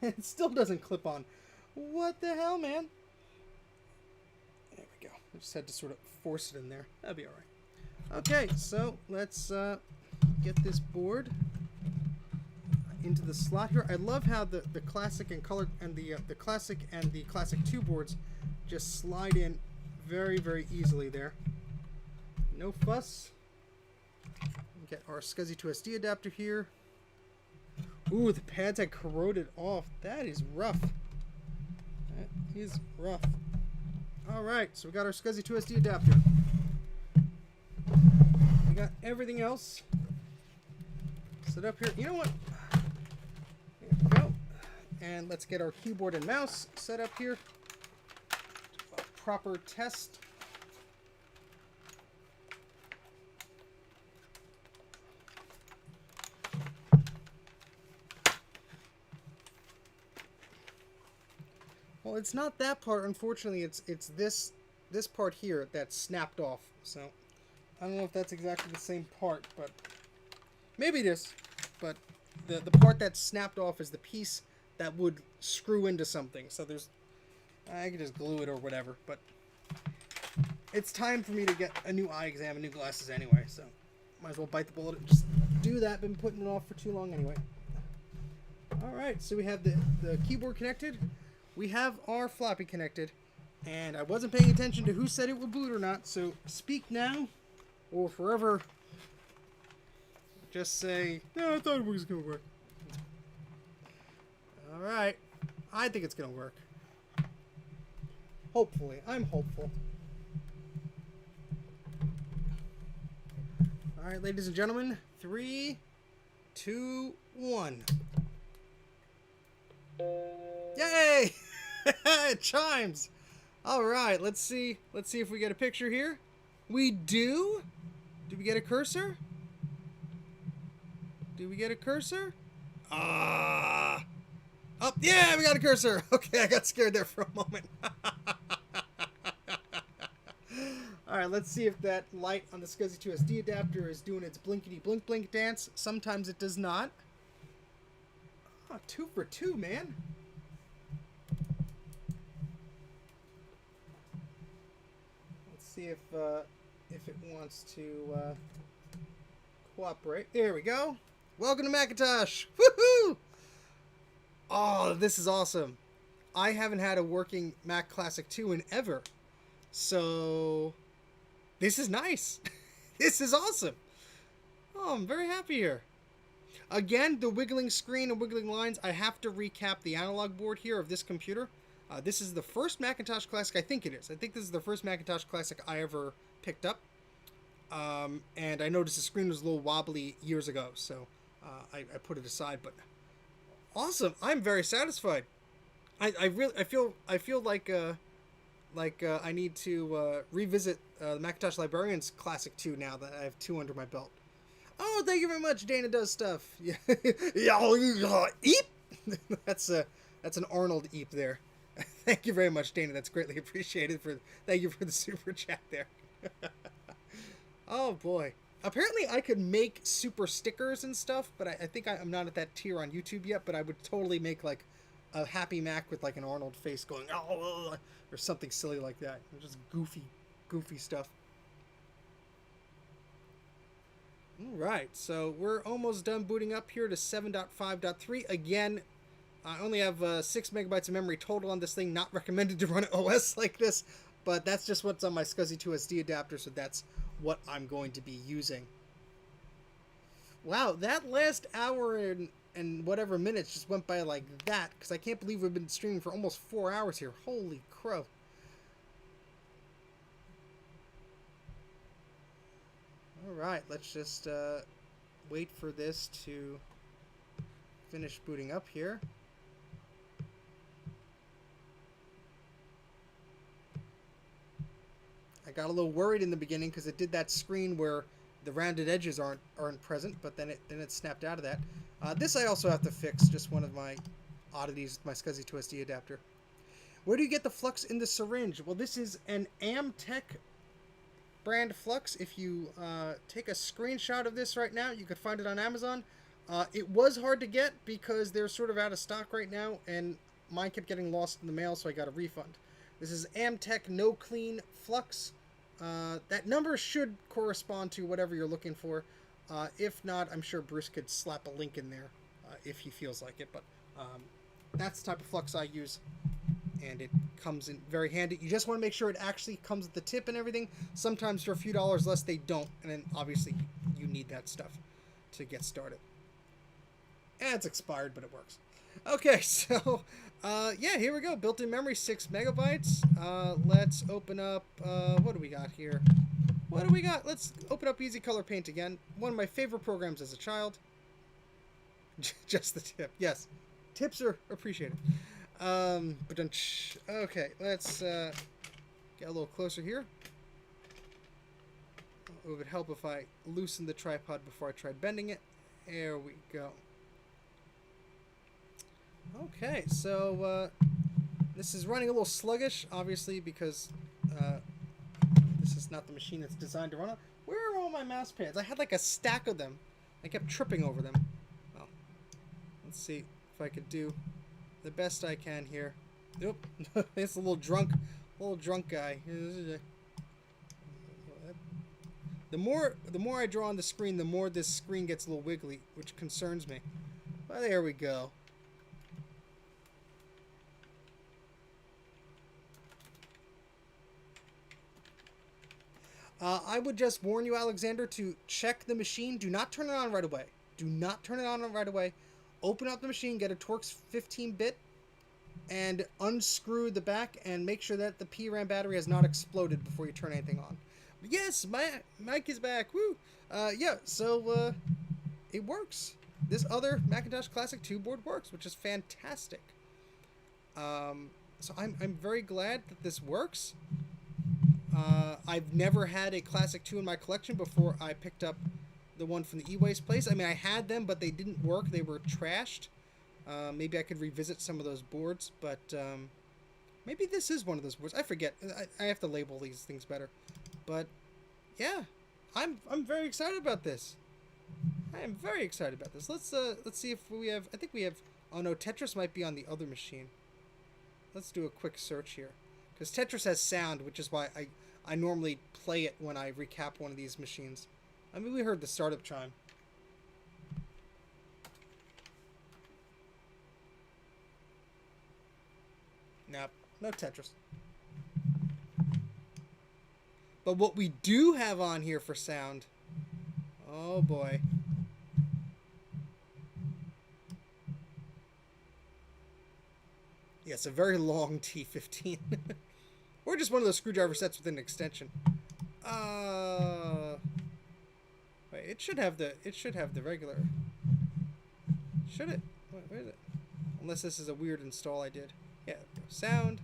Alright. It still doesn't clip on. What the hell, man? There we go. I just had to sort of force it in there. That'll be alright. Okay, so let's get this board into the slot here. I love how the classic and color and the classic and the classic 2 boards just slide in very, very easily there. No fuss. Get our SCSI to SD adapter here. Ooh, the pads had corroded off. That is rough. That is rough. Alright, so we got our SCSI to SD adapter. We got everything else set up here. You know what? There we go. And let's get our keyboard and mouse set up here. A proper test. Well, it's not that part, unfortunately. It's this part here that's snapped off. So I don't know if that's exactly the same part, but maybe it is. But the part that's snapped off is the piece that would screw into something. So I could just glue it or whatever. But it's time for me to get a new eye exam and new glasses anyway. So might as well bite the bullet and just do that. Been putting it off for too long anyway. All right, so we have the keyboard connected. We have our floppy connected, and I wasn't paying attention to who said it would boot or not, so speak now or forever Just say, no, I thought it was going to work. Alright. I think it's going to work. Hopefully. I'm hopeful. Alright, ladies and gentlemen. 3, 2, 1. Yay! It chimes! Alright, let's see if we get a picture here. We do? Do we get a cursor? Do we get a cursor? Oh, yeah, we got a cursor. Okay, I got scared there for a moment. Alright, let's see if that light on the SCSI 2 SD adapter is doing its blinkety blink blink dance. Sometimes it does not. Oh, 2 for 2, man. Let's see if it wants to cooperate. There we go. Welcome to Macintosh. Woohoo! Oh, this is awesome. I haven't had a working Mac Classic 2 in ever. So, this is nice. This is awesome. Oh, I'm very happy here. Again, the wiggling screen and wiggling lines, I have to recap the analog board here of this computer. This is the first Macintosh Classic, I think it is. I think this is the first Macintosh Classic I ever picked up. And I noticed the screen was a little wobbly years ago, so I put it aside. But awesome! I'm very satisfied. I feel like I need to revisit the Macintosh Librarian's Classic 2 now that I have 2 under my belt. Oh, thank you very much. Dana does stuff. Yeah, eep. That's an Arnold eep there. Thank you very much, Dana. That's greatly appreciated. Thank you for the super chat there. Oh boy. Apparently I could make super stickers and stuff, but I think I'm not at that tier on YouTube yet, but I would totally make like a Happy Mac with like an Arnold face going, oh, or something silly like that. Just goofy stuff. Alright, so we're almost done booting up here to 7.5.3. Again, I only have 6 megabytes of memory total on this thing. Not recommended to run an OS like this, but that's just what's on my SCSI 2 SD adapter, so that's what I'm going to be using. Wow, that last hour and whatever minutes just went by like that, because I can't believe we've been streaming for almost 4 hours here. Holy crow. Alright, let's just wait for this to finish booting up here. I got a little worried in the beginning because it did that screen where the rounded edges aren't present, but then it snapped out of that. This I also have to fix, just one of my oddities with my SCSI 2 SD adapter. Where do you get the flux in the syringe? Well, this is an Amtech brand flux. If you take a screenshot of this right now, you could find it on Amazon. It was hard to get because they're sort of out of stock right now, and mine kept getting lost in the mail, so I got a refund. This is Amtech No Clean Flux. That number should correspond to whatever you're looking for. If not, I'm sure Bruce could slap a link in there if he feels like it. But that's the type of flux I use, and it comes in very handy. You just want to make sure it actually comes with the tip and everything. Sometimes for a few dollars less, they don't, and then obviously you need that stuff to get started. And it's expired, but it works. Okay, so yeah, here we go. Built-in memory, 6 megabytes. Let's open up, what do we got here? What do we got? Let's open up Easy Color Paint again. One of my favorite programs as a child. Just the tip. Yes. Tips are appreciated. Okay, let's get a little closer here. It would help if I loosened the tripod before I tried bending it. There we go. Okay, so this is running a little sluggish, obviously, because this is not the machine that's designed to run on. Where are all my mouse pads? I had like a stack of them. I kept tripping over them. Well, let's see if I could do the best I can here. Nope, it's a little drunk guy. The more I draw on the screen, the more this screen gets a little wiggly, which concerns me. Well, there we go. I would just warn you, Alexander, to check the machine. Do not turn it on right away. Do not turn it on right away. Open up the machine, get a Torx 15-bit, and unscrew the back and make sure that the PRAM battery has not exploded before you turn anything on. But yes, Mike is back. Woo! Yeah, so it works. This other Macintosh Classic 2 board works, which is fantastic. So I'm very glad that this works. I've never had a Classic 2 in my collection before I picked up the one from the E-Waste place. I mean, I had them, but they didn't work. They were trashed. Maybe I could revisit some of those boards, but maybe this is one of those boards. I forget. I have to label these things better. But yeah, I'm very excited about this. I am very excited about this. Let's see if we have. I think we have. Oh no, Tetris might be on the other machine. Let's do a quick search here, because Tetris has sound, which is why I normally play it when I recap one of these machines. I mean, we heard the startup chime. Nope, no Tetris. But what we do have on here for sound, oh boy. Yeah, it's a very long T15. Or just one of those screwdriver sets with an extension. Wait, it should have the regular. Should it? Wait, where is it? Unless this is a weird install I did. Yeah, sound.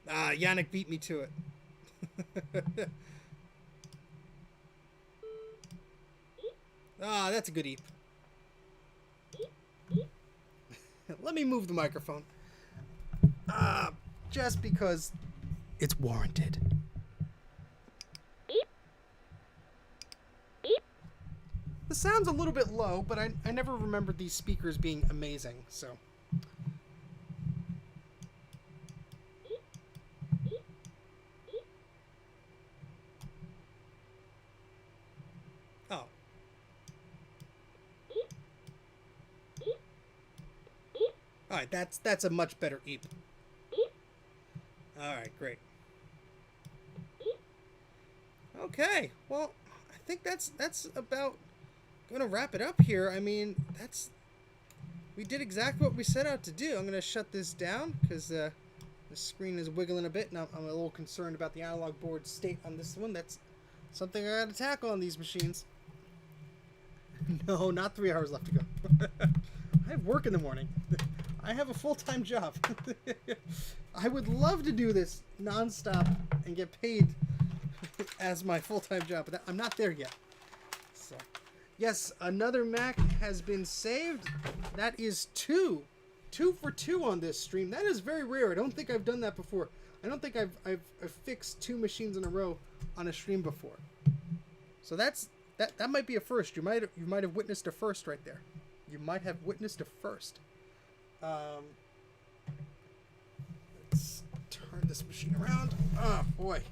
Yannick beat me to it. That's a good eep. Let me move the microphone. Just because it's warranted. The sound's a little bit low, but I never remembered these speakers being amazing, so. Oh. Alright, that's a much better eep. Alright, great. Okay, well, I think that's about gonna wrap it up here. I mean, we did exactly what we set out to do. I'm gonna shut this down because the screen is wiggling a bit, and I'm a little concerned about the analog board state on this one. That's something I gotta tackle on these machines. No, not 3 hours left to go. I have work in the morning. I have a full-time job. I would love to do this non-stop and get paid as my full-time job, but I'm not there yet. So, yes, another Mac has been saved. That is 2 for 2 on this stream. That is very rare. I don't think I've done that before. I don't think I've fixed 2 machines in a row on a stream before. So that might be a first. You might have witnessed a first right there. You might have witnessed a first. Let's turn this machine around. Oh boy.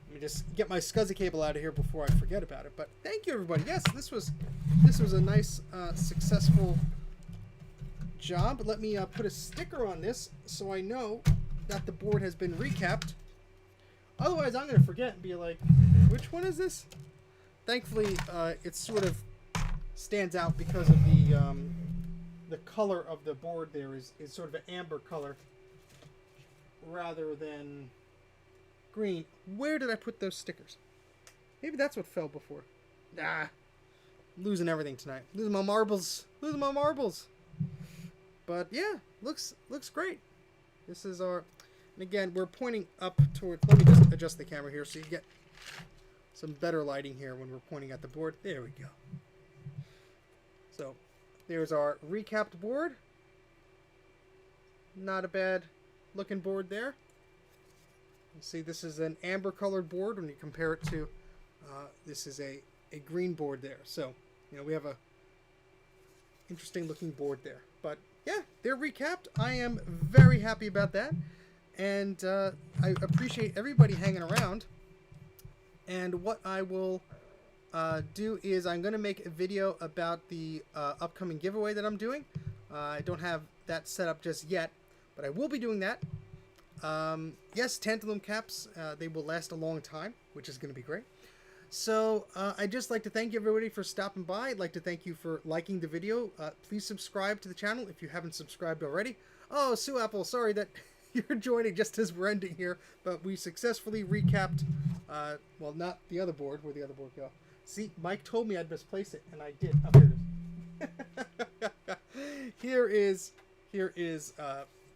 Let me just get my SCSI cable out of here before I forget about it. But thank you, everybody. Yes, this was a nice, successful job. Let me put a sticker on this so I know that the board has been recapped. Otherwise, I'm going to forget and be like, which one is this? Thankfully, it sort of stands out because of the color of the board there is sort of an amber color rather than green. Where did I put those stickers? Maybe that's what fell before. Losing everything tonight. Losing my marbles. But yeah, looks great. This is our, and again, we're pointing up toward, let me just adjust the camera here so you get some better lighting here when we're pointing at the board. There we go. So there's our recapped board. Not a bad looking board there. You see, this is an amber colored board when you compare it to this is a green board there. So, we have a interesting looking board there. But yeah, they're recapped. I am very happy about that. And I appreciate everybody hanging around. And what I will do is I'm going to make a video about the upcoming giveaway that I'm doing. I don't have that set up just yet, but I will be doing that. Yes, tantalum caps, they will last a long time, which is going to be great. So I'd just like to thank everybody for stopping by. I'd like to thank you for liking the video. Please subscribe to the channel if you haven't subscribed already. Oh, Sue Apple, sorry that you're joining just as we're ending here, but we successfully recapped, well, not the other board. Where'd the other board go? See, Mike told me I'd misplace it, and I did. Oh, here it is. Here is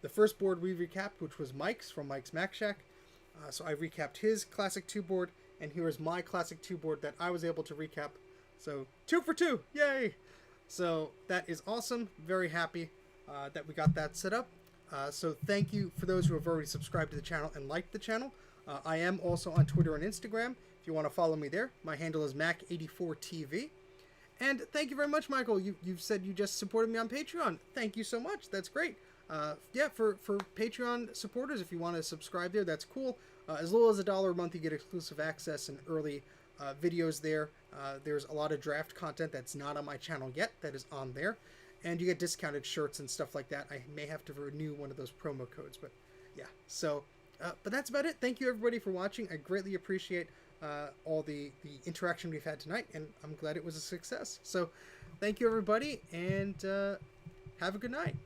the first board we recapped, which was Mike's from Mike's Mac Shack. So I recapped his Classic 2 board, and here is my Classic 2 board that I was able to recap. So 2 for 2, yay! So that is awesome. Very happy that we got that set up. So thank you for those who have already subscribed to the channel and liked the channel. I am also on Twitter and Instagram. If you want to follow me there, my handle is Mac84TV. And thank you very much, Michael. You've said you just supported me on Patreon. Thank you so much. That's great. Yeah, for Patreon supporters, if you want to subscribe there, that's cool. As little as $1 a month, you get exclusive access and early videos there. There's a lot of draft content that's not on my channel yet that is on there. And you get discounted shirts and stuff like that. I may have to renew one of those promo codes, but yeah. So, but that's about it. Thank you, everybody, for watching. I greatly appreciate all the interaction we've had tonight, and I'm glad it was a success. So thank you, everybody, and have a good night.